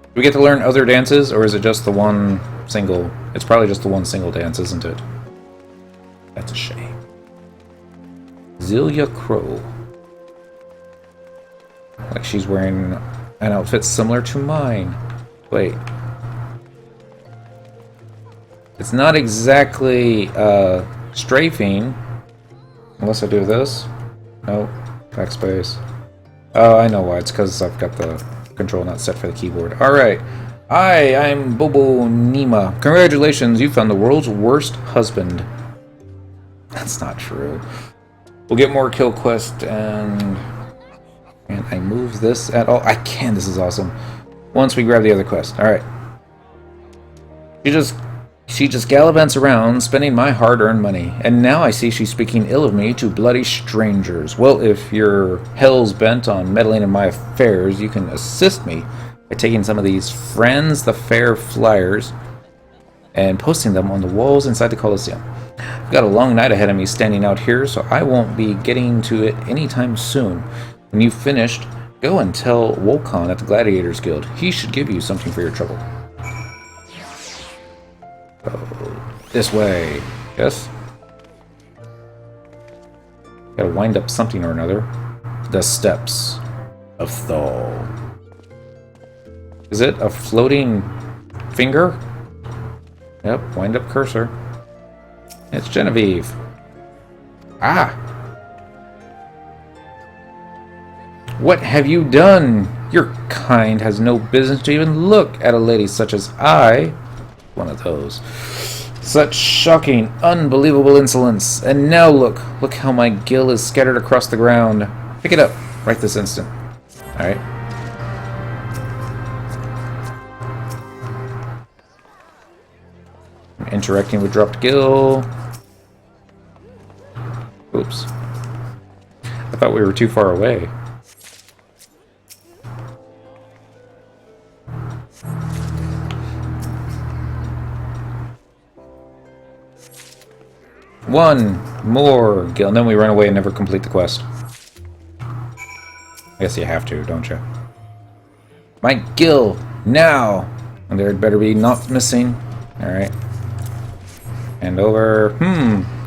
Do we get to learn other dances, or is it just the one single? It's probably just the one single dance, isn't it? That's a shame. Zelia Crow. Like she's wearing an outfit similar to mine. Wait. It's not exactly strafing. Unless I do this. Nope. Backspace. Oh, I know why. It's because I've got the control not set for the keyboard. Alright. I'm Bobo Nima. Congratulations, you found the world's worst husband. That's not true. We'll get more kill quest and... Can I move this at all? I can. This is awesome. Once we grab the other quest. Alright. She just gallivants around, spending my hard-earned money. And now I see she's speaking ill of me to bloody strangers. Well, if you're hell's bent on meddling in my affairs, you can assist me by taking some of these Friends the Fair flyers and posting them on the walls inside the Colosseum. I've got a long night ahead of me standing out here, so I won't be getting to it anytime soon. When you've finished, go and tell Wolcon at the Gladiators Guild. He should give you something for your trouble. This way. Yes? Gotta wind up something or another. The Steps of Thal. Is it a floating finger? Yep, wind up cursor. It's Genevieve. Ah! What have you done? Your kind has no business to even look at a lady such as I. One of those. Such shocking, unbelievable insolence. And now look how my gil is scattered across the ground. Pick it up right this instant. Alright. Interacting with dropped gil. Oops. I thought we were too far away. One more guild, and then we run away and never complete the quest. I guess you have to, don't you? My gill, now! And there better be not missing. Alright. And over.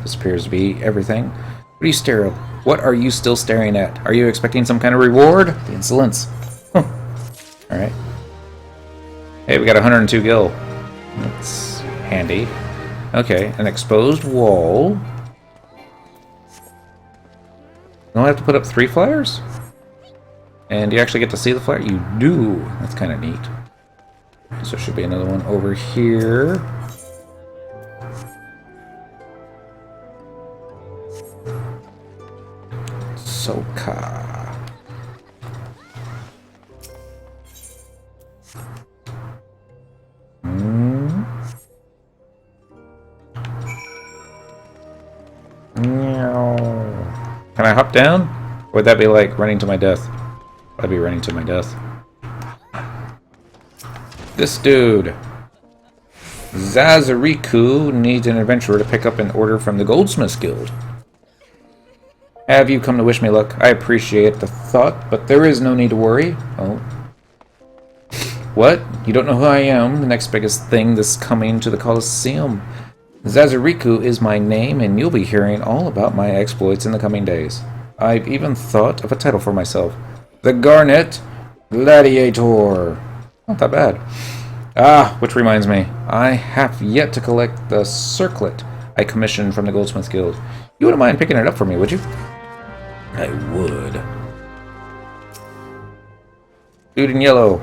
This appears to be everything. What are you still staring at? Are you expecting some kind of reward? The insolence. Alright. Hey, we got 102 gil. That's handy. Okay, an exposed wall. Don't have to put up 3 flyers? And you actually get to see the flyer? You do. That's kind of neat. So there should be another one over here. Soka. Can I hop down? Or would that be like running to my death? I'd be running to my death. This dude. Zazariku needs an adventurer to pick up an order from the Goldsmiths Guild. Have you come to wish me luck? I appreciate the thought, but there is no need to worry. Oh. What? You don't know who I am? The next biggest thing that's coming to the Colosseum. Zazariku is my name, and you'll be hearing all about my exploits in the coming days. I've even thought of a title for myself. The Garnet Gladiator. Not that bad. Ah, which reminds me, I have yet to collect the circlet I commissioned from the Goldsmiths Guild. You wouldn't mind picking it up for me, would you? I would. Dude in yellow.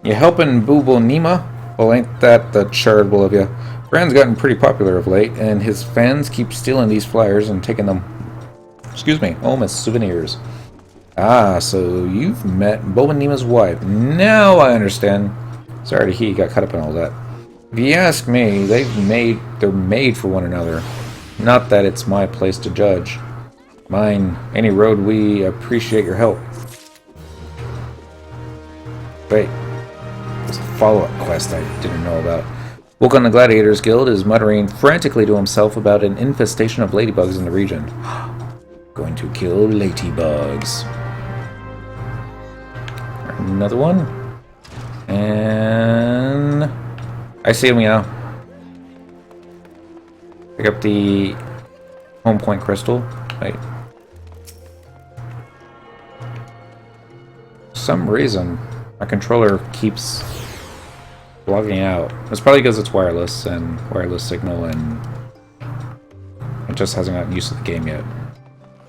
You helping Booble Nima? Well, ain't that the charitable of you? Brand's gotten pretty popular of late, and his fans keep stealing these flyers and taking them, home as souvenirs. Ah, so you've met Boba Nima's wife. Now I understand. Sorry he got caught up in all that. If you ask me, they're made for one another. Not that it's my place to judge. Mine, any road, we appreciate your help. Wait. There's a follow-up quest I didn't know about. Woken the Gladiators Guild is muttering frantically to himself about an infestation of ladybugs in the region. Going to kill ladybugs. Another one. And I see him now. Pick up the home point crystal. Wait. For some reason, my controller keeps logging out. It's probably because it's wireless and wireless signal, and it just hasn't gotten used to the game yet.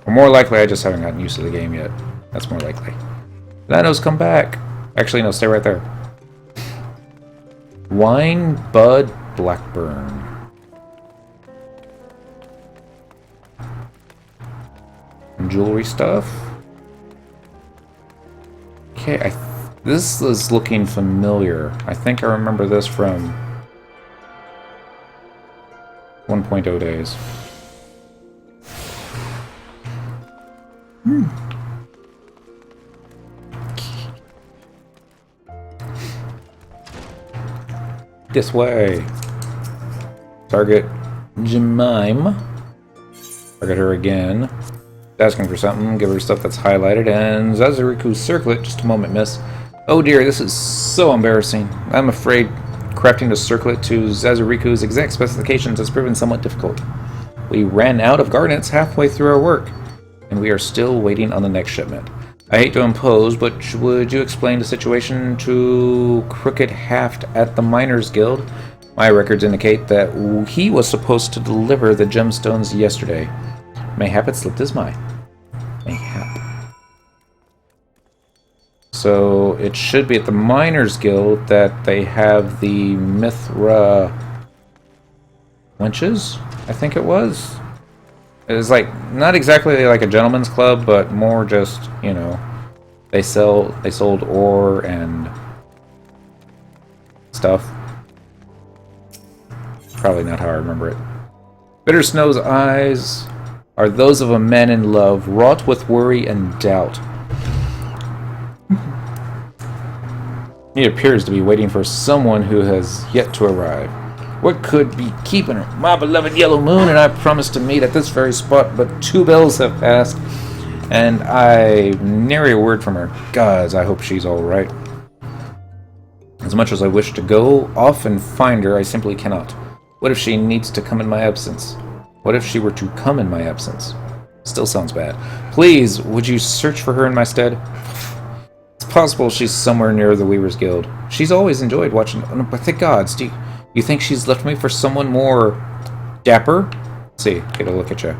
Or more likely, I just haven't gotten used to the game yet. That's more likely. Lanos, come back! Actually, no, stay right there. Wine Bud Blackburn. Jewelry stuff. Okay, this is looking familiar. I think I remember this from 1.0 days. This way. Target Jemime. Target her again. Asking for something. Give her stuff that's highlighted. And Zazariku's circlet. Just a moment, miss. Oh dear, this is so embarrassing. I'm afraid crafting a circlet to Zazariku's exact specifications has proven somewhat difficult. We ran out of garnets halfway through our work, and we are still waiting on the next shipment. I hate to impose, but would you explain the situation to Crooked Haft at the Miners Guild? My records indicate that he was supposed to deliver the gemstones yesterday. Mayhap it slipped his mind. Mayhap. So it should be at the Miners Guild that they have the Mithra wenches, I think it was. It was like, not exactly like a gentleman's club, but more just, you know, they sold ore and stuff. Probably not how I remember it. Bitter Snow's eyes are those of a man in love, wrought with worry and doubt. He appears to be waiting for someone who has yet to arrive. What could be keeping her? My beloved yellow moon and I promised to meet at this very spot, but 2 bells have passed, and I nary a word from her. Gods, I hope she's all right. As much as I wish to go off and find her, I simply cannot. What if she needs to come in my absence? What if she were to come in my absence? Still sounds bad. Please, would you search for her in my stead? It's possible she's somewhere near the Weaver's Guild. She's always enjoyed watching... But thank gods, do you think she's left me for someone more... dapper? Let's see, get a look at you.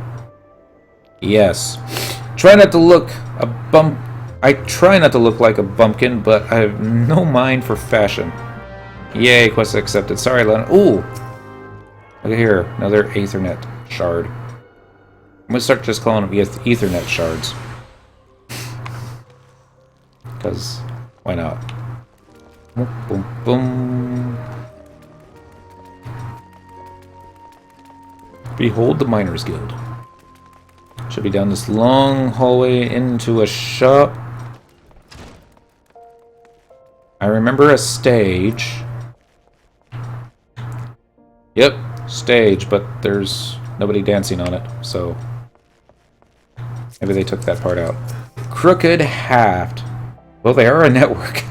Yes. Try not to look a bump... I try not to look like a bumpkin, but I have no mind for fashion. Yay, quest accepted. Sorry, Lana. Ooh! Look at here, another Aethernet shard. I'm gonna start just calling them Ethernet shards. Because, why not? Boom, boom, boom. Behold the Miners Guild. Should be down this long hallway into a shop. I remember a stage. Yep, stage, but there's nobody dancing on it, so maybe they took that part out. Crooked Haft. Well, they are a network.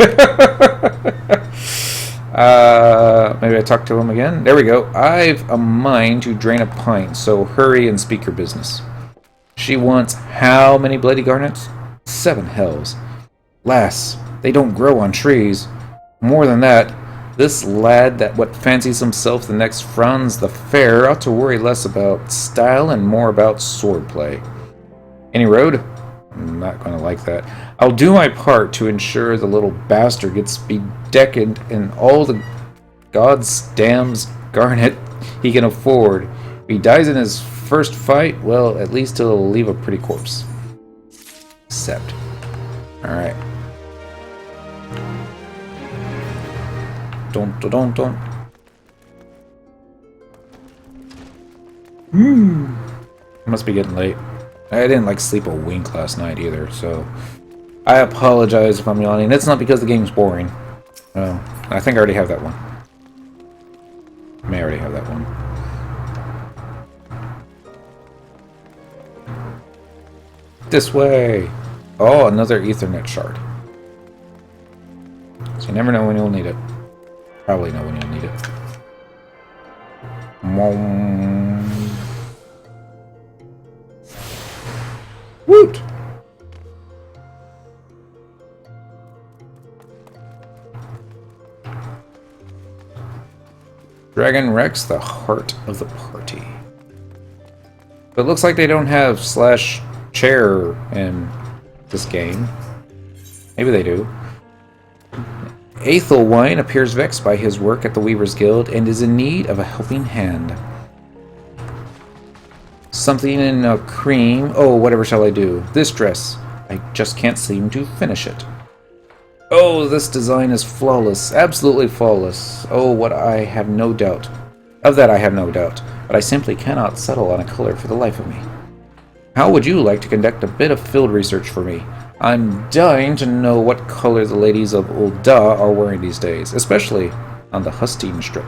Maybe I talk to him again. There we go. I've a mind to drain a pint, so hurry and speak your business. She wants how many bloody garnets? 7 hells. Lass, they don't grow on trees. More than that, this lad that what fancies himself the next Franz the Fair ought to worry less about style and more about swordplay. Any road? I'm not going to like that. I'll do my part to ensure the little bastard gets bedecked in all the god's damn's garnet he can afford. If he dies in his first fight, well, at least he'll leave a pretty corpse. Accept. Alright. Don't. It must be getting late. I didn't sleep a wink last night either, so I apologize if I'm yawning. It's not because the game's boring. No, I think I already have that one. I may already have that one. This way! Oh, another Ethernet shard. So you never know when you'll need it. Probably know when you'll need it. Woot! Dragon Rex, the heart of the party. But it looks like they don't have slash chair in this game. Maybe they do. Aethelwine appears vexed by his work at the Weaver's Guild and is in need of a helping hand. Something in a cream. Oh, whatever shall I do? This dress. I just can't seem to finish it. Oh, this design is flawless. Absolutely flawless. Oh, what I have no doubt. Of that I have no doubt. But I simply cannot settle on a color for the life of me. How would you like to conduct a bit of field research for me? I'm dying to know what color the ladies of Ul'dah are wearing these days, especially on the Hustine strip.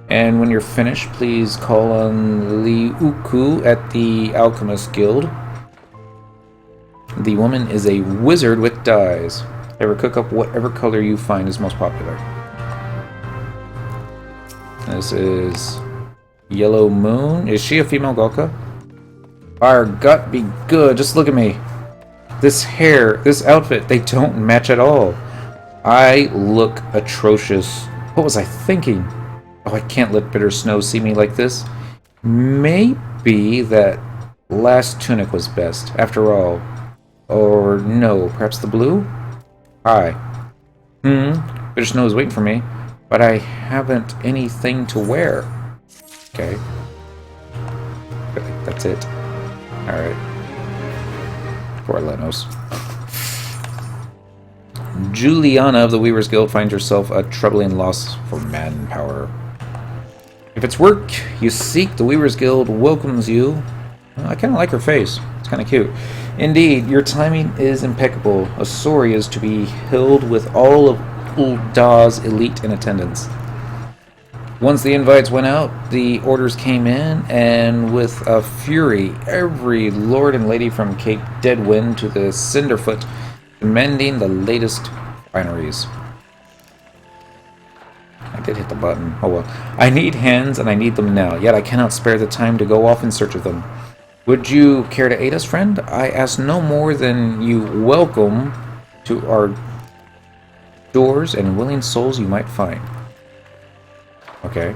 And when you're finished, please call on Liuku at the Alchemist Guild. The woman is a wizard with dyes. Ever cook up whatever color you find is most popular. This is Yellow Moon. Is she a female Gulka? Our gut be good. Just look at me. This hair, this outfit, they don't match at all. I look atrocious. What was I thinking? Oh, I can't let Bitter Snow see me like this. Maybe that last tunic was best, after all. Or no, perhaps the blue? Hi. Bitter Snow is waiting for me, but I haven't anything to wear. Okay. That's it. Alright. Poor Lanos. Juliana of the Weaver's Guild finds herself a troubling loss for manpower. If it's work you seek, the Weaver's Guild welcomes you. I kind of like her face. It's kind of cute. Indeed, your timing is impeccable. A soiree is to be held with all of Ul'Dah's elite in attendance. Once the invites went out, the orders came in, and with a fury, every lord and lady from Cape Deadwind to the Cinderfoot demanding the latest fineries. I did hit the button. Oh well. I need hands, and I need them now, yet I cannot spare the time to go off in search of them. Would you care to aid us, friend? I ask no more than you welcome to our doors and willing souls you might find. Okay.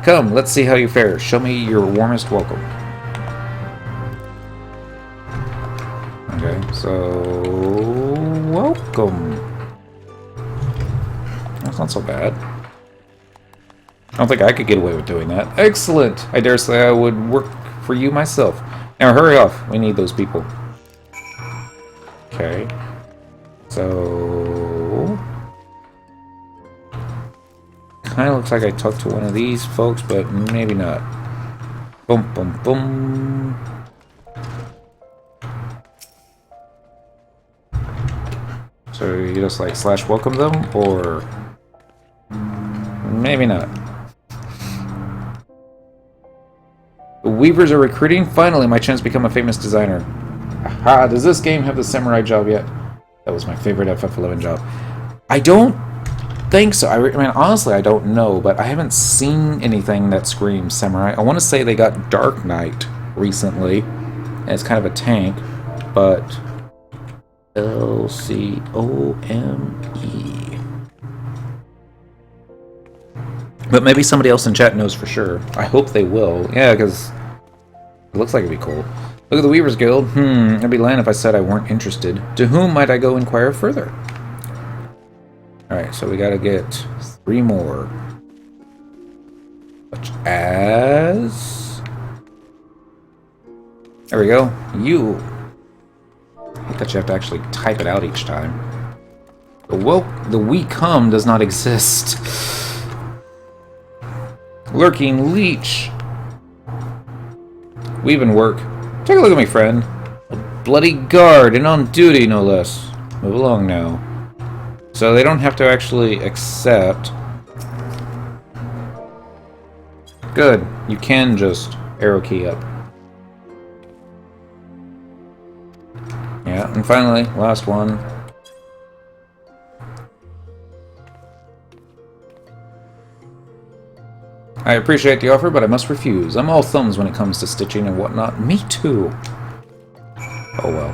Come, let's see how you fare. Show me your warmest welcome. Okay, so... welcome. That's not so bad. I don't think I could get away with doing that. Excellent! I dare say I would work for you myself. Now hurry off. We need those people. Okay. So... kind of looks like I talked to one of these folks, but maybe not. Boom, boom, boom. So you just like slash welcome them, or maybe not. The Weavers are recruiting. Finally, my chance to become a famous designer. Aha! Does this game have the samurai job yet? That was my favorite FF11 job. I don't think so. I mean, honestly, I don't know, but I haven't seen anything that screams samurai. I want to say they got Dark Knight recently, and it's kind of a tank, but LCOME. But maybe somebody else in chat knows for sure. I hope they will. Yeah, because it looks like it'd be cool. Look at the Weavers Guild. I'd be lying if I said I weren't interested. To whom might I go inquire further? Alright, so we gotta get 3 more. Such as... there we go. You. I hate that you have to actually type it out each time. The we come does not exist. Lurking Leech. Weaving work. Take a look at me, friend. A bloody guard and on duty, no less. Move along now. So they don't have to actually accept. Good. You can just arrow key up. Yeah, and finally, last one. I appreciate the offer, but I must refuse. I'm all thumbs when it comes to stitching and whatnot. Me too. Oh well.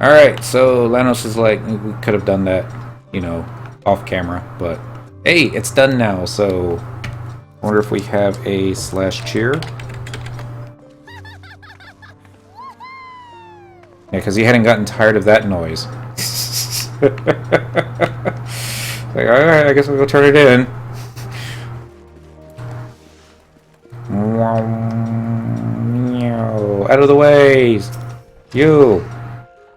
Alright, so Lanos is like, we could have done that, you know, off camera, but hey, it's done now, so I wonder if we have a /cheer. Yeah, because he hadn't gotten tired of that noise. Like, alright, I guess we'll go turn it in. Out of the way! You!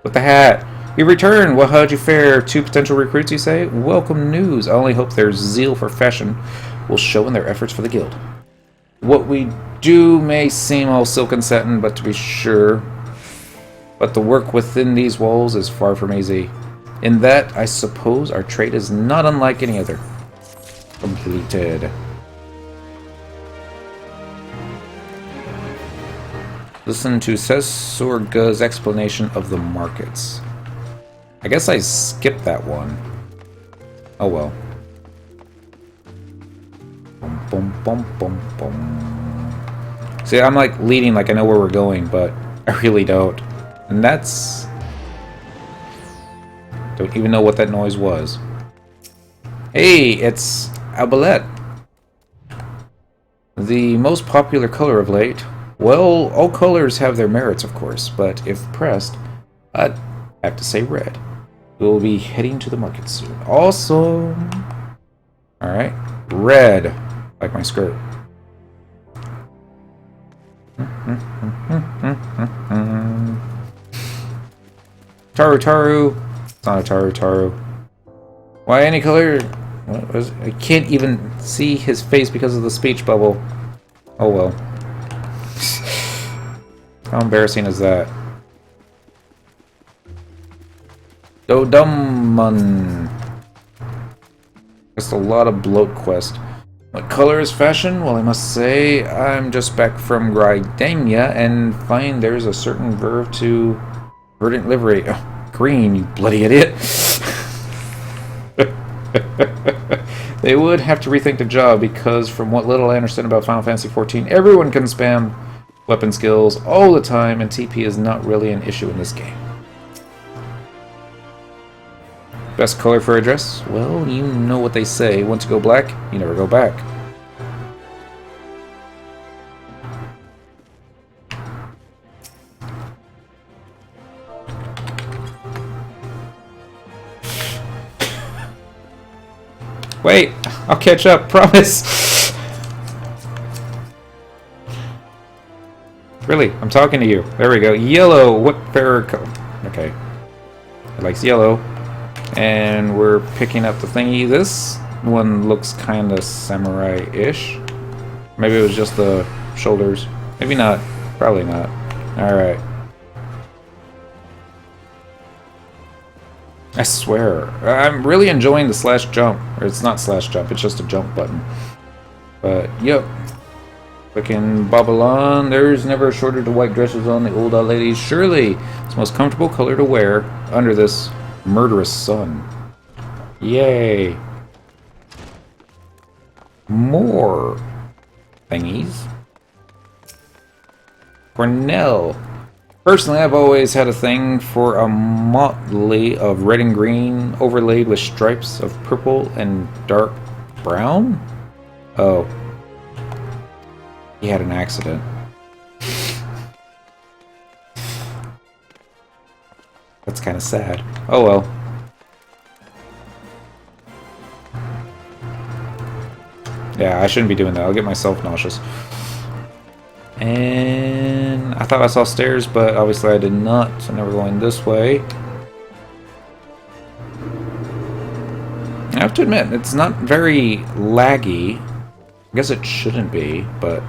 With the hat! You return! Well, how'd you fare? 2 potential recruits, you say? Welcome news! I only hope their zeal for fashion will show in their efforts for the guild. What we do may seem all silk and satin, but to be sure... but the work within these walls is far from easy. In that, I suppose our trade is not unlike any other. Completed. Listen to Sesurga's explanation of the markets. I guess I skipped that one. Oh well. Bum, bum, bum, bum, bum. See, I'm like leading like I know where we're going, but I really don't. And that's... don't even know what that noise was. Hey, it's Albalet. The most popular color of late. Well, all colors have their merits, of course, but if pressed, I'd have to say red. We'll be heading to the market soon. Awesome! Alright, red, like my skirt. Taru. It's not a Taru. Why any color? What was, I can't even see his face because of the speech bubble. Oh well. How embarrassing is that? Dodummun. Just a lot of bloat quest. What color is fashion? Well, I must say, I'm just back from Gridania and find there's a certain verve to verdant livery. Oh, green, you bloody idiot. They would have to rethink the job because from what little I understand about Final Fantasy XIV, everyone can spam weapon skills all the time and TP is not really an issue in this game. Best color for a dress? Well, you know what they say. Once you go black, you never go back. Wait, I'll catch up, promise. Really, I'm talking to you. There we go. Yellow, what fairer color? Okay. It likes yellow. And we're picking up the thingy. This one looks kind of samurai-ish. Maybe it was just the shoulders. Maybe not. Probably not. Alright. I swear. I'm really enjoying the slash jump. Or it's not slash jump, it's just a jump button. But, yep. Clicking Babylon. There's never a shortage of white dresses on the old ladies. Surely, it's the most comfortable color to wear under this murderous sun. Yay. More thingies. Cornell. Personally, I've always had a thing for a motley of red and green overlaid with stripes of purple and dark brown. Oh. He had an accident. That's kind of sad. Oh well. Yeah, I shouldn't be doing that. I'll get myself nauseous. And I thought I saw stairs, but obviously I did not. So now we're going this way. I have to admit, it's not very laggy. I guess it shouldn't be, but...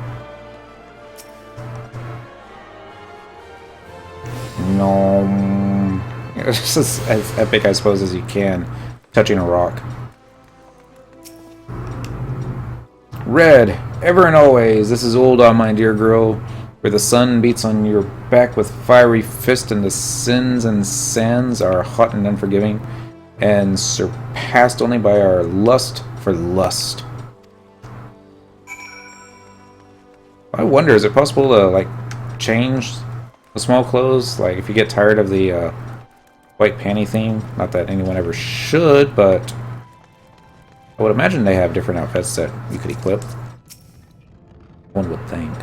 No. It's just as epic, I suppose, as you can. Touching a rock. Red, ever and always, this is old on my dear girl, where the sun beats on your back with fiery fist and the sins and sands are hot and unforgiving, and surpassed only by our lust for lust. I wonder, is it possible to, like, change the small clothes? Like, if you get tired of the white panty theme? Not that anyone ever should, but I would imagine they have different outfits that you could equip. One would think.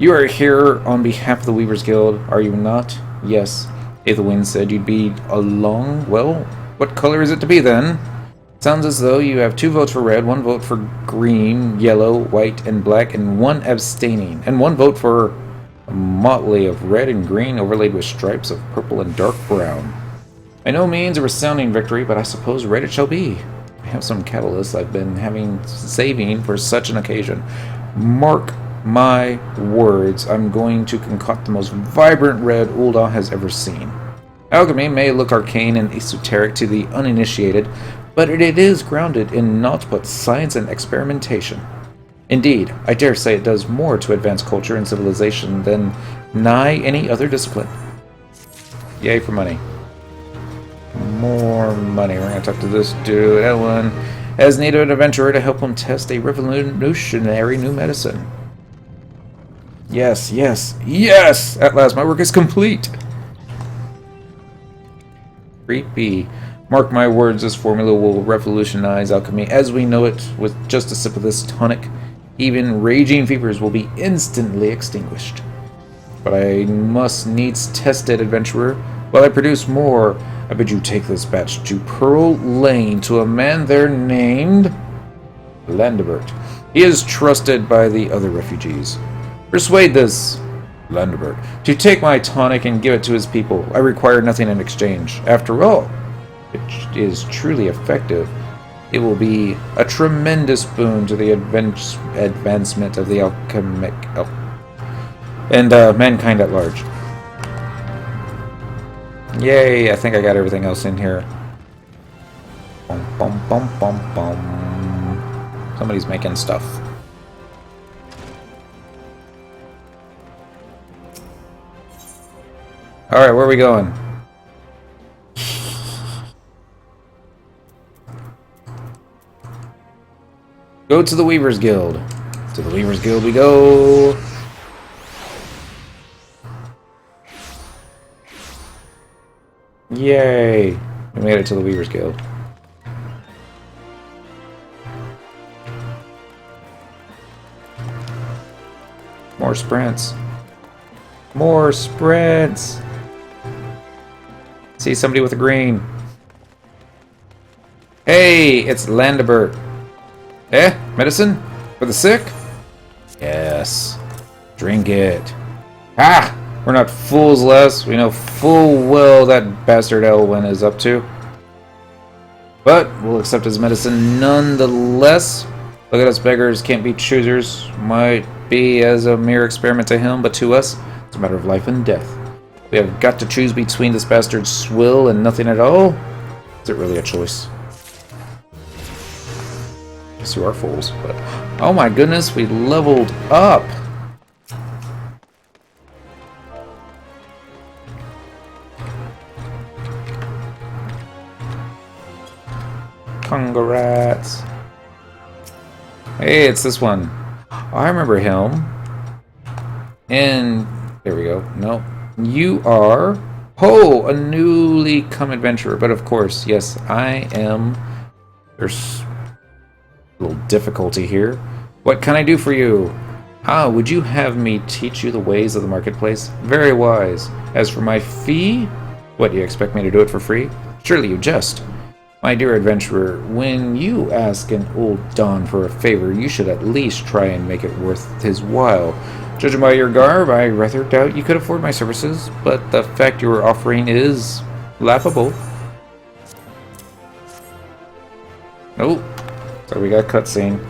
You are here on behalf of the Weavers Guild, are you not? Yes. Aethelwyn said you'd be along. Well, what color is it to be then? Sounds as though you have 2 votes for red, 1 vote for green, yellow, white, and black, and 1 abstaining, and 1 vote for a motley of red and green overlaid with stripes of purple and dark brown. By no means a resounding victory, but I suppose red it shall be. I have some catalysts I've been saving for such an occasion. Mark my words, I'm going to concoct the most vibrant red Ul'dah has ever seen. Alchemy may look arcane and esoteric to the uninitiated, but it is grounded in naught but science and experimentation. Indeed, I dare say it does more to advance culture and civilization than nigh any other discipline. Yay for money. More money. We're going to talk to this dude. Ellen has needed an adventurer to help him test a revolutionary new medicine. Yes, yes, yes! At last, my work is complete! Creepy. Mark my words, this formula will revolutionize alchemy as we know it. With just a sip of this tonic, even raging fevers will be instantly extinguished. But I must needs test it, adventurer. While I produce more, I bid you take this batch to Pearl Lane to a man there named Landibert. He is trusted by the other refugees. Persuade this Landibert to take my tonic and give it to his people. I require nothing in exchange. After all, it is truly effective. It will be a tremendous boon to the advancement of the alchemic and mankind at large. Yay, I think I got everything else in here. Bum, bum, bum, bum, bum. Somebody's making stuff. Alright, where are we going? Go to the Weaver's Guild. To the Weaver's Guild we go. Yay! We made it to the Weaver's Guild. More sprints. More sprints! See somebody with a green. Hey, it's Landebert. Eh? Medicine? For the sick? Yes. Drink it. Ah! We're not fools, Les. We know full well that bastard Elwyn is up to. But we'll accept his medicine nonetheless. Look at us beggars, can't be choosers. Might be as a mere experiment to him, but to us, it's a matter of life and death. We have got to choose between this bastard's swill and nothing at all. Is it really a choice? Yes, you are fools, but... Oh my goodness, we leveled up! Congrats! Hey, it's this one. I remember him. And... there we go. Nope. You are... Oh, a newly come adventurer. But of course, yes, I am... There's... a little difficulty here. What can I do for you? Ah, would you have me teach you the ways of the marketplace? Very wise. As for my fee? What, do you expect me to do it for free? Surely you jest. My dear adventurer, when you ask an old Don for a favor, you should at least try and make it worth his while. Judging by your garb, I rather doubt you could afford my services, but the fact you are offering is laughable. Oh, so we got a cutscene.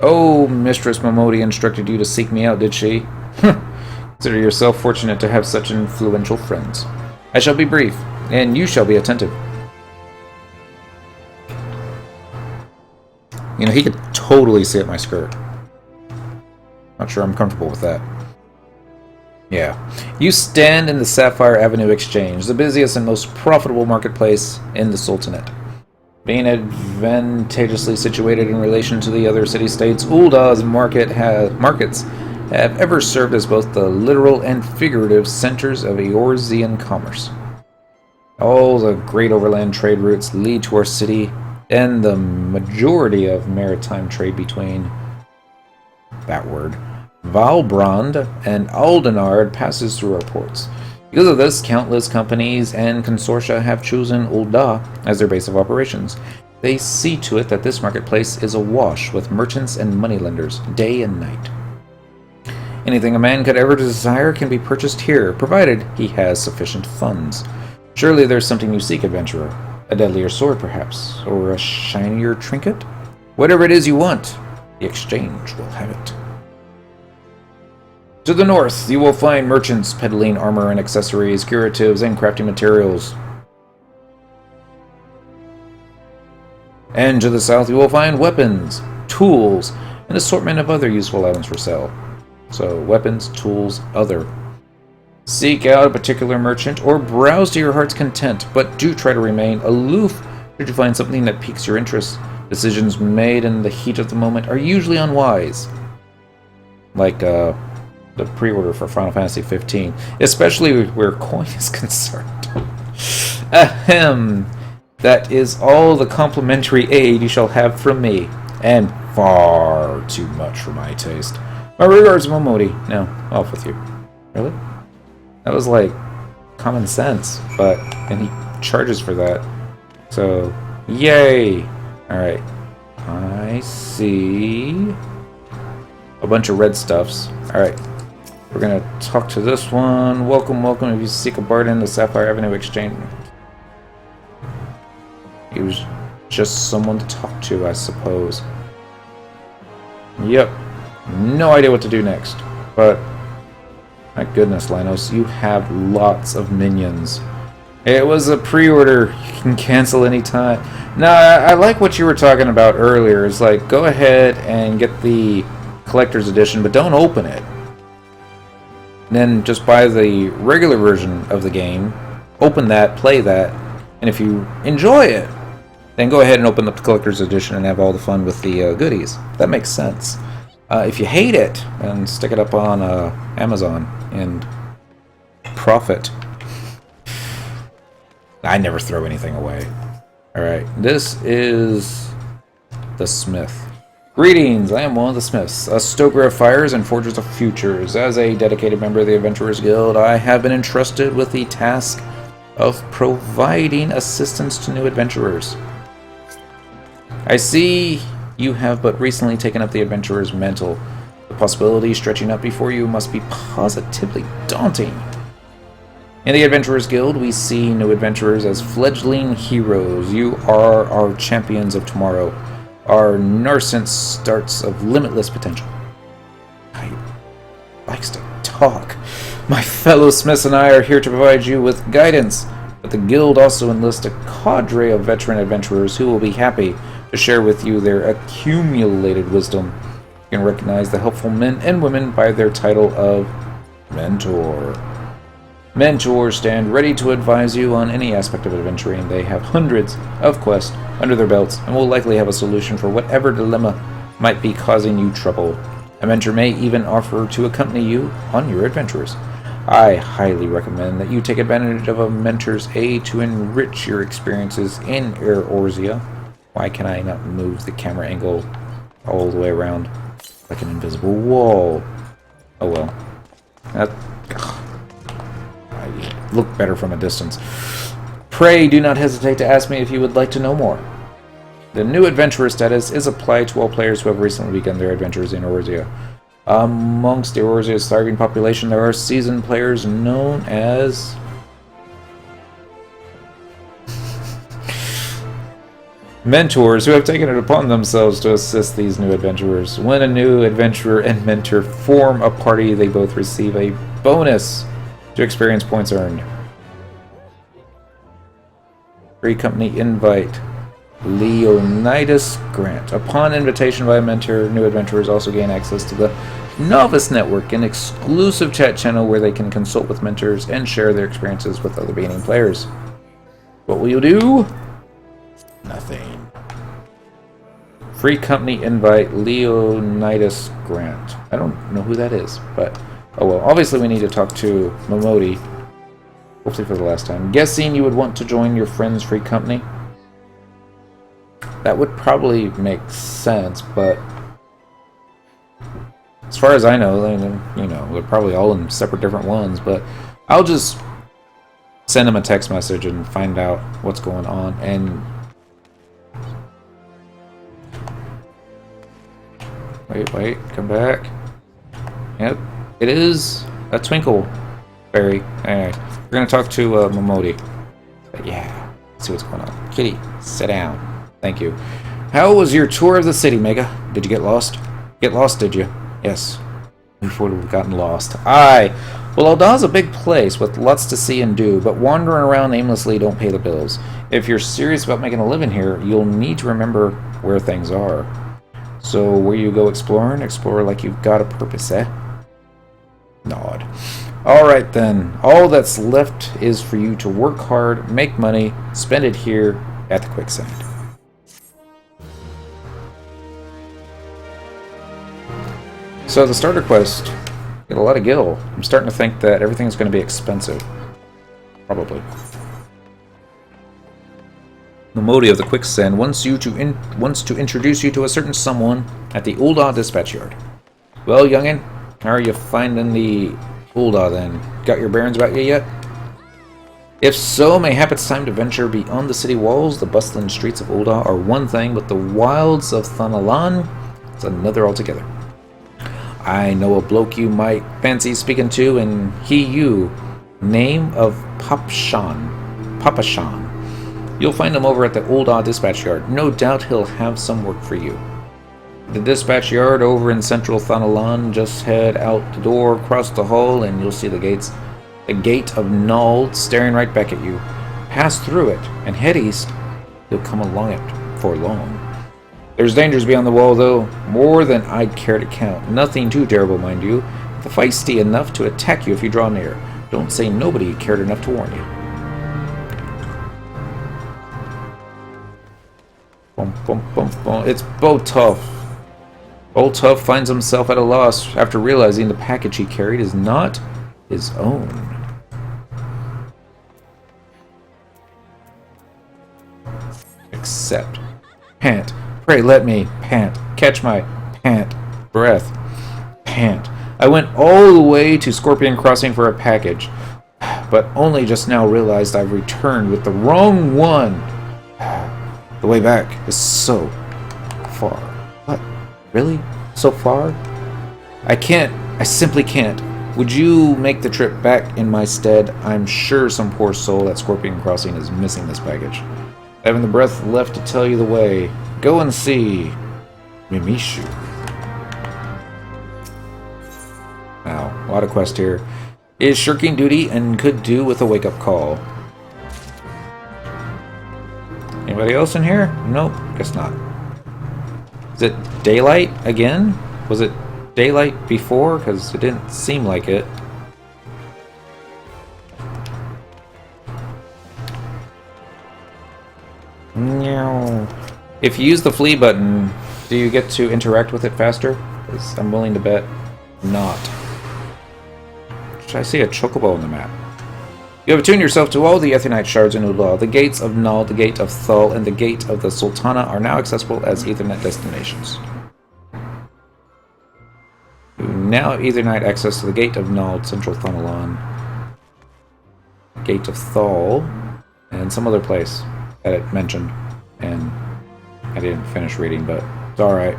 Oh, Mistress Momodi instructed you to seek me out, did she? Consider yourself fortunate to have such influential friends. I shall be brief, and you shall be attentive. You know, he could totally see at my skirt. Not sure I'm comfortable with that. Yeah. You stand in the Sapphire Avenue Exchange, the busiest and most profitable marketplace in the Sultanate. Being advantageously situated in relation to the other city-states, Uldah's markets have ever served as both the literal and figurative centers of Eorzean commerce. All the great overland trade routes lead to our city, and the majority of maritime trade between that word Valbrand and Aldenard passes through our ports. Because of this, countless companies and consortia have chosen Ul'dah as their base of operations. They see to it that this marketplace is awash with merchants and moneylenders, day and night. Anything a man could ever desire can be purchased here, provided he has sufficient funds. Surely there's something you seek, adventurer. A deadlier sword, perhaps, or a shinier trinket? Whatever it is you want, the exchange will have it. To the north, you will find merchants peddling armor and accessories, curatives, and crafting materials. And to the south, you will find weapons, tools, and assortment of other useful items for sale. So, weapons, tools, other. Seek out a particular merchant or browse to your heart's content, but do try to remain aloof should you find something that piques your interest. Decisions made in the heat of the moment are usually unwise. Like, the pre-order for Final Fantasy XV, especially where coin is concerned. Ahem. That is all the complimentary aid you shall have from me, and far too much for my taste. My regards, Momodi. Now, off with you. Really? That was like common sense, but and he charges for that. So, yay! Alright. I see a bunch of red stuffs. Alright. We're gonna talk to this one. Welcome, welcome. If you seek a bargain, the Sapphire Avenue Exchange. He was just someone to talk to, I suppose. Yep. No idea what to do next. But, my goodness, Lanos, you have lots of minions. It was a pre-order. You can cancel anytime. No, I like what you were talking about earlier. It's like, go ahead and get the collector's edition, but don't open it. Then just buy the regular version of the game, open that, play that, and if you enjoy it, then go ahead and open up the collector's edition and have all the fun with the goodies. That makes sense. If you hate it, then stick it up on Amazon and profit. I never throw anything away. Alright, this is the Smith. Greetings, I am one of the Smiths, a stoker of fires and forgers of futures. As a dedicated member of the Adventurers Guild, I have been entrusted with the task of providing assistance to new adventurers. I see you have but recently taken up the Adventurer's mantle. The possibility stretching up before you must be positively daunting. In the Adventurers Guild, we see new adventurers as fledgling heroes. You are our champions of tomorrow, our nascent starts of limitless potential. I likes to talk. My fellow Smiths and I are here to provide you with guidance, but the Guild also enlists a cadre of veteran adventurers who will be happy to share with you their accumulated wisdom. You can recognize the helpful men and women by their title of Mentor. Mentors stand ready to advise you on any aspect of adventuring. They have hundreds of quests under their belts and will likely have a solution for whatever dilemma might be causing you trouble. A mentor may even offer to accompany you on your adventures. I highly recommend that you take advantage of a mentor's aid to enrich your experiences in Eorzea. Why can I not move the camera angle all the way around like an invisible wall? Oh well. I look better from a distance. Pray do not hesitate to ask me if you would like to know more. The new adventurer status is applied to all players who have recently begun their adventures in Eorzea. Amongst the Eorzea's thriving population, there are seasoned players known as mentors who have taken it upon themselves to assist these new adventurers. When a new adventurer and mentor form a party, they both receive a bonus to experience points earned. Free company invite. Leonidas Grant. Upon invitation by a mentor, new adventurers also gain access to the Novice Network, an exclusive chat channel where they can consult with mentors and share their experiences with other beginning players. What will you do? Nothing. Free company invite Leonidas Grant. I don't know who that is, but oh well. Obviously we need to talk to Momodi. Hopefully for the last time. Guessing you would want to join your friend's free company. That would probably make sense, but as far as I know, they're probably all in separate different ones, but I'll just send them a text message and find out what's going on. And wait, come back. Yep, it is a Twinkle Berry. Anyway, we're gonna talk to Momodi. But yeah, see what's going on. Kitty, sit down. Thank you. How was your tour of the city, Mega? Did you get lost? Get lost, did you? Yes. We would have gotten lost. Aye. Well, Alda's a big place with lots to see and do, but wandering around aimlessly don't pay the bills. If you're serious about making a living here, you'll need to remember where things are. So, where you go exploring, explore like you've got a purpose, eh? Nod. Alright then. All that's left is for you to work hard, make money, spend it here at the quicksand. So the starter quest, get a lot of gil. I'm starting to think that everything's going to be expensive. Probably. Momodi of the Quicksand wants to introduce you to a certain someone at the Ul'dah dispatch yard. Well, youngin, how are you finding the Ul'dah then? Got your bearings about you yet? If so, mayhap it's time to venture beyond the city walls. The bustling streets of Ul'dah are one thing, but the wilds of Thanalan is another altogether. I know a bloke you might fancy speaking to, and you, name of Papashan. You'll find him over at the Ul'dah dispatch yard. No doubt he'll have some work for you. The dispatch yard over in central Thanalan, just head out the door, cross the hall, and you'll see the gate of Nald staring right back at you. pass through it and head east, you'll come along it before long. There's dangers beyond the wall, though, more than I'd care to count. Nothing too terrible, mind you, but feisty enough to attack you if you draw near. Don't say nobody cared enough to warn you. Boom, boom, boom, boom. It's Botough. Botough finds himself at a loss after realizing the package he carried is not his own. Accept. Pant. Pray let me. Pant. Catch my pant. Breath. Pant. I went all the way to Scorpion Crossing for a package, but only just now realized I've returned with the wrong one. The way back is so far. What? Really? So far? I can't. I simply can't. Would you make the trip back in my stead? I'm sure some poor soul at Scorpion Crossing is missing this package. I haven't the breath left to tell you the way. Go and see Mimishu. Wow, a lot of quest here. Is shirking duty and could do with a wake-up call. Anybody else in here? Nope, guess not. Is it daylight again? Was it daylight before? Because it didn't seem like it. No. If you use the flee button, do you get to interact with it faster? 'Cause I'm willing to bet not. Should I see a chocobo on the map? You have attuned yourself to all the Aetherite shards in Ul'dah. The gates of Null, the gate of Thul, and the gate of the Sultana are now accessible as Aethernet destinations. You now have Aetherite access to the gate of Null, Central Thunalon, gate of Thul, and some other place that it mentioned. And I didn't finish reading, but it's alright.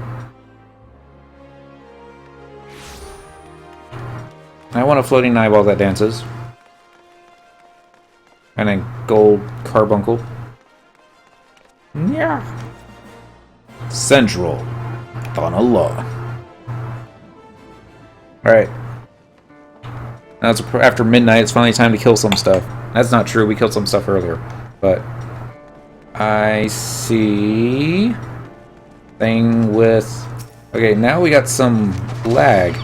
I want a floating eyeball that dances. And a gold carbuncle. Yeah. Central Thunalon. Alright. Now it's after midnight, it's finally time to kill some stuff. That's not true, we killed some stuff earlier. But I see thing with... Okay, now we got some lag.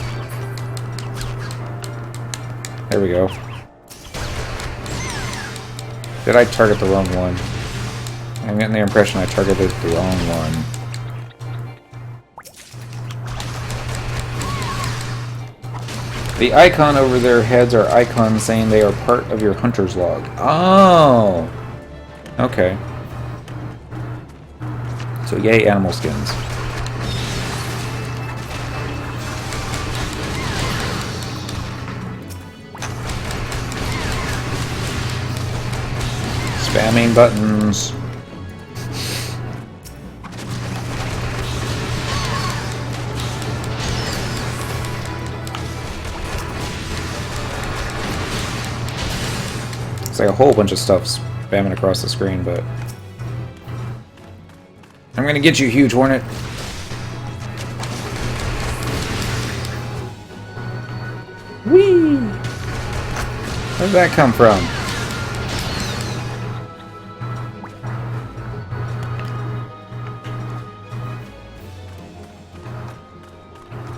There we go. Did I target the wrong one? I'm getting the impression I targeted the wrong one. The icon over their heads are icons saying they are part of your hunter's log. Oh! Okay. So yay, animal skins. Spamming buttons. It's like a whole bunch of stuff spamming across the screen, but... I'm gonna get you, Huge Hornet. Whee! Where'd that come from?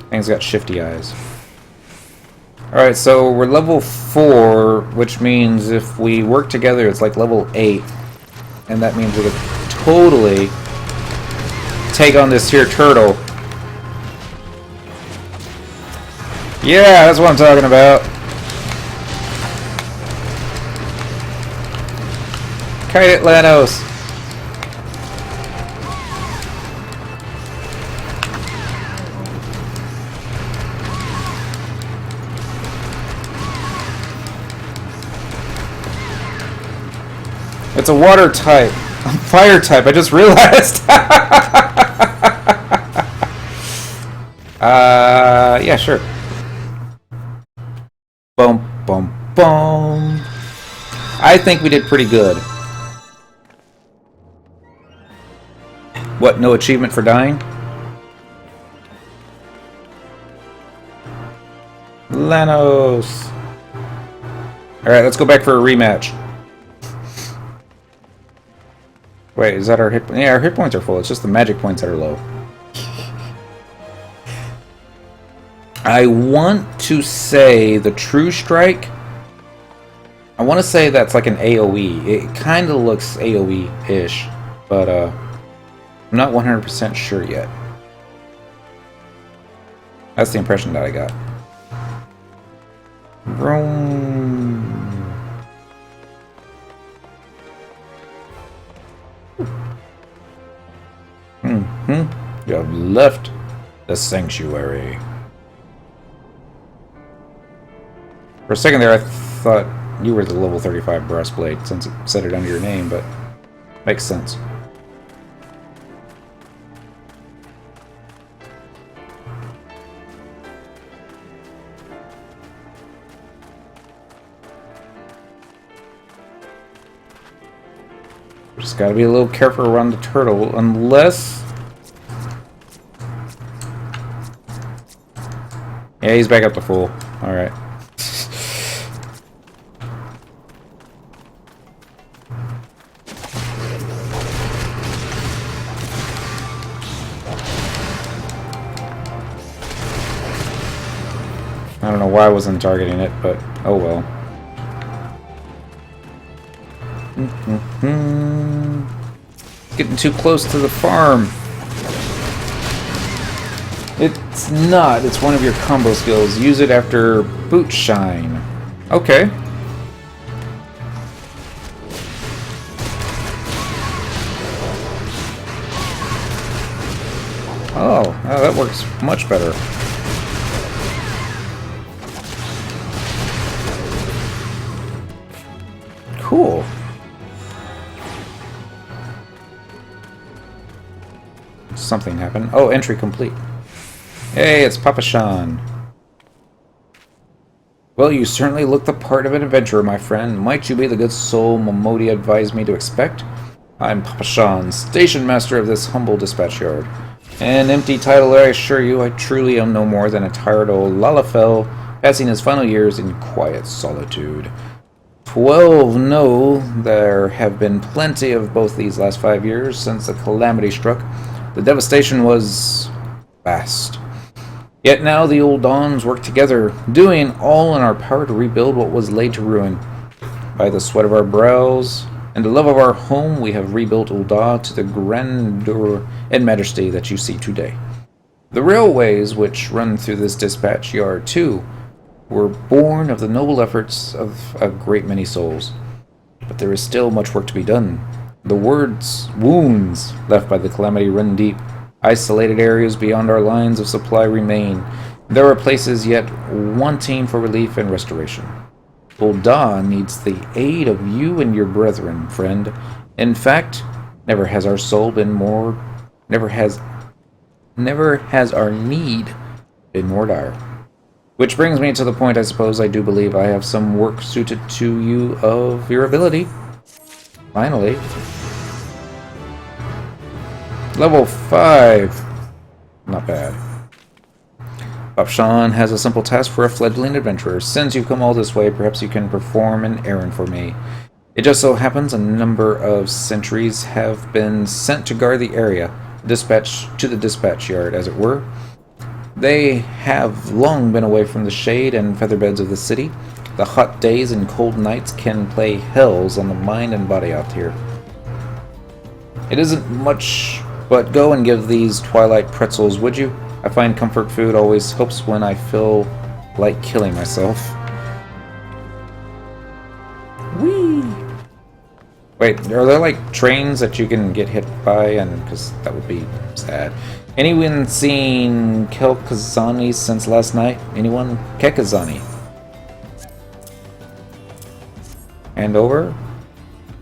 Thing's got shifty eyes. Alright, so we're level 4, which means if we work together, it's like level 8. And that means we could totally take on this here turtle. Yeah, that's what I'm talking about. Kite it, Lanos. It's a water type. I'm fire type, I just realized. Yeah, sure. Boom, boom, boom. I think we did pretty good. What, no achievement for dying? Lanos. Alright, let's go back for a rematch. Wait, is that our hit? Yeah, our hit points are full. It's just the magic points that are low. I want to say the True Strike. I want to say that's like an AoE. It kind of looks AoE-ish, but I'm not 100% sure yet. That's the impression that I got. Vroom. You have left the sanctuary. For a second there, I thought you were the level 35 breastplate, since it said it under your name, but makes sense. Just gotta be a little careful around the turtle, unless... Yeah, he's back up to full. Alright. I don't know why I wasn't targeting it, but oh well. Getting too close to the farm. It's not. It's one of your combo skills. Use it after boot shine. Okay. Oh, that works much better. Cool. Something happened. Oh, entry complete. Hey, it's Papa Sean. Well, you certainly look the part of an adventurer, my friend. Might you be the good soul Momodi advised me to expect? I'm Papa Sean, station master of this humble dispatch yard. An empty title, I assure you. I truly am no more than a tired old Lalafell, passing his final years in quiet solitude. 12 know there have been plenty of both these last 5 years since the calamity struck. The devastation was vast. Yet now the old Dons work together, doing all in our power to rebuild what was laid to ruin. By the sweat of our brows and the love of our home, we have rebuilt Ul'dah to the grandeur and majesty that you see today. The railways which run through this dispatch yard, too, were born of the noble efforts of a great many souls. But there is still much work to be done. The wounds left by the calamity run deep. Isolated areas beyond our lines of supply remain. There are places yet wanting for relief and restoration. Ul'dah needs the aid of you and your brethren, friend. In fact, never has our need been more dire. Which brings me to the point, I suppose I do believe I have some work suited to you of your ability. Finally. Level 5. Not bad. Babshan has a simple task for a fledgling adventurer. Since you've come all this way, perhaps you can perform an errand for me. It just so happens a number of sentries have been sent to guard the area, to the dispatch yard, as it were. They have long been away from the shade and featherbeds of the city. The hot days and cold nights can play hells on the mind and body out here. It isn't much, but go and give these twilight pretzels, would you? I find comfort food always helps when I feel like killing myself. Whee! Wait, are there like trains that you can get hit by? And because that would be sad. Anyone seen Kel'Kazani since last night? Anyone? Kekazani. Hand over.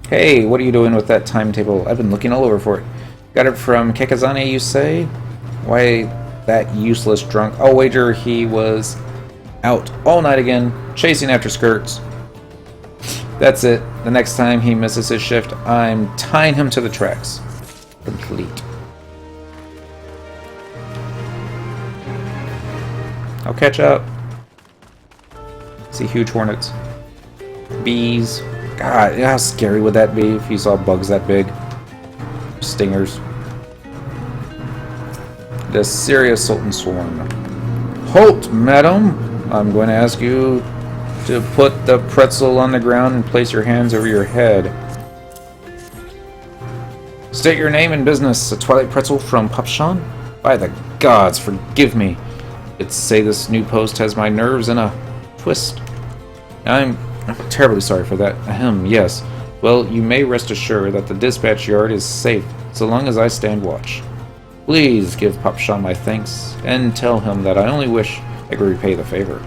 Hey, what are you doing with that timetable? I've been looking all over for it. Got it from Kekazani, you say? Why, that useless drunk. I'll wager he was out all night again, chasing after skirts. That's it. The next time he misses his shift, I'm tying him to the tracks. Complete. I'll catch up. See huge hornets. Bees. God, how scary would that be if you saw bugs that big? stingers. The serious Sultan Sworn. Halt, madam! I'm going to ask you to put the pretzel on the ground and place your hands over your head. State your name and business. A Twilight Pretzel from Papshan? By the gods, forgive me. It's say this new post has my nerves in a twist. I'm terribly sorry for that. Ahem, yes. Well, you may rest assured that the dispatch yard is safe so long as I stand watch. Please give Papshan my thanks and tell him that I only wish I could repay the favor.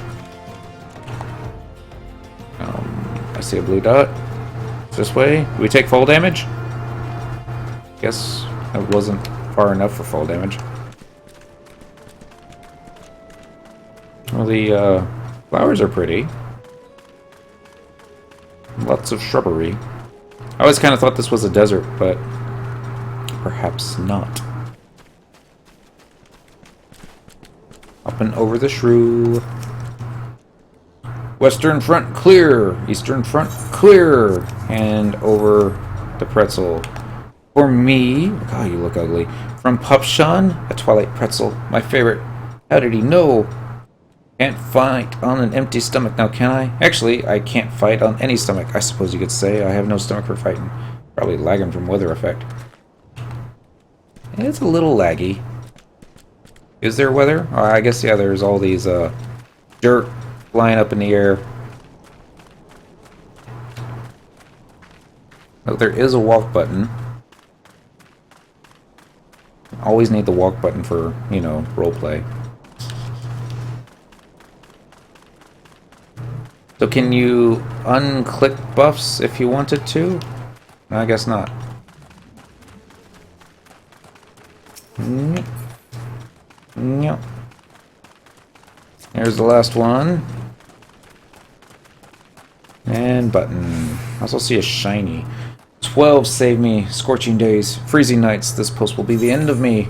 I see a blue dot. It's this way. Do we take fall damage? Guess that wasn't far enough for fall damage. Well, the flowers are pretty. Lots of shrubbery. I always kind of thought this was a desert, but perhaps not. Up and over the shrew. Western front clear. Eastern front clear. And over the pretzel. For me, God, you look ugly. From Papshan, a Twilight Pretzel, my favorite. How did he know? Can't fight on an empty stomach now, can I? Actually, I can't fight on any stomach, I suppose you could say. I have no stomach for fighting. Probably lagging from weather effect. It's a little laggy. Is there weather? Oh, I guess, yeah, there's all these dirt flying up in the air. Oh, there is a walk button. Always need the walk button for, you know, roleplay. So can you unclick buffs if you wanted to? No, I guess not. No. Here's the last one. And button. I also see a shiny. 12 save me. Scorching days. Freezing nights. This post will be the end of me.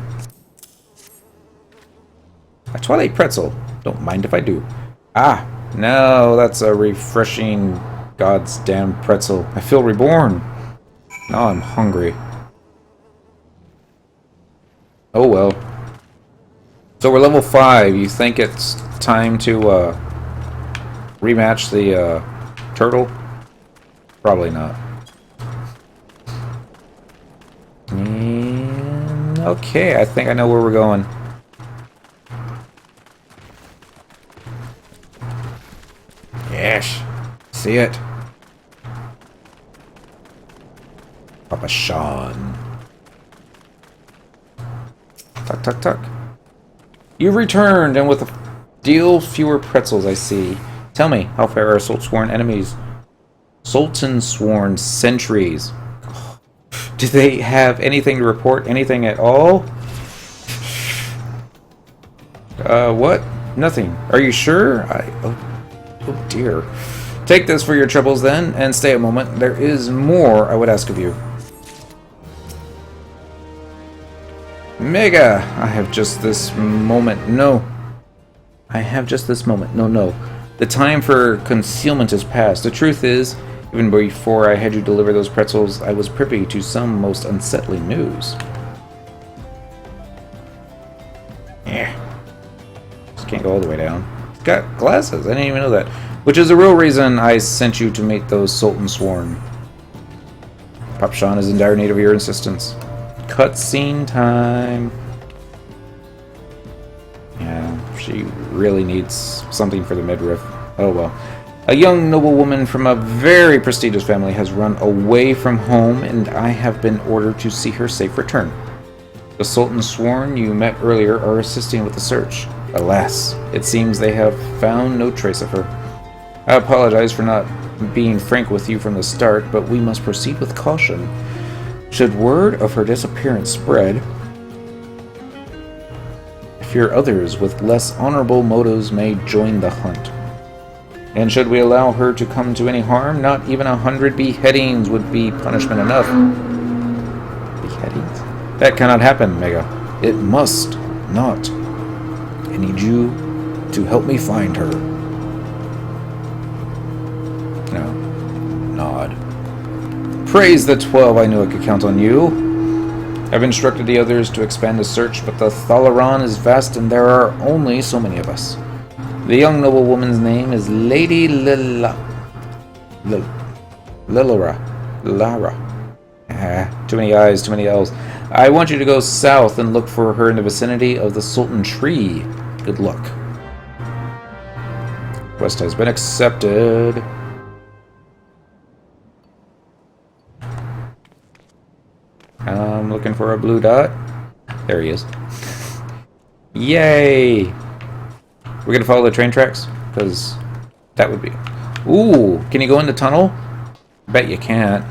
A Twilight Pretzel. Don't mind if I do. Ah! No, that's a refreshing God's damn pretzel. I feel reborn. Now I'm hungry. Oh well. So we're level 5. You think it's time to rematch the turtle? Probably not. Okay, I think I know where we're going. Yes, see it. Papa Sean. Tuck, tuck, tuck. You've returned, and with a deal fewer pretzels, I see. Tell me, how far are Sultan-sworn enemies? Sultan-sworn sentries. Do they have anything to report? Anything at all? What? Nothing. Are you sure? Oh dear. Take this for your troubles then, and stay a moment. There is more I would ask of you. Mega! I have just this moment. No. I have just this moment. No. The time for concealment is past. The truth is, even before I had you deliver those pretzels, I was privy to some most unsettling news. Yeah. Just can't go all the way down. Got glasses. I didn't even know that. Which is the real reason I sent you to meet those Sultan-sworn. Papshan is in dire need of your assistance. Cutscene time. Yeah, she really needs something for the midriff. Oh well. A young noblewoman from a very prestigious family has run away from home, and I have been ordered to see her safe return. The Sultan-sworn you met earlier are assisting with the search. Alas, it seems they have found no trace of her. I apologize for not being frank with you from the start, but we must proceed with caution. Should word of her disappearance spread, I fear others with less honorable motives may join the hunt. And should we allow her to come to any harm, not even 100 beheadings would be punishment enough. Beheadings? That cannot happen, Mega. It must not. I need you to help me find her. No. Nod. Praise the 12, I knew I could count on you. I've instructed the others to expand the search, but the Thalaron is vast and there are only so many of us. The young noblewoman's name is Lady Lara. Too many I's, too many L's. I want you to go south and look for her in the vicinity of the Sultan Tree. Good luck. Quest has been accepted. I'm looking for a blue dot. There he is. Yay! We're gonna follow the train tracks? Because that would be... Ooh! Can you go in the tunnel? Bet you can't.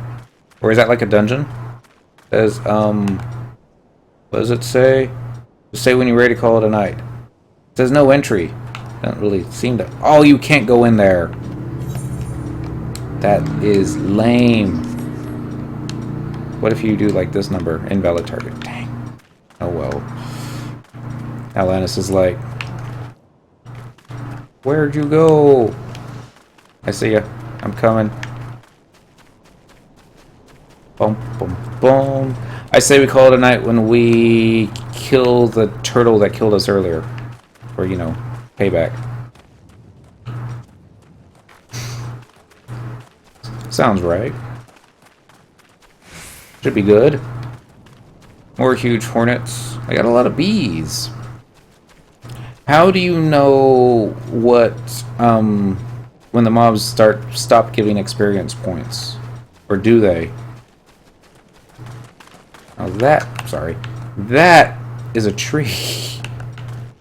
Or is that like a dungeon? It says, what does it say? Just say when you're ready to call it a night. It says no entry. Doesn't really seem to... Oh, you can't go in there! That is lame. What if you do like this number? Invalid target. Dang. Oh well. Alanis is like... Where'd you go? I see ya. I'm coming. Boom, boom, boom. I say we call it a night when we kill the turtle that killed us earlier. Or, you know, payback. Sounds right. Should be good. More huge hornets. I got a lot of bees. How do you know what, when the mobs stop giving experience points? Or do they? Oh, that is a tree.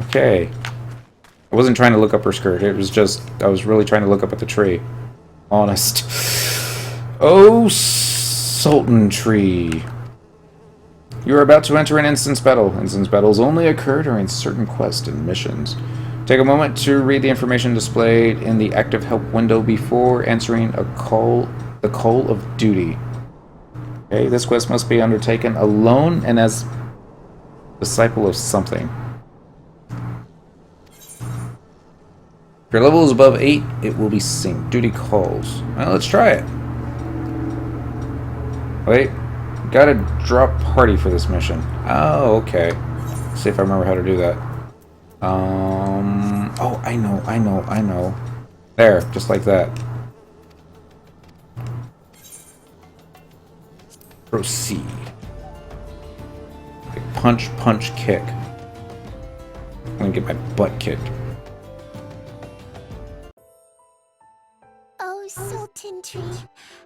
Okay. I wasn't trying to look up her skirt. It was just, I was really trying to look up at the tree. Honest. Oh, Sultan Tree. You are about to enter an instance battle. Instance battles only occur during certain quests and missions. Take a moment to read the information displayed in the active help window before answering the call of duty. Okay, this quest must be undertaken alone and as disciple of something. If your level is above 8, it will be synced. Duty calls. Well, let's try it. Wait. Gotta drop party for this mission. Oh, okay. Let's see if I remember how to do that. Oh, I know. There, just like that. Proceed. Like punch, punch, kick. I'm gonna get my butt kicked. Oh, Sultan Tree,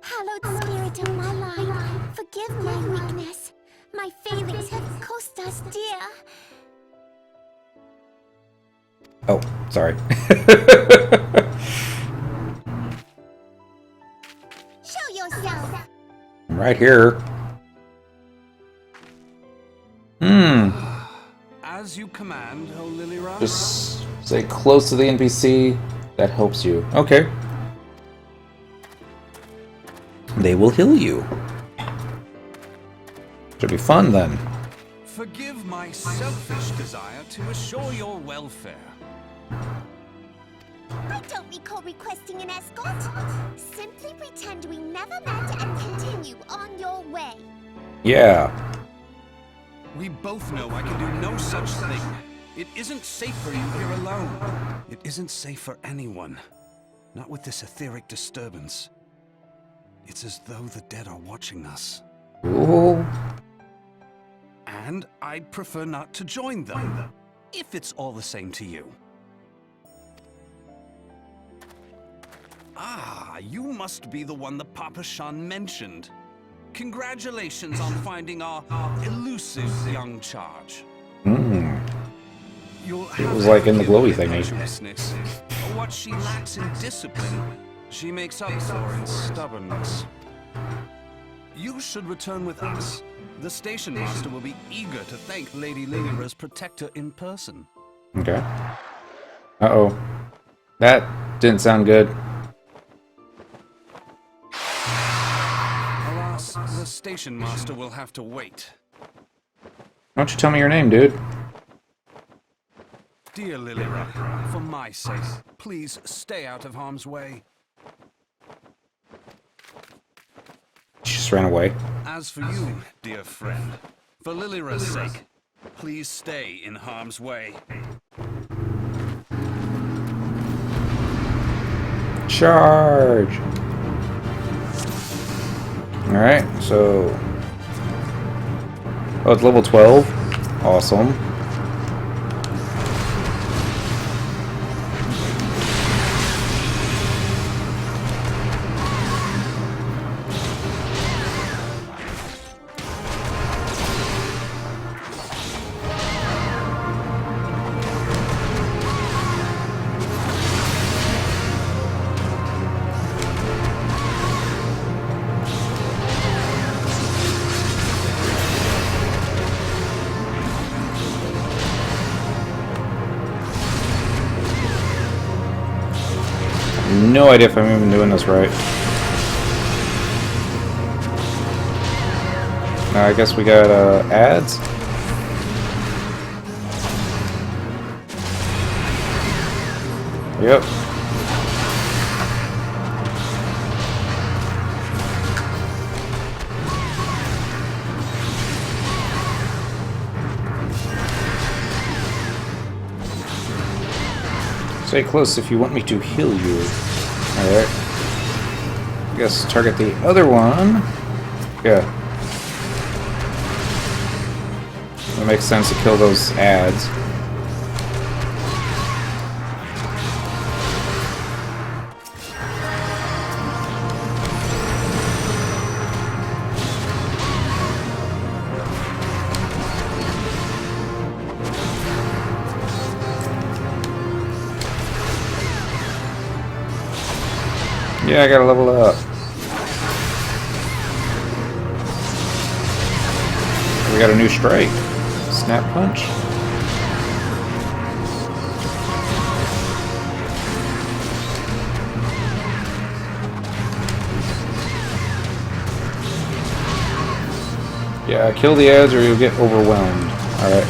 hallowed spirit of my life, forgive my weakness. My failings have cost us dear. Oh, sorry. Show yourself. I'm right here. As you command, O Lilira. Just stay close to the NPC. That helps you. Okay. They will heal you. Should be fun then. Forgive my selfish desire to assure your welfare. I don't recall requesting an escort. Simply pretend we never met and continue on your way. Yeah. We both know I can do no such thing. It isn't safe for you here alone. It isn't safe for anyone. Not with this etheric disturbance. It's as though the dead are watching us. Ooh. And I'd prefer not to join them, if it's all the same to you. Ah, you must be the one the Papa Shan mentioned. Congratulations on finding our elusive young charge. It was like in the glowy thingy. What she lacks in discipline, she makes up for in stubbornness. You should return with us. The station master will be eager to thank Lady Lilira's protector in person. Okay. Uh-oh. That didn't sound good. Alas, the station master will have to wait. Why don't you tell me your name, dude? Dear Lilira, for my sake, please stay out of harm's way. She just ran away. As for you, dear friend, For Lilira's sake, please stay in harm's way. Charge! Alright, so... Oh, it's level 12. Awesome. No idea if I'm even doing this right. I guess we got ads. Yep. Stay close if you want me to heal you. Alright. I guess target the other one. Yeah. It makes sense to kill those ads. Yeah, I gotta level up. We got a new strike. Snap punch. Yeah, kill the ads or you'll get overwhelmed. Alright.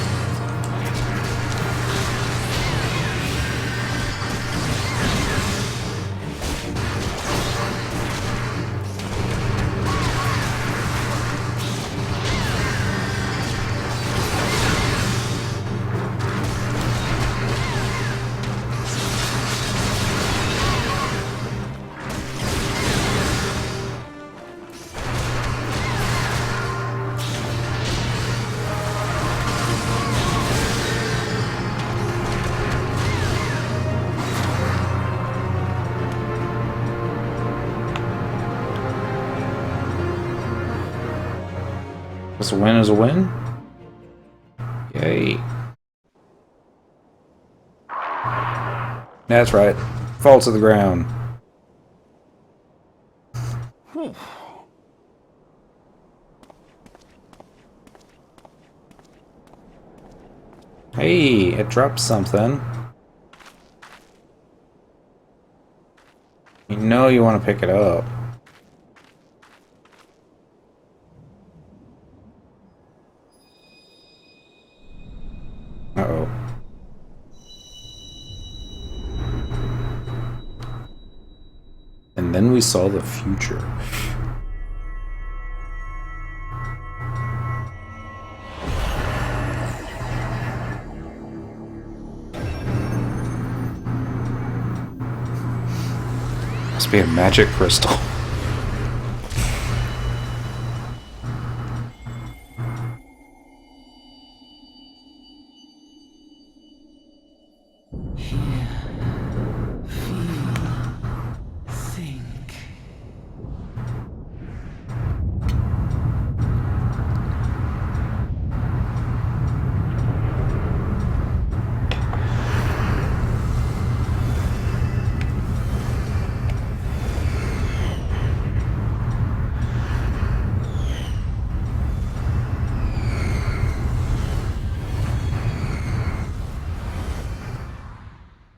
Guess a win is a win. Yay. That's right. Fall to the ground. Hey, it dropped something. You know you want to pick it up. Uh-oh. And then we saw the future. Must be a magic crystal.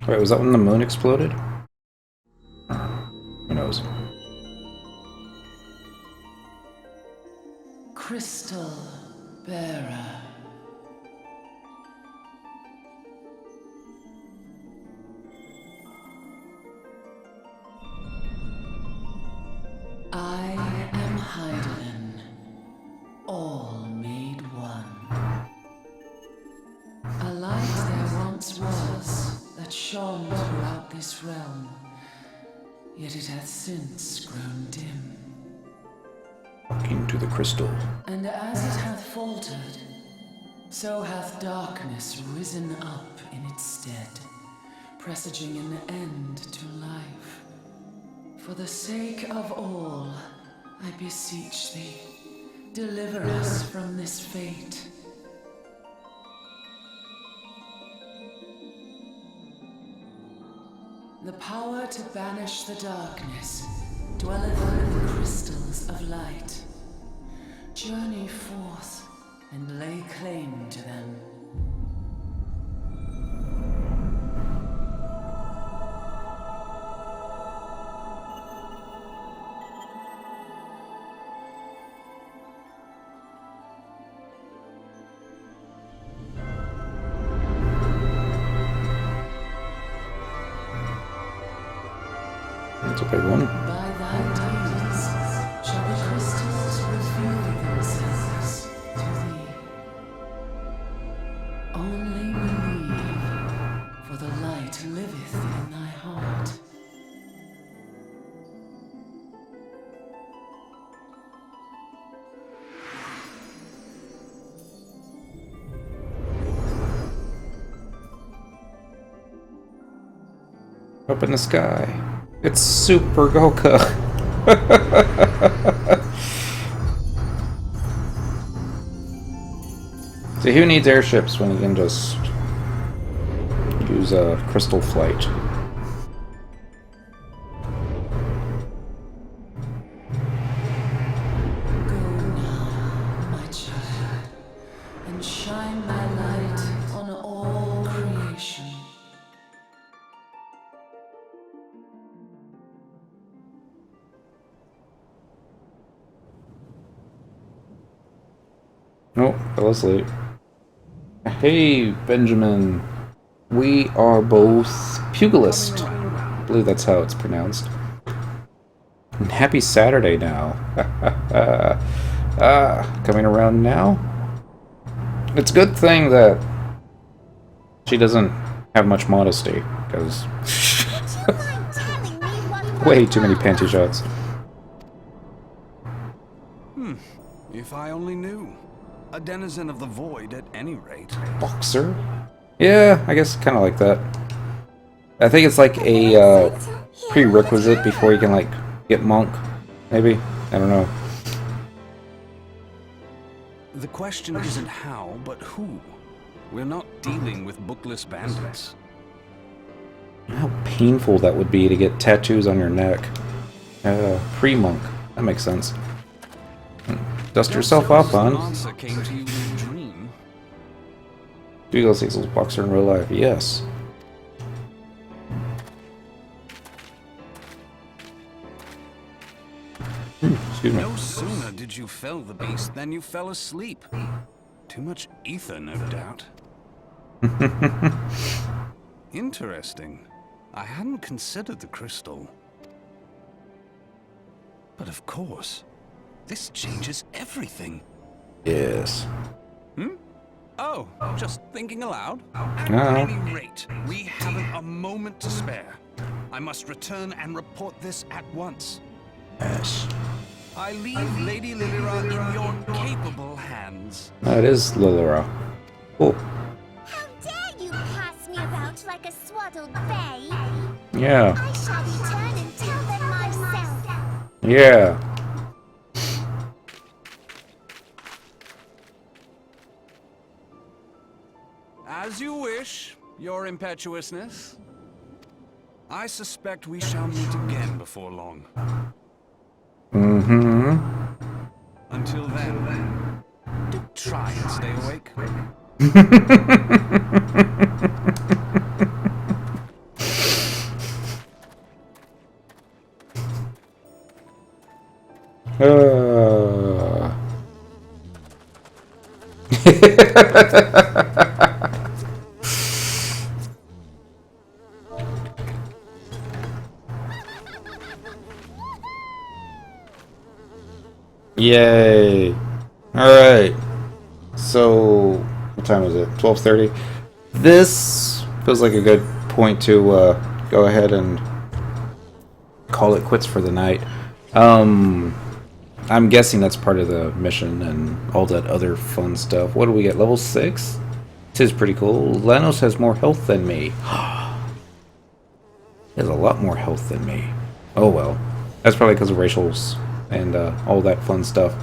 Wait, was that when the moon exploded? Who knows? Crystal Bearer. I am Heidelin, all made one. once was that shone throughout this realm, yet it hath since grown dim. Walking to the crystal. And as it hath faltered, so hath darkness risen up in its stead, presaging an end to life. For the sake of all, I beseech thee, deliver us from this fate. The power to banish the darkness dwelleth in the crystals of light. Journey forth and lay claim to them. That's a big one. By thy deeds shall the crystals reveal themselves to thee. Only believe, for the light liveth in thy heart. Up in the sky. It's Super Goku. See, who needs airships when you can just use a crystal flight? Go now, my child, and shine thy light on all creation. Oh, fell asleep. Hey, Benjamin. We are both pugilist. I believe that's how it's pronounced. And happy Saturday now. Coming around now? It's a good thing that she doesn't have much modesty, because way too many panty shots. If I only knew. A denizen of the void at any rate. Boxer? Yeah, I guess kind of like that. I think it's like a prerequisite before you can like get monk, maybe? I don't know. The question isn't how, but who. We're not dealing with bookless bandits. How painful that would be to get tattoos on your neck. Pre-monk. That makes sense. Dust yourself off, hon. Answer came to you in a dream. Do you go see this boxer in real life? Yes. Excuse me. No sooner did you fell the beast than you fell asleep. Too much ether, no doubt. Interesting. I hadn't considered the crystal. But of course, this changes everything. Yes. Oh, just thinking aloud? No. At any rate, we haven't a moment to spare. I must return and report this at once. Yes. I leave Lady Lilira in your capable hands. That is Lilira. Cool. How dare you pass me about like a swaddled bay? Yeah. I shall return and tell them myself. Yeah. As you wish, your impetuousness. I suspect we shall meet again before long. Mm-hmm. Until then, do try and stay awake. Yay. Alright. So, what time is it? 12:30. This feels like a good point to go ahead and call it quits for the night. I'm guessing that's part of the mission and all that other fun stuff. What do we get? Level 6? This is pretty cool. Lanos has more health than me. He has a lot more health than me. Oh well. That's probably because of racials and all that fun stuff.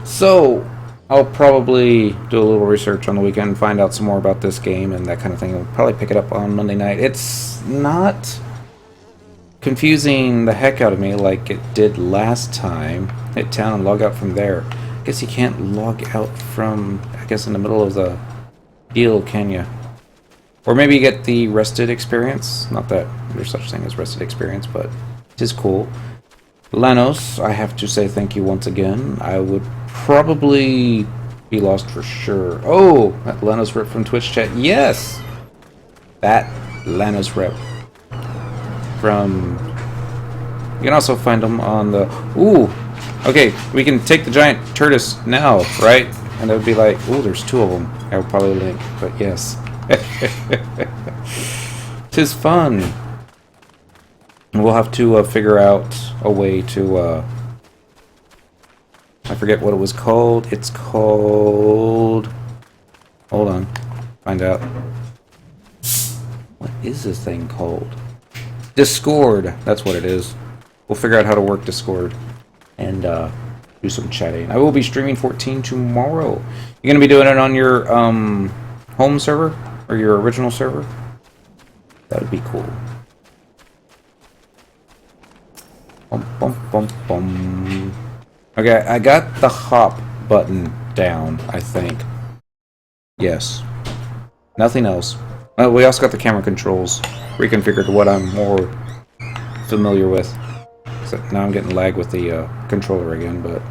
So, I'll probably do a little research on the weekend, find out some more about this game and that kind of thing. I'll probably pick it up on Monday night. It's not confusing the heck out of me like it did last time. Hit town and log out from there. I guess you can't log out from, I guess, in the middle of the deal, can you? Or maybe you get the rested experience. Not that there's such thing as rested experience, but it is cool. Lanos, I have to say thank you once again. I would probably be lost for sure. Oh, that Lanosrep from Twitch chat. Yes! That Lanosrep from... You can also find them on the... Ooh! Okay, we can take the giant tortoise now, right? And it would be like... Ooh, there's 2 of them. I would probably link, but yes. 'Tis fun. And we'll have to figure out a way to... I forget what it was called. It's called... Hold on. Find out. What is this thing called? Discord. That's what it is. We'll figure out how to work Discord. And do some chatting. I will be streaming 14 tomorrow. You're going to be doing it on your home server? Or your original server? That would be cool. Bum, bum, bum, bum. Okay, I got the hop button down, I think. Yes. Nothing else. Oh, we also got the camera controls reconfigured to what I'm more familiar with. So now I'm getting lag with the controller again, but...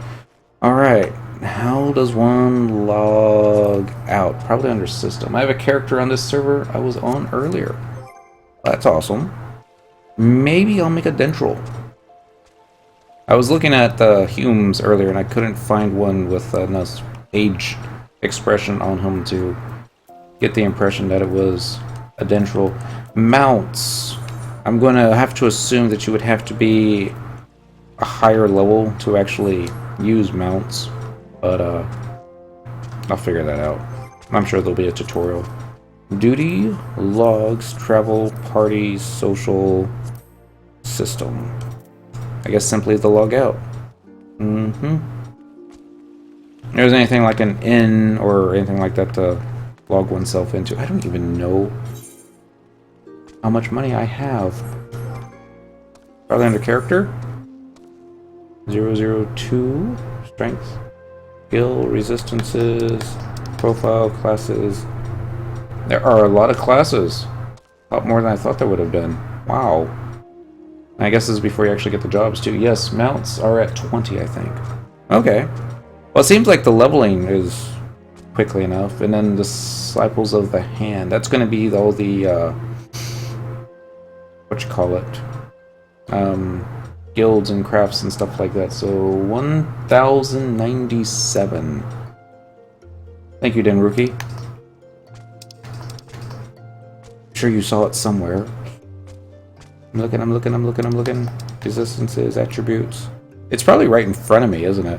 Alright, how does one log out? Probably under system. I have a character on this server I was on earlier. That's awesome. Maybe I'll make a Dendril. I was looking at the Humes earlier and I couldn't find one with enough age expression on him to get the impression that it was a Dendril. Mounts. I'm going to have to assume that you would have to be a higher level to actually use mounts, but I'll figure that out. I'm sure there'll be a tutorial. Duty, logs, travel, parties, social, system. I guess simply the log out. There's anything like an in or anything like that to log oneself into. I don't even know how much money I have. Probably under character. 002. Strength. Skill. Resistances. Profile. Classes. There are a lot of classes. A lot more than I thought there would have been. Wow. I guess this is before you actually get the jobs too. Yes, mounts are at 20, I think. Okay. Well, it seems like the leveling is quickly enough. And then Disciples of the Hand. That's going to be all the, what you call it? Guilds and crafts and stuff like that. So, 1,097. Thank you, Denruki. I'm sure you saw it somewhere. I'm looking. Resistances, attributes. It's probably right in front of me, isn't it?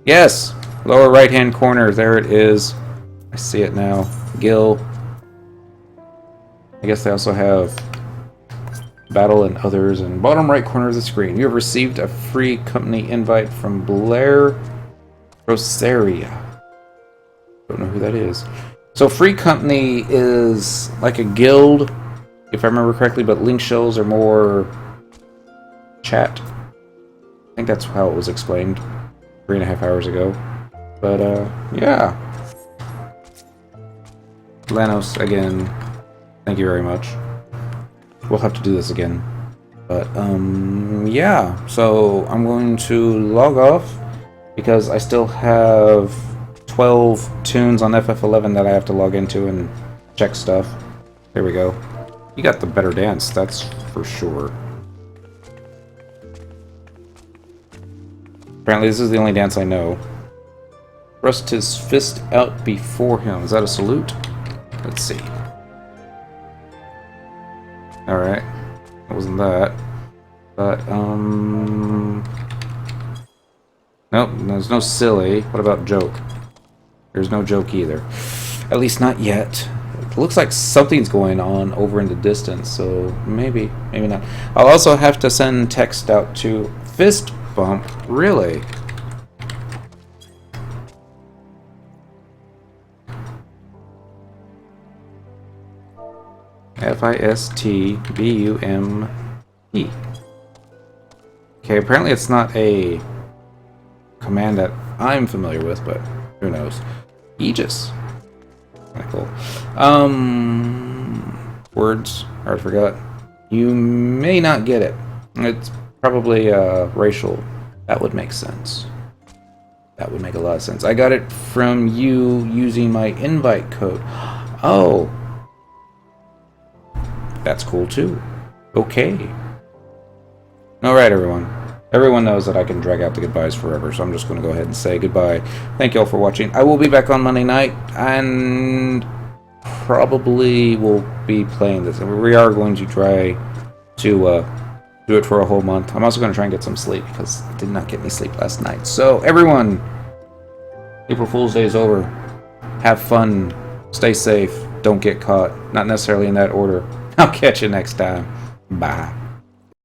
Yes! Lower right-hand corner. There it is. I see it now. Gil. I guess they also have Battle and others. And bottom right corner of the screen. You have received a free company invite from Blair Rosaria. Don't know who that is. So free company is like a guild, if I remember correctly, but link shells are more chat. I think that's how it was explained 3.5 hours ago. But, yeah. Lanos, again, thank you very much. We'll have to do this again. But, yeah. So, I'm going to log off because I still have 12 tunes on FF11 that I have to log into and check stuff. There we go. You got the better dance, that's for sure. Apparently this is the only dance I know. Thrust his fist out before him. Is that a salute? Let's see. Alright. It wasn't that. But, nope, there's no silly. What about joke? There's no joke either. At least not yet. It looks like something's going on over in the distance, so maybe, maybe not. I'll also have to send text out to Fist Bump. Really? F-I-S-T-B-U-M-P. Okay, apparently it's not a command that I'm familiar with, but who knows. Aegis. Kinda cool. Words. I already forgot. You may not get it. It's probably racial. That would make sense. That would make a lot of sense. I got it from you using my invite code. Oh. That's cool too. Okay. Alright, everyone. Everyone knows that I can drag out the goodbyes forever, so I'm just going to go ahead and say goodbye. Thank you all for watching. I will be back on Monday night, and probably will be playing this. We are going to try to do it for a whole month. I'm also going to try and get some sleep, because I did not get any sleep last night. So, everyone, April Fool's Day is over. Have fun. Stay safe. Don't get caught. Not necessarily in that order. I'll catch you next time. Bye.